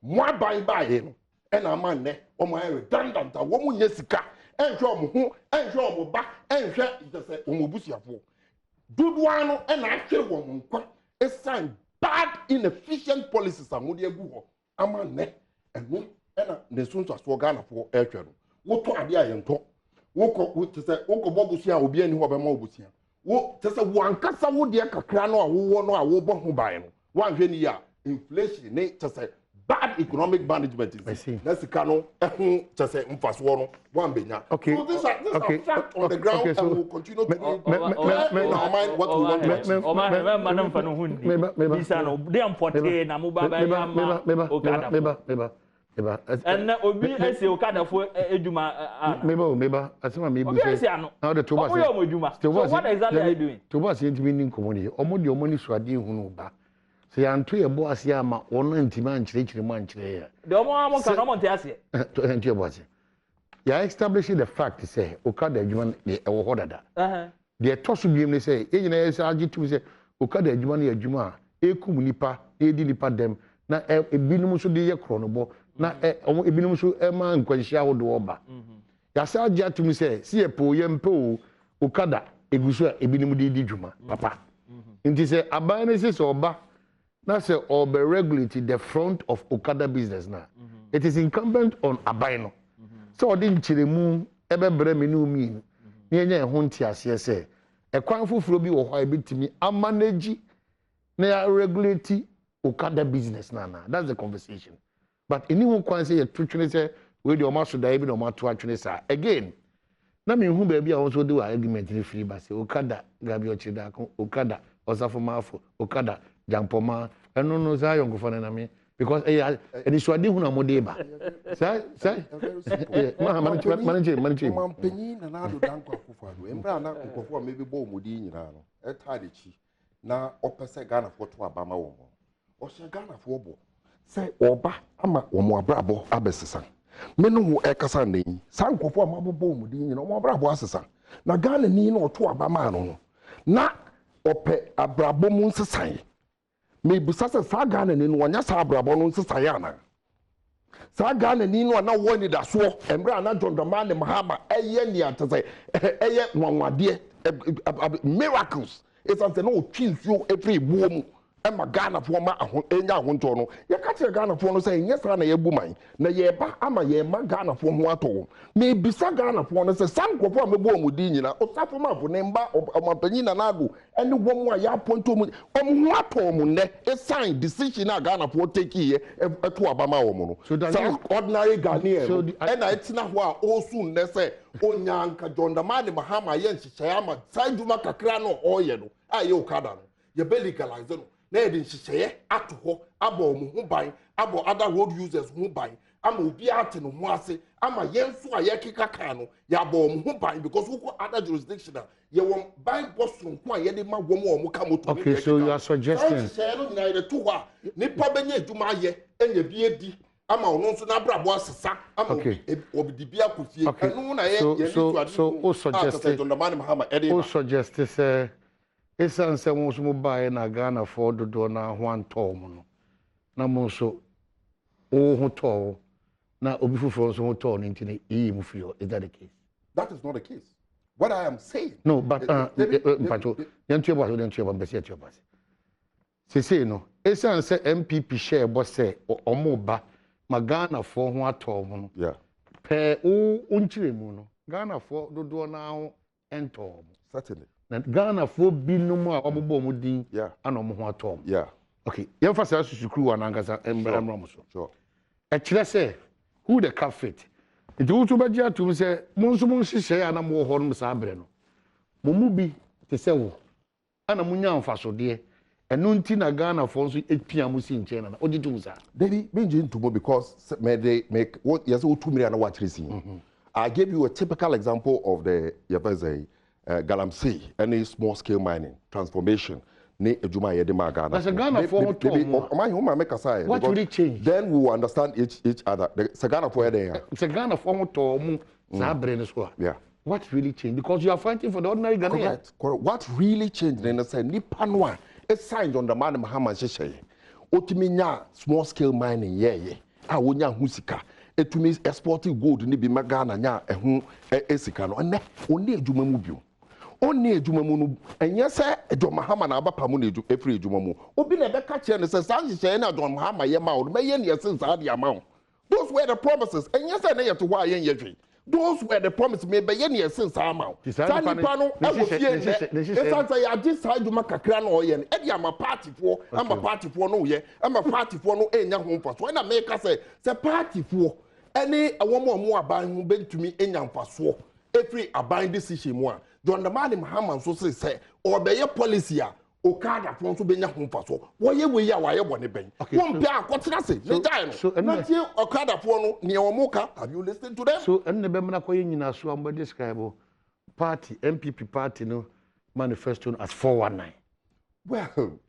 Speaker 3: Mwa by him and a man ne o my redundant a woman yesika and show mo and show mo back and share just say omobusiafo dudwano and actually woman kwa a sign bad inefficient policies amudi egu ho ama ne ɛno ɛna ne so nso Ghana for ɛhwɛ no wo to ade a yɛntɔ wo kɔ te sɛ wo kɔ bɔ busia obi ani ho bɛma obusia wo te sɛ wo ankasa wo de kakra no a wo wɔ no a wo bɔ ho ban no wanhwɛ ni ya inflation ne te sɛ bad economic management is na sika no ɛho te sɛ mfasoɔ no wan benya so this are fact on the ground and we will continue to mind what we want to
Speaker 2: man mfa no hundi bisa no de ampote na mo ba
Speaker 4: Meba.
Speaker 2: And obi ese okadafo eduma
Speaker 4: meba asema me bu say now the toba say so what exactly are you doing toba say ntimi ni nkomo ni omo de omo ni suade hunu ba so ya nto ye bo ase ama wono ntimi ankyerechire mu ankyere ya
Speaker 2: de omo amo ka no monte ase
Speaker 4: enti ye bo ase ya establishing the fact say okada adwuma de ewo hodada de toso biem ne say e nyina ye say agitum say okada adwuma na adwuma ekum nipa edi nipa dem na ebinum so de ye kro no bo na ebinum so ma nkwanhia hodo oba ya sa agya tum se si epo ye mpo okada eguso ebinum de di dwuma papa nti se aban ne se oba na se obe regulate the front of okada business na it is incumbent on aban no so odi nchiremu ebebre me no mi ni enya ho ntiase se ekwan foforo bi wo ho ebitimi amanage na ya regulate okada business na that's the conversation. But anyone can say a truth say we the almost die be no matter actually say again na me hu baby I also do argument in free but say okada gabi ochida okada osafomafo okada jampoma eno no say yonkofo na me because any swadi hu na mode ba say manage
Speaker 3: mampanyi na na do danko akofo ado embra na akofo maybe bo mudi nyina no e tade chi na opese Ghana for to abama wo o se Ghana for bo say oba ama omo abrabo abesesa me no ho ekasa nan san kofo amabbo mu din nyina omo abrabo asesa na Ghana ni na oto abama no na ope abrabo mu nsesan me busasa sa Ghana ni no wonya sa abrabo no nsesan ana sa Ghana ni no na woni da so embra na jondoma ne mahama eye ni atese eye nwanwade miracles it's something no twinsuo every boom Emma Ghana for ma enya ahonto no ye ka kire Ghana for no say nyesa na ye buman na ye ba ama ye ma Ghana for ho ato me bisa Ghana for no say sam kofo amebo omudi nyina osafo ma bo ne mba omapanyi na nago ene wom a ya ponto mu ho ato mu ne e sign decision na Ghana for take ye eto abama wo mu no so ordinary Ghanaian so na etina ho a osu ne say onyanka jondama ne mahama ye nhyehyɛ ama saiduma kakra no oye no aye okada no ye be legalize no na yɛ de nhyehyɛeɛ ato hɔ abɔ ɔmo ho ban abɔ other road users ho ban ama obi ate no ho ase ama yɛn nso a yɛkeka kan no yɛabɔ ɔmo ho ban because wokɔ other jurisdiction a yɛwɔ ban bɔ sonko a yɛde ma wɔn a ɔmo ka moto
Speaker 4: okay so you are suggesting
Speaker 3: nhyehyɛeɛ no nyinaa yɛde to hɔ a nipa bɛnya adwuma ayɛ ɛnya bi adi ama ɔno nso n'abrabɔ asesa ama obi bi akɔfie ɛno na yɛ
Speaker 4: so o suggest sɛ esan se mo so mo bae na Ghana for dodo na ho antɔ mo no na mo so o ho tɔ na obi fufuro so ho tɔ no ntine yi mu fio is that the case?
Speaker 3: That is not the case. What I am saying
Speaker 4: no but pato yantu ebo mbese yantu ebo se no esan se MPP share bo se omo ba ma Ghana for ho atɔ mo no
Speaker 3: yeah
Speaker 4: pe o nkyire mu no Ghana for dodo na ho entɔ mo
Speaker 3: certainly
Speaker 4: na Ghana for binum a omobo mu din ana omo ho atom
Speaker 3: yeah
Speaker 4: okay yem fa sa susukru wa nankasa emram so
Speaker 3: sure
Speaker 4: e kire say who the carpet it wo to bagia atum say monso mon hihye ya na mo ho no sa abre no mo mu bi te say wo ana munya amfaso de eno nti na Ghana for so epia mu si nche na ogitum sa
Speaker 3: David benje ntumo because may they make what yes wo 2 million na watch receiving. I gave you a typical example of the Yabazay Galamsey, any small scale mining, transformation, ne ejuma yede ma Ghana.
Speaker 4: That's a Ghana for
Speaker 3: what will it change? Then we will understand each other. The Ghana for there.
Speaker 4: It's a Ghana for to
Speaker 3: yeah.
Speaker 4: What really changed? Because you are fighting for the ordinary Ghanaian.
Speaker 3: Correct. What really changed? Then I said, Nipa Noa, it signed on the man Muhammad Sheshe. Otiminya small scale mining, yeah. Wonya husika. It means exporting gold ni bi Ghana nya ehun esika no. Ne oni ejuma mu bio. Oni ejuma mu no enye se John Mahama na abapa mu na efri ejuma mu. Obi na be ka kire ne se san hye na John Mahama ye ma o me ye ne yesen sa de ama o. Those were the promises. And yes, I know to why yen. Those were the promises made by yen since Amau. Sanipano, I was here. It's I just tried to make a crown or yen. Eddie, I'm a party for, I'm a party for no year. I'm a party for no any home for. When I make us say, the party for any a woman more buying who beg to me in young for so. Every a buying decision one. John the man in Haman so say, or by your policy. Okada from to be na home for so. Why you we are why you want to be? One pair, what's that say? So, not you, Okada for near Omoka. Have you listened to them?
Speaker 4: So, and the Bemana Koyin in a swamp describe party, MPP party, no manifesto as 419.
Speaker 3: Well,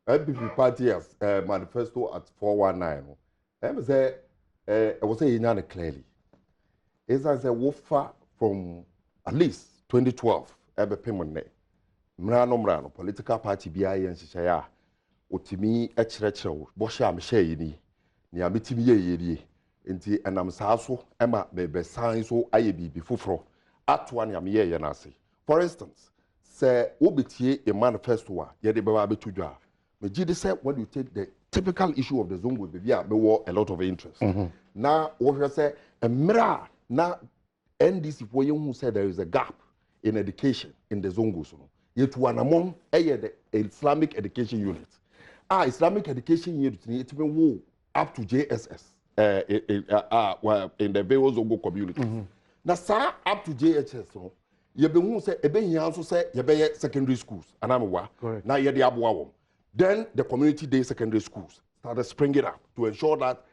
Speaker 3: MPP party as manifesto at 419. I was saying clearly. As I said, Wofa from at least 2012, Ebe Pimone. Mrano political party biya yen hihya otimi ekyerɛkyerɛw bɔhye a mehye yini ne ametimi yeyedie enti enam saaso ema bebe san so aye bibi foforo atoa ne ameye ye na ase. For instance, say obetie a manifesto a ye de beba betudwa me gide say when you take the typical issue of the Zongo baby a be wo a lot of interest. Na wo hwɛ say emra na NDC for you who said there is a gap in education in the Zongos no. Yet one among the Islamic education unit. Islamic education unit it will up to JSS in the various Zongo community. Now, sir, up to JHS, so you be who say you also say you be secondary schools, and I'm aware. Now you the Abuawom. Then the community day secondary schools started springing up to ensure that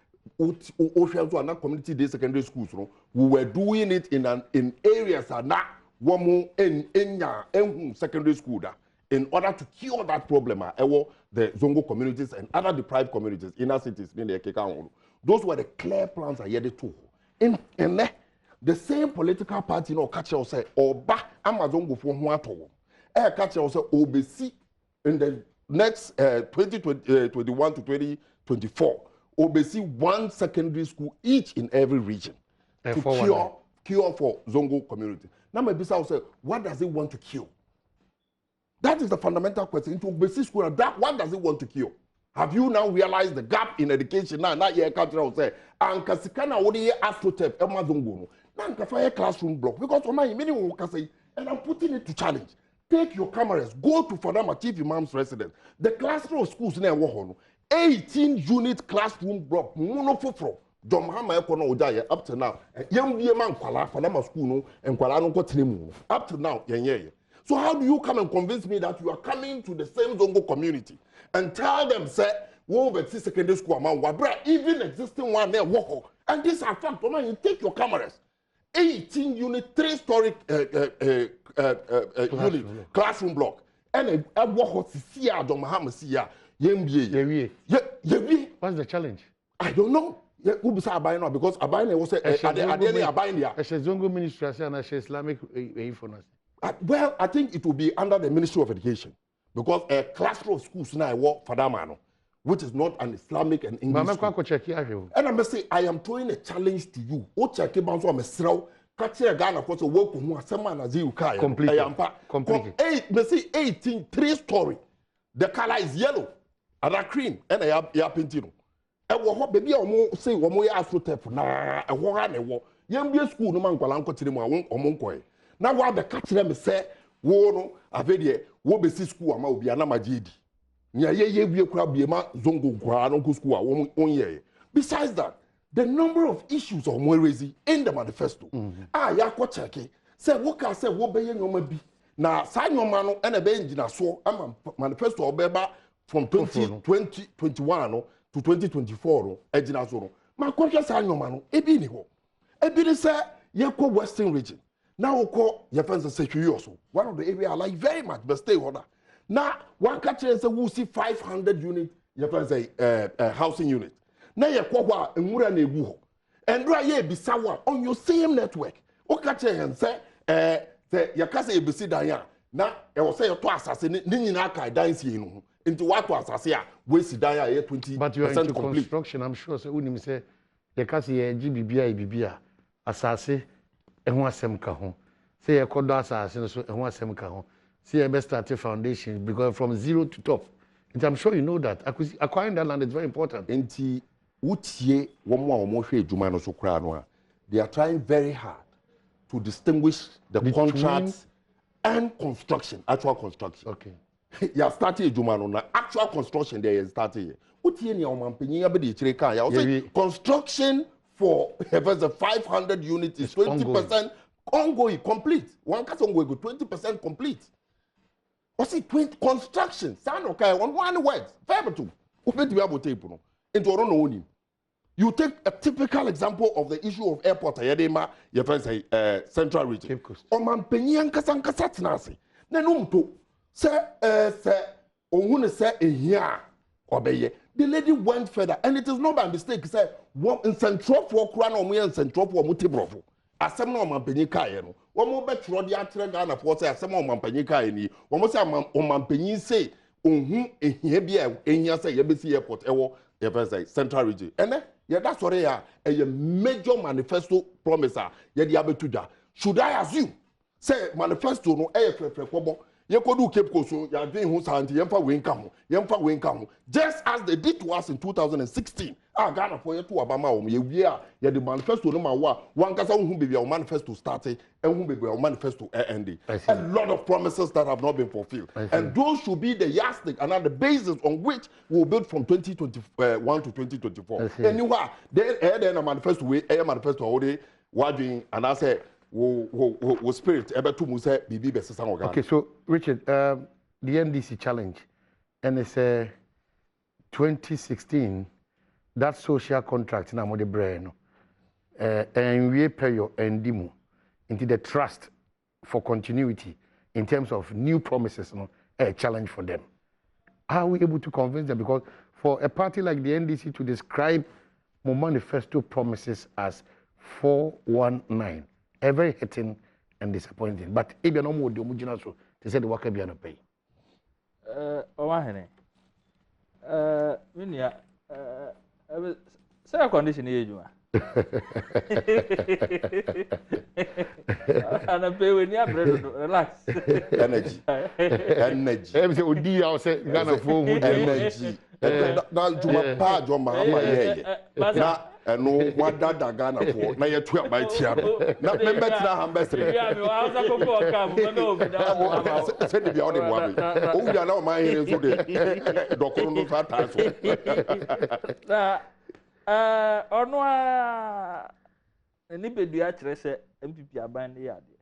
Speaker 3: community day secondary schools, we were doing it in areas that now. One in secondary school in order to cure that problem the Zongo communities and other deprived communities inner cities in the Keka. Those were the clear plans I had to in the same political party no catch us say Oba Amazongo for Huato catch us say OBC in the next 2021 to 2024 OBC one secondary school each in every region to cure for Zongo community. Now, my business say, what does it want to kill? That is the fundamental question. Into basic school, that what does it want to kill? Have you now realized the gap in education? Now, not your country will say, and Kasikana would hear astroturf, Amazongo. Now, fire classroom block because on my minimum can say, and I'm putting it to challenge. Take your cameras, go to Fadama Chief Imam's residence. The cluster of schools near Wahono, 18-unit classroom block, monofofro. Up to now, young man kwala for them school no and kwala no ko up to now so how do you come and convince me that you are coming to the same Zongo community and tell them say we over secondary school amount wabra even existing one there walk and this are fact you take your cameras 18 unit 3-story unit classroom block and a walk see Adom Mahama see
Speaker 4: what's the challenge?
Speaker 3: I don't know. Yeah, who be abide now because abide was a abide there.
Speaker 4: Zongo Ministry and Islamic information.
Speaker 3: Well, I think it will be under the Ministry of Education because a cluster of schools now work for that man, which is not an Islamic and English. And I must say, I am throwing a challenge to you. O check bounce on a catch a Ghana for work who someone as you can complete. 18 3-story. The color is yellow, and cream, and I have painting. Baby, I say, one more astroturf na a war and war. Young be a school no man kwalanko tirimu or monkoy. Now, while the catch them say, Wono, Avedia, Wobesi school, ama will be an amajidi. Nya ye be a crab be a zongo guano school, 1 year. Besides that, the number of issues of Mwerezi in the manifesto. Yakwa cheke, say, what can say, what be your be. Now, sign your man and a bench in a so, I'm a manifesto or beba from 2021. To 2024, Ejina Zoro. My question is, no Ebini. Ebini say, you call Western region. Now, call your friends say to you also. One of the areas I like very much, but stay order. Now, one country is a who see 500 unit, your friends say, housing unit. Now, you call a Mura Nebuho. And right here, Bisawa on your same network. Okache and say, Yakasa ABC Daya. Now, I will say, your two assassins, Ninaka, dance you. Into what was I say? We see that 20%.
Speaker 4: But you are into construction, I'm sure. So, when you say, the case is GBBI, Assassin, and one sem kahon. Say a condo assassin, so and one sem kahon. See a best started foundation because from zero to top. And I'm sure you know that acquiring that land is very important.
Speaker 3: Enti utie womo hwe adwuma no so kra no a they are trying very hard to distinguish the contracts and construction, actual construction.
Speaker 4: Okay.
Speaker 3: You started adwuma no na actual construction there is started. Utie ni omampanyin abedi chire kan ya say construction for the 500 units is 20% ongoing complete. One case ongoing 20% complete. What's it 20 construction? Sound okay? One word. Verb to. Into no. You take a typical example of the issue of airport. Ayedema, your friends say Central Region. Oman penyan kasan kasat nasi. Nenumto. Say say here. Obeye. The lady went further, and it is not by mistake. Say in Central for Krano, we in Central for Mutibrofo. Asem no mampanyi kae no wo mo betro de atre Ghana for say asem no mampanyi kae ni wo mo say mampanyi say ohun ehia bia ehia say yebesi airport ewo ye say Central Region ene ye da sore ya a major manifesto promiser ye de abetuja. Should I assume say manifesto no frefre kobo ye kodu Cape Coast so ya dwen hu santi yemfa wenka ho just as they did to us in 2016. Ghana for you to Obama ye a the manifesto no ma one kasa hu baby our manifesto started and hu baby our manifesto ended. A lot of promises that have not been fulfilled. And those should be the yardstick and are the basis on which we'll build from 2021 to 2024. Anyway, then a manifesto manifesto already wording and I say wo spirit ebe to mu say bibi be sesa Ghana. Okay,
Speaker 4: so Richard, the NDC challenge and it's 2016 that social contract na mo de brain and we pay your endimu into the trust for continuity in terms of new promises, a challenge for them. How are we able to convince them? Because for a party like the NDC to describe my manifesto promises as 419, very hitting and disappointing. But if you no more do mujina so, they said the worker be no pay.
Speaker 2: Omahene. Minia say a condition here, you and I pay when you have relax.
Speaker 3: Energy.
Speaker 4: Every Odi, I'll say Ghana for
Speaker 3: energy. Now, Juma Pa, Joma, now, and no one that Ghana for. Now you're 12 by Tiano. Not member now, ambassador. Yeah, I was a said to be on the woman. Oh, we are now my hands to the doctor.
Speaker 2: Ono ni bedu a kire se MPP aban ne yade.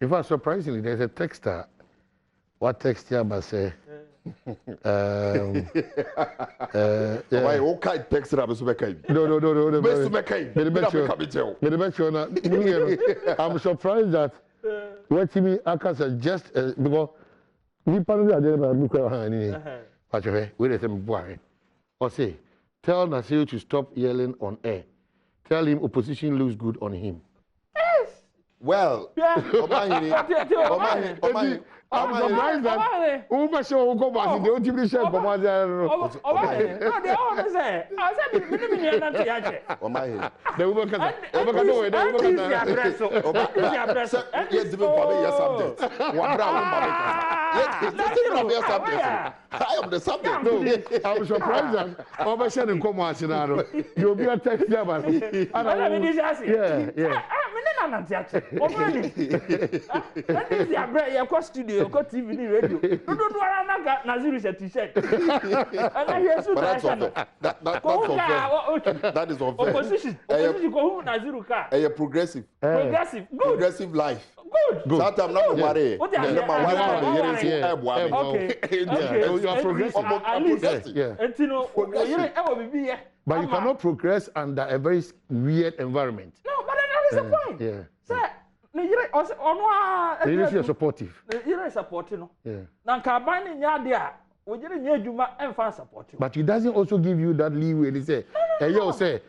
Speaker 4: In fact, surprisingly, there's a texter. What text here but say?
Speaker 3: Why okay text na beso bekai?
Speaker 4: No.
Speaker 3: Beso bekai.
Speaker 4: I'm surprised that what me Akasa just because we probably are there but wait a second boy. Or say, tell Nasir to stop yelling on air. Tell him opposition looks good on him.
Speaker 2: Yes.
Speaker 3: Well,
Speaker 2: yeah.
Speaker 4: I'm surprised that Uber show go back. They don't even share command.
Speaker 2: No, they all say. I said,
Speaker 3: the Uber can yes, I am the subject.
Speaker 4: No, I'm surprised that Uber sharing command. You'll be a text there, but
Speaker 2: studio, you got TV, radio. Don't Naziru said t-shirt. And I hear so
Speaker 3: that's unfair. That is unfair.
Speaker 2: Opposition go Naziru car.
Speaker 3: A progressive.
Speaker 2: Progressive. Good.
Speaker 3: Progressive life.
Speaker 2: Good.
Speaker 3: That I'm not worried.
Speaker 2: Okay.
Speaker 4: You are progressive. But you cannot progress under a very weird environment.
Speaker 2: No, but that is the point.
Speaker 4: Yeah.
Speaker 2: Sir,
Speaker 4: you're supportive.
Speaker 2: You're supporting. Yeah.
Speaker 4: But it doesn't also give you that leeway. They say, you say,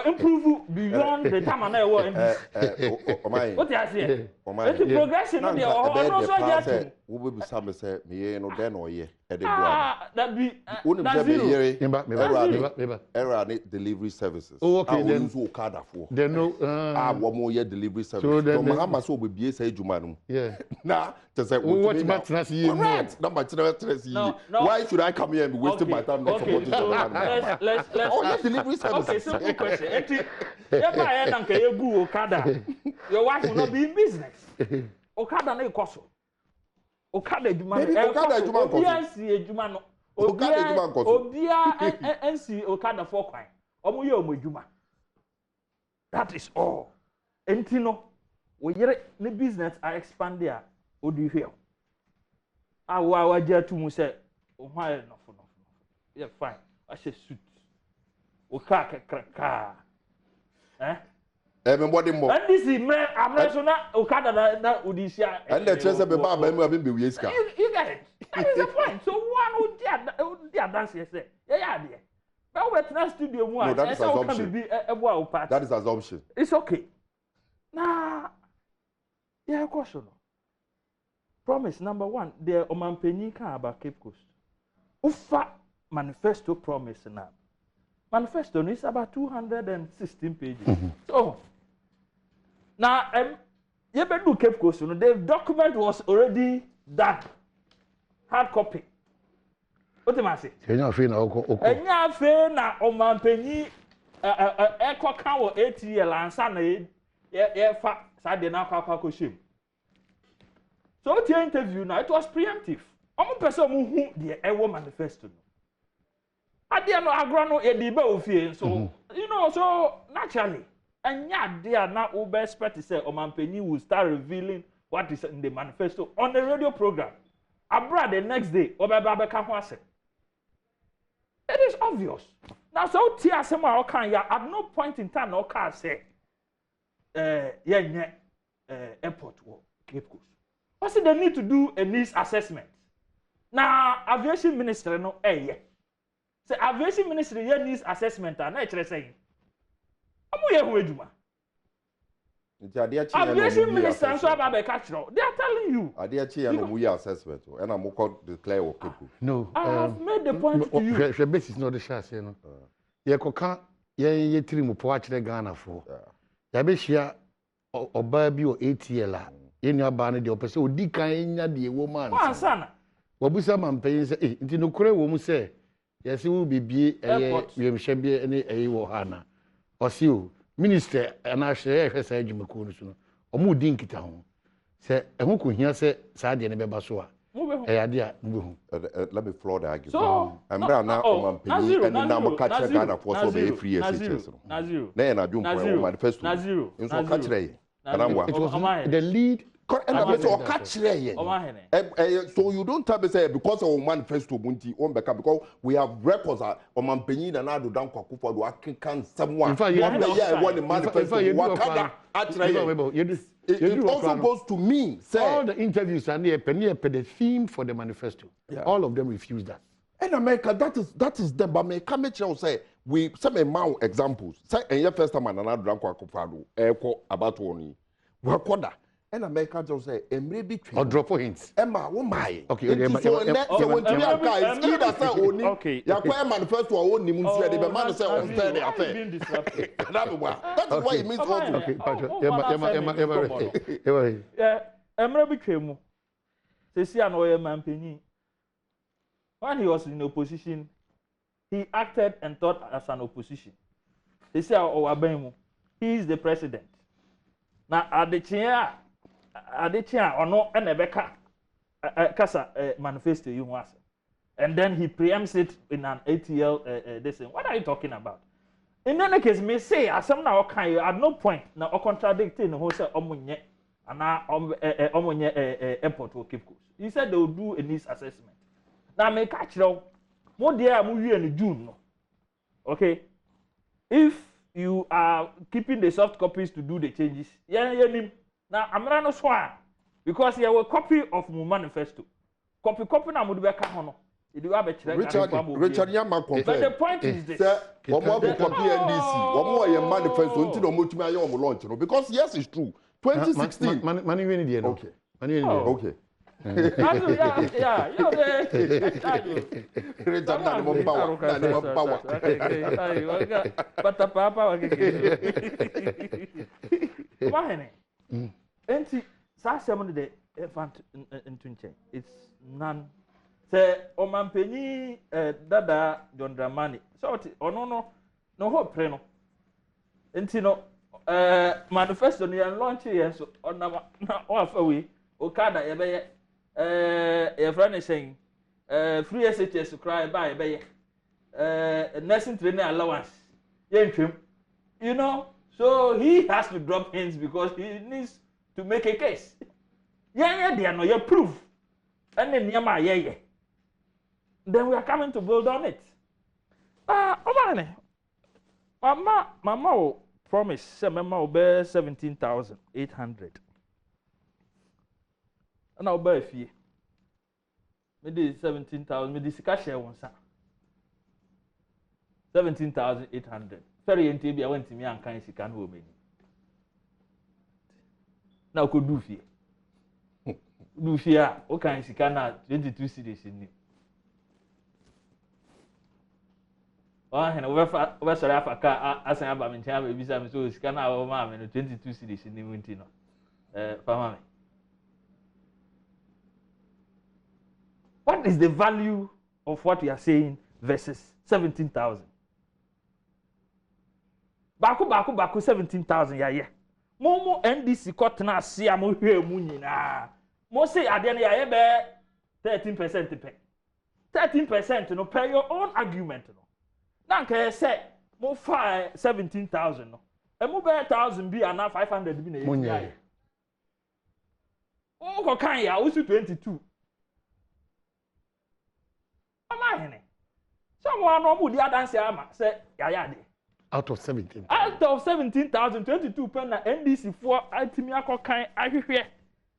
Speaker 2: improve beyond the time and I was in this. What do you say? It's progression. We will be some say, me no then or ye.
Speaker 3: that be era delivery services.
Speaker 4: Oh, okay, then
Speaker 3: use Okada for.
Speaker 4: They know
Speaker 3: one more year delivery services. So Mahama so be BA say Jumanu.
Speaker 4: Yeah.
Speaker 3: Nah, just say
Speaker 4: what matters here.
Speaker 3: Correct. Why should I come here and be wasting my time next
Speaker 2: let's
Speaker 3: delivery services.
Speaker 2: Okay, simple question. Your wife will not be in business. Okada na ikoso. Okada ejuma.
Speaker 3: Okada ejuma nkoso.
Speaker 2: Okada ejuma nkoso. Obia NC Okada for kwan. Omo ye omo ejuma. That is all. Entino we yere ne business are expand there. Odu here. Awa waje tu mu say o hwa no. Yeah fine. I say suit. Okaka kraka.
Speaker 3: Everybody more.
Speaker 2: And this is me. I'm not sure na Okada na Odisia.
Speaker 3: And the chance be ba mu abin be wieska.
Speaker 2: You get it. That is the point. So one who dia dance here say, yeah there. But we na studio mu
Speaker 3: no, that is assumption. That is assumption.
Speaker 2: It's okay. Nah. Yeah, question. Promise number 1, the Omampenyi kan about Cape Coast. Ufa manifesto promise now. Manifesto is about 216 pages. So now, you better do Cape Coast. The document was already done, hard copy. What am I saying?
Speaker 4: Enya fe na
Speaker 2: Omampenyi eko kan wo 8 year lansa na ye fa sa de na kwa shame. So the interview now it was preemptive. Omo person mu hu the ewo manifesto. Adia no agro no e di ba ofie so you know so naturally anya dia na ube expect say Omampenyi will start revealing what is in the manifesto on the radio program. Abroad the next day obeba be ka ho ase. It is obvious. Now so tia asem a okan ya at no point in time no car say airport wo Cape Coast. What's they need to do a needs assessment. Now aviation minister no say aviation ministry here needs assessment and na chere say amu ye hu eduma aviation minister so aba be catch they are telling you
Speaker 3: adeachi no mu ye assessment and am ko declare o people
Speaker 4: no
Speaker 2: I have made the point to you
Speaker 4: the basis no the share say no ye koka ye tiri mu po a chere Ghana fo ya be hia oba bi o ATL a ye nua ba no de opese odi kan nya de ewo man
Speaker 2: sana
Speaker 4: wabusa Mampenyi say nti no kore wo mu say yes will be we shall be any a wohana or see you minister and I share say Jimako no or mu din kita ho say e ho ko hia say sa de ne beba so a idea
Speaker 3: let me floor the argument so ambra na Omampenyi and na mo catch Ghana for so be free SHS
Speaker 2: na zero
Speaker 3: na na dum for manifesto
Speaker 2: na zero
Speaker 3: so catch it
Speaker 4: was the lead
Speaker 3: so you don't tell me say because of manifesto bunti on beka because we have records of Omampenyi na na do dan kwakufo do akenkan someone one the manifesto it also goes to me say
Speaker 4: all the interviews and the theme for the manifesto all of them refuse that.
Speaker 3: In America, that is them. But me come here say we some amount examples. Say in your first time na do dan kwakufo do about one we record. And America just say, "Emre be trained."
Speaker 4: Or drop hints.
Speaker 3: Emma, oh my.
Speaker 4: Okay.
Speaker 3: So when you are guys, either say only. Okay. You are manifesto or only. Musi the man say on Thursday after. That is why it means also.
Speaker 4: Okay. Emma.
Speaker 2: Yeah. Emre be trained. Say see an oil Mampenyi. When he was in opposition, he acted and thought as an opposition. They say, "Oh, Abemu, he is the president." Now at the chair. Adechia or no Enebeka Kasa manifesto you was. And then he preempts it in an ATL this thing. What are you talking about? In any case, me say as some now can at no point now contradicting the whole say omunye and omunye airport will keep course. He said they will do a needs assessment. Now me catch now more dear movie in June. No. Okay. If you are keeping the soft copies to do the changes, now I'm not sure because you have a copy of my manifesto. Copy na mudu beka hono.
Speaker 3: Richard Yama confirmed.
Speaker 2: But the point is this.
Speaker 3: One more copy NDC. One more your manifesto until no much me ayo launch. Because yes, it's true. 2016.
Speaker 4: Money win the
Speaker 3: okay. Okay.
Speaker 2: It's none. Say Omampeni Dada John Dramani. So no hope no. Enti manifesto ni launch here so on na we Okada yebeye your friend is saying free SHS cry by yebeye nursing training allowance yentwem, you know, so he has to drop hints because he needs to make a case. Yeah, they are no, you proof. And then yeah. Then we are coming to build on it. Mama will promise, Mama will bear 17,800. And I'll bear a fee. Maybe 17,000, maybe this cash share one, 17,800. Very NTB, I went to me and kind of can hold me. Now could do fee. Do fear, okay, she cannot 22 cities in you. Oh, and over South Africa, as I have a mention, maybe some so she cannot have a mom and 22 cities in the winter. What is the value of what we are saying versus 17,000? Baku 17,000, yeah. Momo NDC got na see a mo here munina. Mo say at the end ya be 13% pay. 13% no pay your own argument no. Now can say mo 17,000 no. E mo be 1,000 be and 500 be na ye. O ko kan ya o 22. Ama hene. Someone no mo di adanse ama say ya de.
Speaker 4: Out of 17.
Speaker 2: Out of 17,000, 22 pen na NDC for ultimate akokan ahwehwe.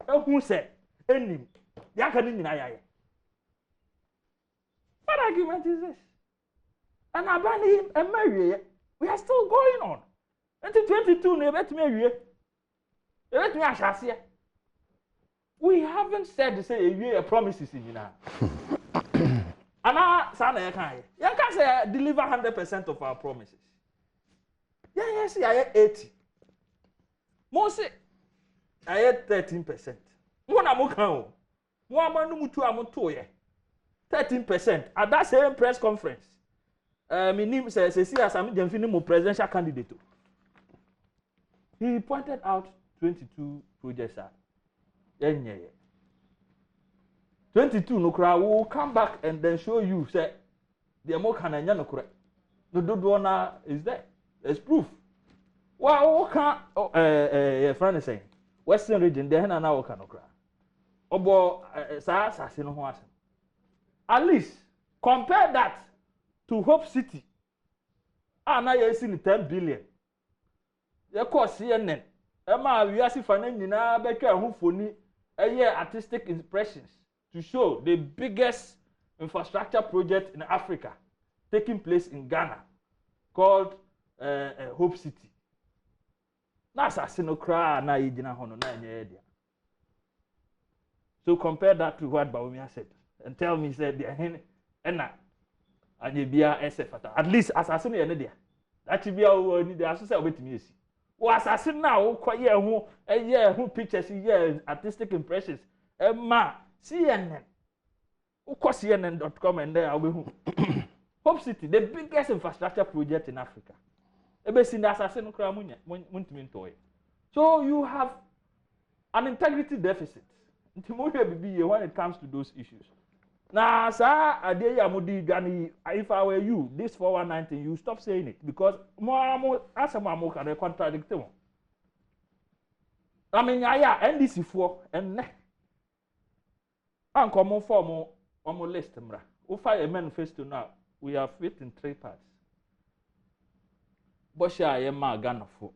Speaker 2: Ehun say enim. Ya kan ni na yaye. What argument is this? And abani him and marry. We are still going on. Until 22 na bet me awie. Bet me Ashesi. We haven't said to say a promises in now. And I sana ya kan say deliver 100% of our promises. Yes, I had 80. Most I had 13%. One amukan. One man mutu amutoye. 13%. At that same press conference, my name says Asami Jemfini presidential candidate. He pointed out 22 projects. 22 no cry will come back and then show you say the more can no correct. No do is there. There's proof. Well, your friend is saying Western region, there na now can okra. Obo sa no ho asem. At least compare that to Hope City. Now you see 10 billion. You call CNN. Emma we asi fa na nyina betwa ho foni artistic impressions to show the biggest infrastructure project in Africa taking place in Ghana called Hope City. Na asasino kra na yigina hono na enye dia. So compare that to what Bawumia said and tell me said the hen ena anye bia esefata. At least asasino ye ne dia. That bia o ni dia so say obetimi esi. O asasino na o kwaye ho pictures ye artistic impressions. Ma CNN. O ko CNN.com and there obehu. Hope City, the biggest infrastructure project in Africa. So you have an integrity deficit when it comes to those issues. Now, sir, if I were you, this 4119, you stop saying it because more as a mammo can contradict them. I mean, NDC 4 and uncommon form on my list. We find a manifesto now. We have it in 3 parts. Bosha Yema Ghana for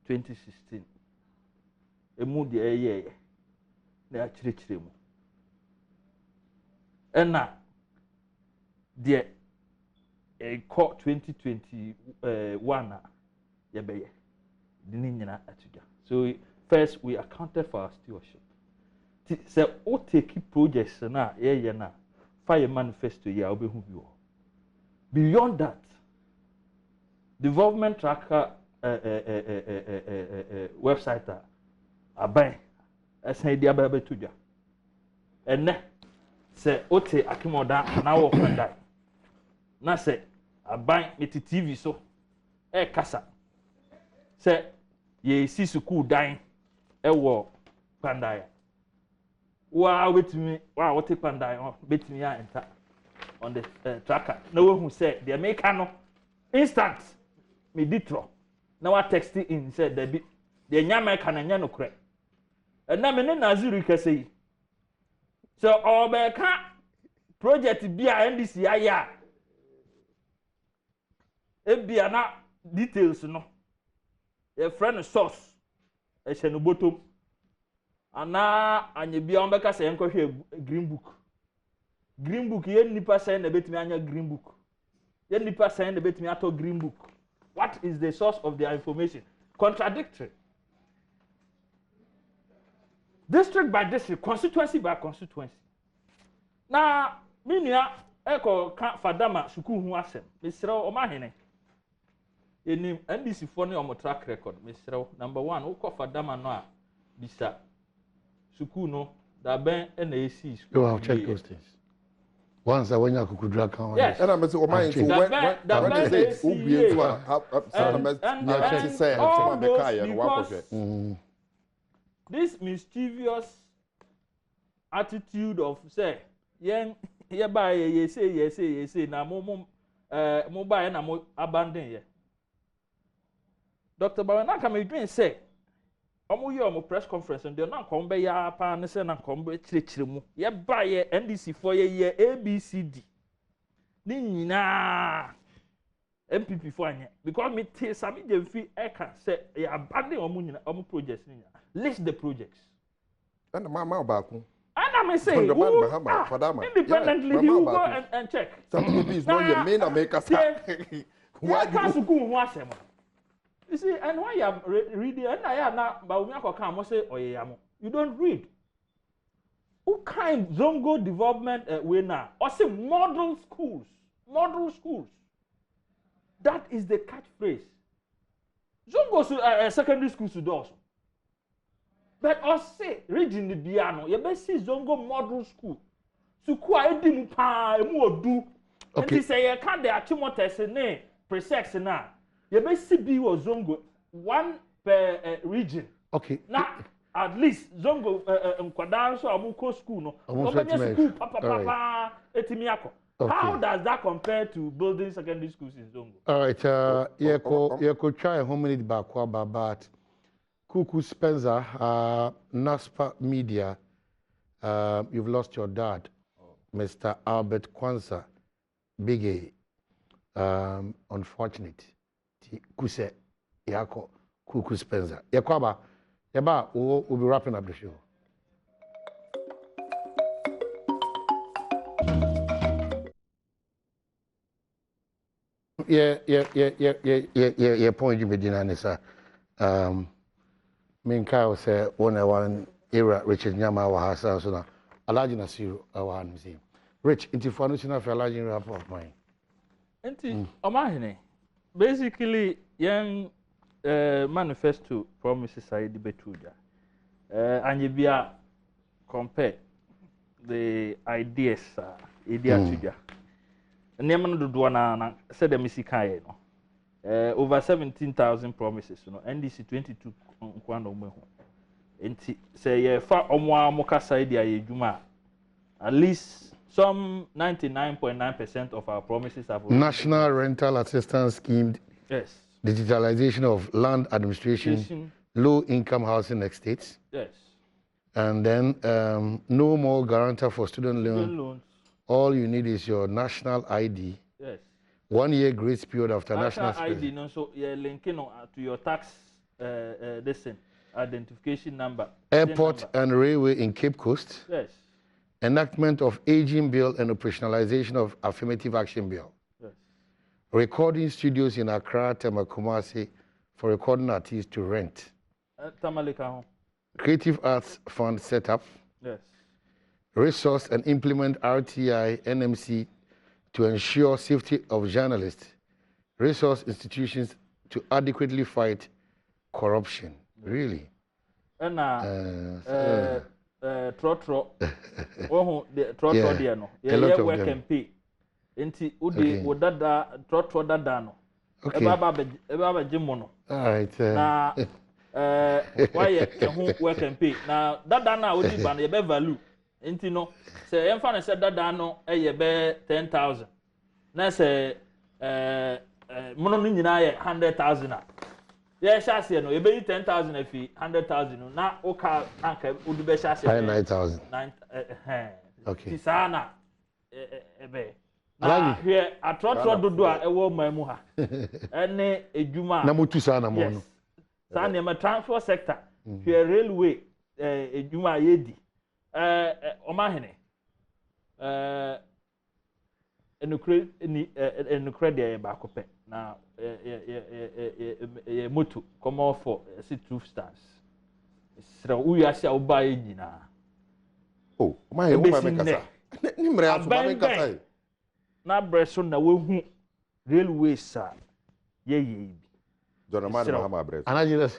Speaker 2: 2016. A moody a year. They are chirichim. And now, dear, a court 2021, Yabe, the Nina Atuja. So first we accounted for our stewardship. Say, what take projects na na fire manifesto ya obehu bi. Beyond that, development tracker website aban esen dia ba betuja. Enne say ote akimoda na wo kwandai. Na say aban meti TV so kasa. Say ye si school dan wo kwandai. Wa wetimi wa wote kwandai betimi ya enter on the tracker. No one who said the American instant me ditro. Now I text in said the American and Yano crack. And now me Naziri can say. So all back project be NDC ya. It be na details no. A friend source. A shenuboto. And now and be on back as a green book. Green book, yen nipa saying the bit me anya green book. Yen nipa saying the bit me ato green book. What is the source of their information? Contradictory. District by district, constituency by constituency. Now, minia eko ka fadama suku hu asem. Misra o mahene. Enim NDC for ne o track record. Misra number 1, uko fadama no a bisa suku no da ben na esi.
Speaker 4: You have checked those things. Once I went to Kudra County.
Speaker 3: Yes. And I'm saying, when they say,
Speaker 2: this mischievous attitude of say, ye buy ye say, na mo buy na mo abandon ye. Dr. Bawanaka me doing say, omo ye omo press conference and they na come be ya pa ne say na come be chire mu ye ba ye NDC for ye ABCD ni nyina MPP for anya because me tell sami je fi eka say ya abandon omo nyina omo projects ni list the projects
Speaker 3: and mama baako
Speaker 2: and I say independently he will go and check
Speaker 3: some people is not your main America
Speaker 2: why you school who asem. You see, and when you are reading, and I am now, but we are say, you don't read. Who kind Zongo development we now? Or say model schools. Model schools. That is the catchphrase. Zongo secondary schools to do also. But or say, reading the piano, you best see Zongo model school. So, quite dim pa, mu do. And they say, you can't the achimotese ne, presex na. You may see be or Zongo one per region.
Speaker 4: Okay.
Speaker 2: Now at least Zongo Nkwadan so amuko school no. School papa etimiako. How does that compare to building secondary schools in Zongo?
Speaker 4: All right. You could try a home minute back but Kuku Spencer, NASPA Media, you've lost your dad, Mr. Albert Kwanzaa Biggie. Unfortunate. Kuse yako Kuku Spencer. Yakwaba, yaba we'll be wrapping up the show. Yeah. Point you made in Anissa. Minka say one era Richard Nyama wa hasa so na alaji na siru awa museum. Rich, into foundation of alaji wrap of mine.
Speaker 2: Enti omahene. Basically, young manifesto promises I betuja. And you be compare the ideas idea tuja. Neman do na said the misikaye no. Over 17,000 promises, you know. NDC 22 kwano meho. Enti say ye fa omwa mokasa idea ye juma. At least some 99.9% of our promises have
Speaker 4: National Rental Assistance Scheme.
Speaker 2: Yes.
Speaker 4: Digitalization of land administration, low-income housing estates.
Speaker 2: Yes.
Speaker 4: And then no more guarantor for student loans. All you need is your national ID.
Speaker 2: Yes.
Speaker 4: 1 year grace period after national
Speaker 2: ID. No, so you're linking to your tax identification number.
Speaker 4: Airport and railway in Cape Coast.
Speaker 2: Yes.
Speaker 4: Enactment of aging bill and operationalization of affirmative action bill.
Speaker 2: Yes.
Speaker 4: Recording studios in Accra, Kumasi for recording artists to rent.
Speaker 2: Tamalika.
Speaker 4: Creative Arts Fund set up.
Speaker 2: Yes.
Speaker 4: Resource and implement RTI NMC to ensure safety of journalists. Resource institutions to adequately fight corruption. Really?
Speaker 2: And trotro. Oh, the trotro there no. Yeah, work and pay. Inti udi udada trotro dada no.
Speaker 4: Okay.
Speaker 2: Eba jimono.
Speaker 4: All right.
Speaker 2: Na why who work and pay. Na dada na udi ban ye be value. Inti no. Say emfa na say dada no ye be 10,000. Na say mono no nyina ye 100,000 a. Yeah, shasi no. You be 10,000 if 100,000. Na oka anka udi be shasi.
Speaker 4: 9,000. Okay.
Speaker 2: Tisana ebe. Na here atrotro dodo a ewo mamu ha. Ene ejuma.
Speaker 4: Na mutu sana mo no.
Speaker 2: Sa na transport sector. Here railway ejuma yedi. Omahene. Enukre de ba kope. Na moto come off for see 2 stars. Sra uya sia oba nyina.
Speaker 3: Oh, my kasa. Ni mre aso ba kasa.
Speaker 2: Na breso na wehu railways a ye bi.
Speaker 3: Jonamani Mahama breso.
Speaker 4: Anajira.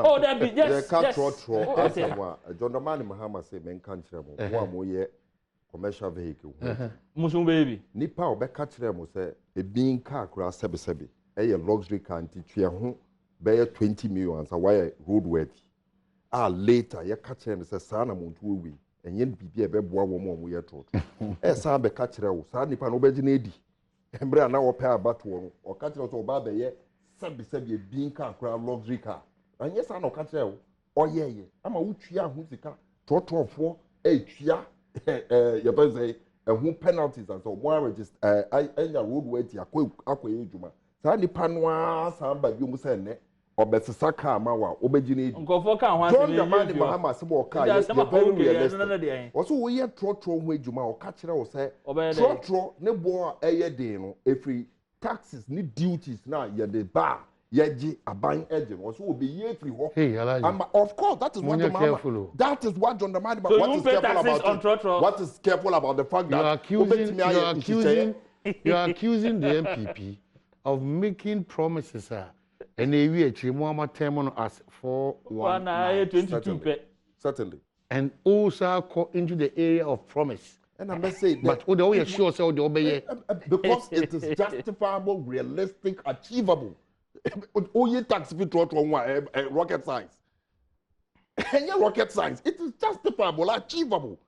Speaker 2: Oh, that be yes.
Speaker 3: Yes. Jonamani Mahama say men kan kire mo. Wo amoye commercial vehicle.
Speaker 2: Musun baby.
Speaker 3: Nipa obeka kire mo say e bin car kura sebe. E luxury car nti tue ho be 20 million ansa why roadworthy. Later ye ka kire say sana mo ntu wi. Enye bibi e be boa wo mo ye trot. Sa be ka kire wo sa nipa no be gina edi. Embre na wo pe abato no. O ka kire so ba be ye sebe e bin car kura luxury car. Anye sa no ka kire wo. Oyeye ama wo tua ho sika trotofo e tua you better say who penalties and so more register enya roadworthy akoye ejuma sa nipa no a sa ba bi mu se ne obesesa ka ma wa obegine edi
Speaker 2: nkofo ka ho
Speaker 3: ase John Dramani Mahama se bo ka ye very realistic also wo ye trotro ho ejuma o ka kire wo se trotro ne bo a eye den no every taxes ni duties na ye de ba yeji aban engine also will be year free ho. Of course that is what John Dramani what is careful about the fact that
Speaker 4: you are accusing the MPP of making promises and they will actually more term as 419
Speaker 3: certainly
Speaker 4: and also go into the area of promise.
Speaker 3: And I must say
Speaker 4: but the sure so the obey
Speaker 3: because it is justifiable, realistic, achievable. Oye tax fit rocket science. Rocket science. It is justifiable, achievable.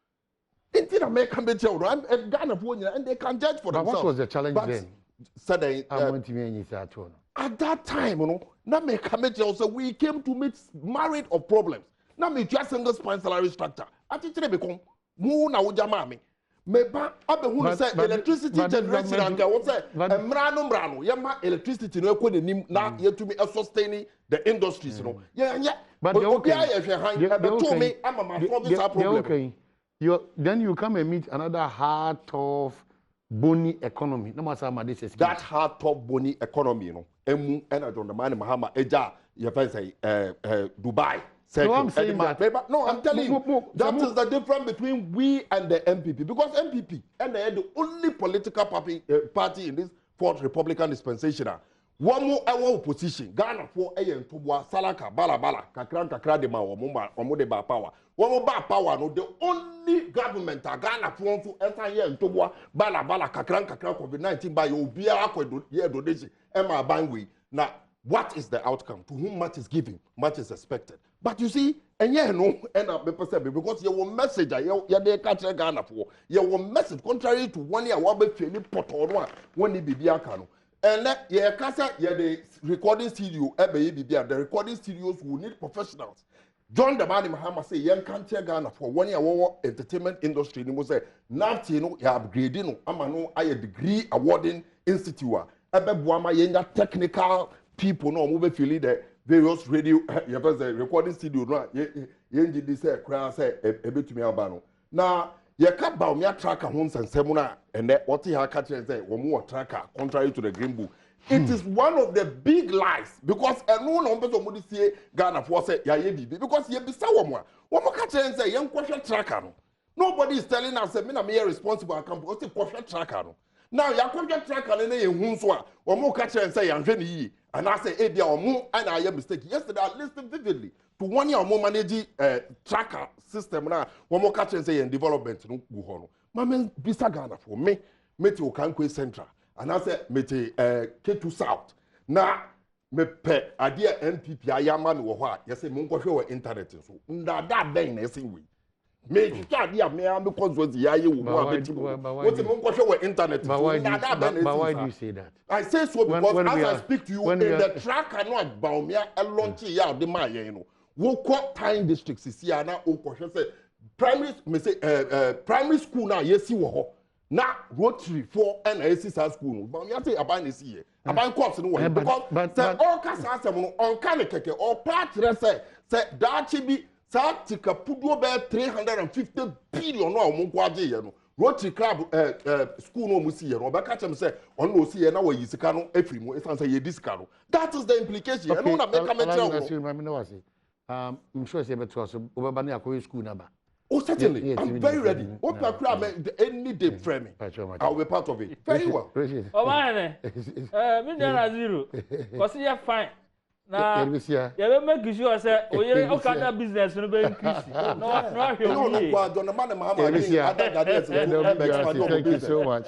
Speaker 3: In American children and Ghana and they can judge for themselves.
Speaker 4: What was the challenge then?
Speaker 3: At that time, you know, now we came to meet married of problems. Now me just single spine salary structure. At it become more now jamami. Meba abe hu say electricity generation anka what say emrano yema electricity no ekwo denim na yetumi sustain the industries no
Speaker 4: but
Speaker 3: okay me ama ma solve this problem
Speaker 4: okay then you come and meet another hard tough bony economy no matter how this is
Speaker 3: that hard tough bony economy no emu ena John Dramani Mahama eja you say Dubai.
Speaker 4: No, I'm saying that.
Speaker 3: No, I'm telling you, that is the difference between we and the MPP. Because MPP, and they are the only political party in this fourth Republican dispensation. One more opposition. Ghana for a and Tubwa, Salaka, Bala, Kakra de Mawa, Mumba, ba power. One more bar power, no, the only government, Ghana for to enter here and Tubwa, Bala, Kakra, COVID-19 by Obia, Year donation, Emma Bangui. Now, what is the outcome? To whom much is given, much is expected. But you see, and because your message, you catch Ghana for your message, contrary to 1 year, what be feeling pot or one be Biakano. And that ye casa, the recording studio, the recording studios will need professionals. John Dramani Mahama say, young country Ghana for 1 year war entertainment industry. He say, Naftino, you upgrading, Amano, I a degree awarding institute. Badwam, yenga technical people no move feeling the various radio recording studio no ye this crowd say ebetumi abano na ye ka ba o me tracker ho nsensem na ene what he ha catch say wo mo tracker contrary to the green book It is one of the big lies because no one person would say Ghana for say ya because ye be someone. What more can say young question tracker? Nobody is telling us that me responsible. I can put a question tracker. Now ya question tracker and then who so or more catch and say I'm very and I say ebia or more and I am mistake. Yesterday I listened vividly to 1 year or more manage tracker system now. One more catch and say in development no go hono. Mama bisa Ghana for me to Okankwe Central. And I said, mete K2 South. Now, me pe idea NPP ayama no ho yes say monko hwe internet so. Nda da ben na ese we. Me idea me am because ya ye wo mo abeti wo. What monko hwe internet so. Nda da ben na ese. But
Speaker 4: why do you say that?
Speaker 3: I say so because as I speak to you in the track cannot bow me a launch ya de ma ye no. Wo ko time district sisi na o ko hwe say primary school na yesi wo ho. Na Rotary for NAC school. But we have to abide this year. Abide course no way. Because say all cast asem no on kan keke or part say that chi bi sa tika pudo be 350 billion no mo kwaje ye no. Rotary club school no mo si ye no. Be ka chem say on no si ye na we yisika no afri mu esan say ye disika no. That is the implication.
Speaker 4: Okay,
Speaker 3: no na make comment
Speaker 4: I'm sure say beto so obeba na akoy school na ba.
Speaker 3: Oh, certainly. I'm very ready. What any day framing, I'll be part of it. Very well.
Speaker 2: Oh, man. Me zero. Because you're fine. Now, you make sure say, oh, you're okay business no be increase. No,
Speaker 4: Thank you so much.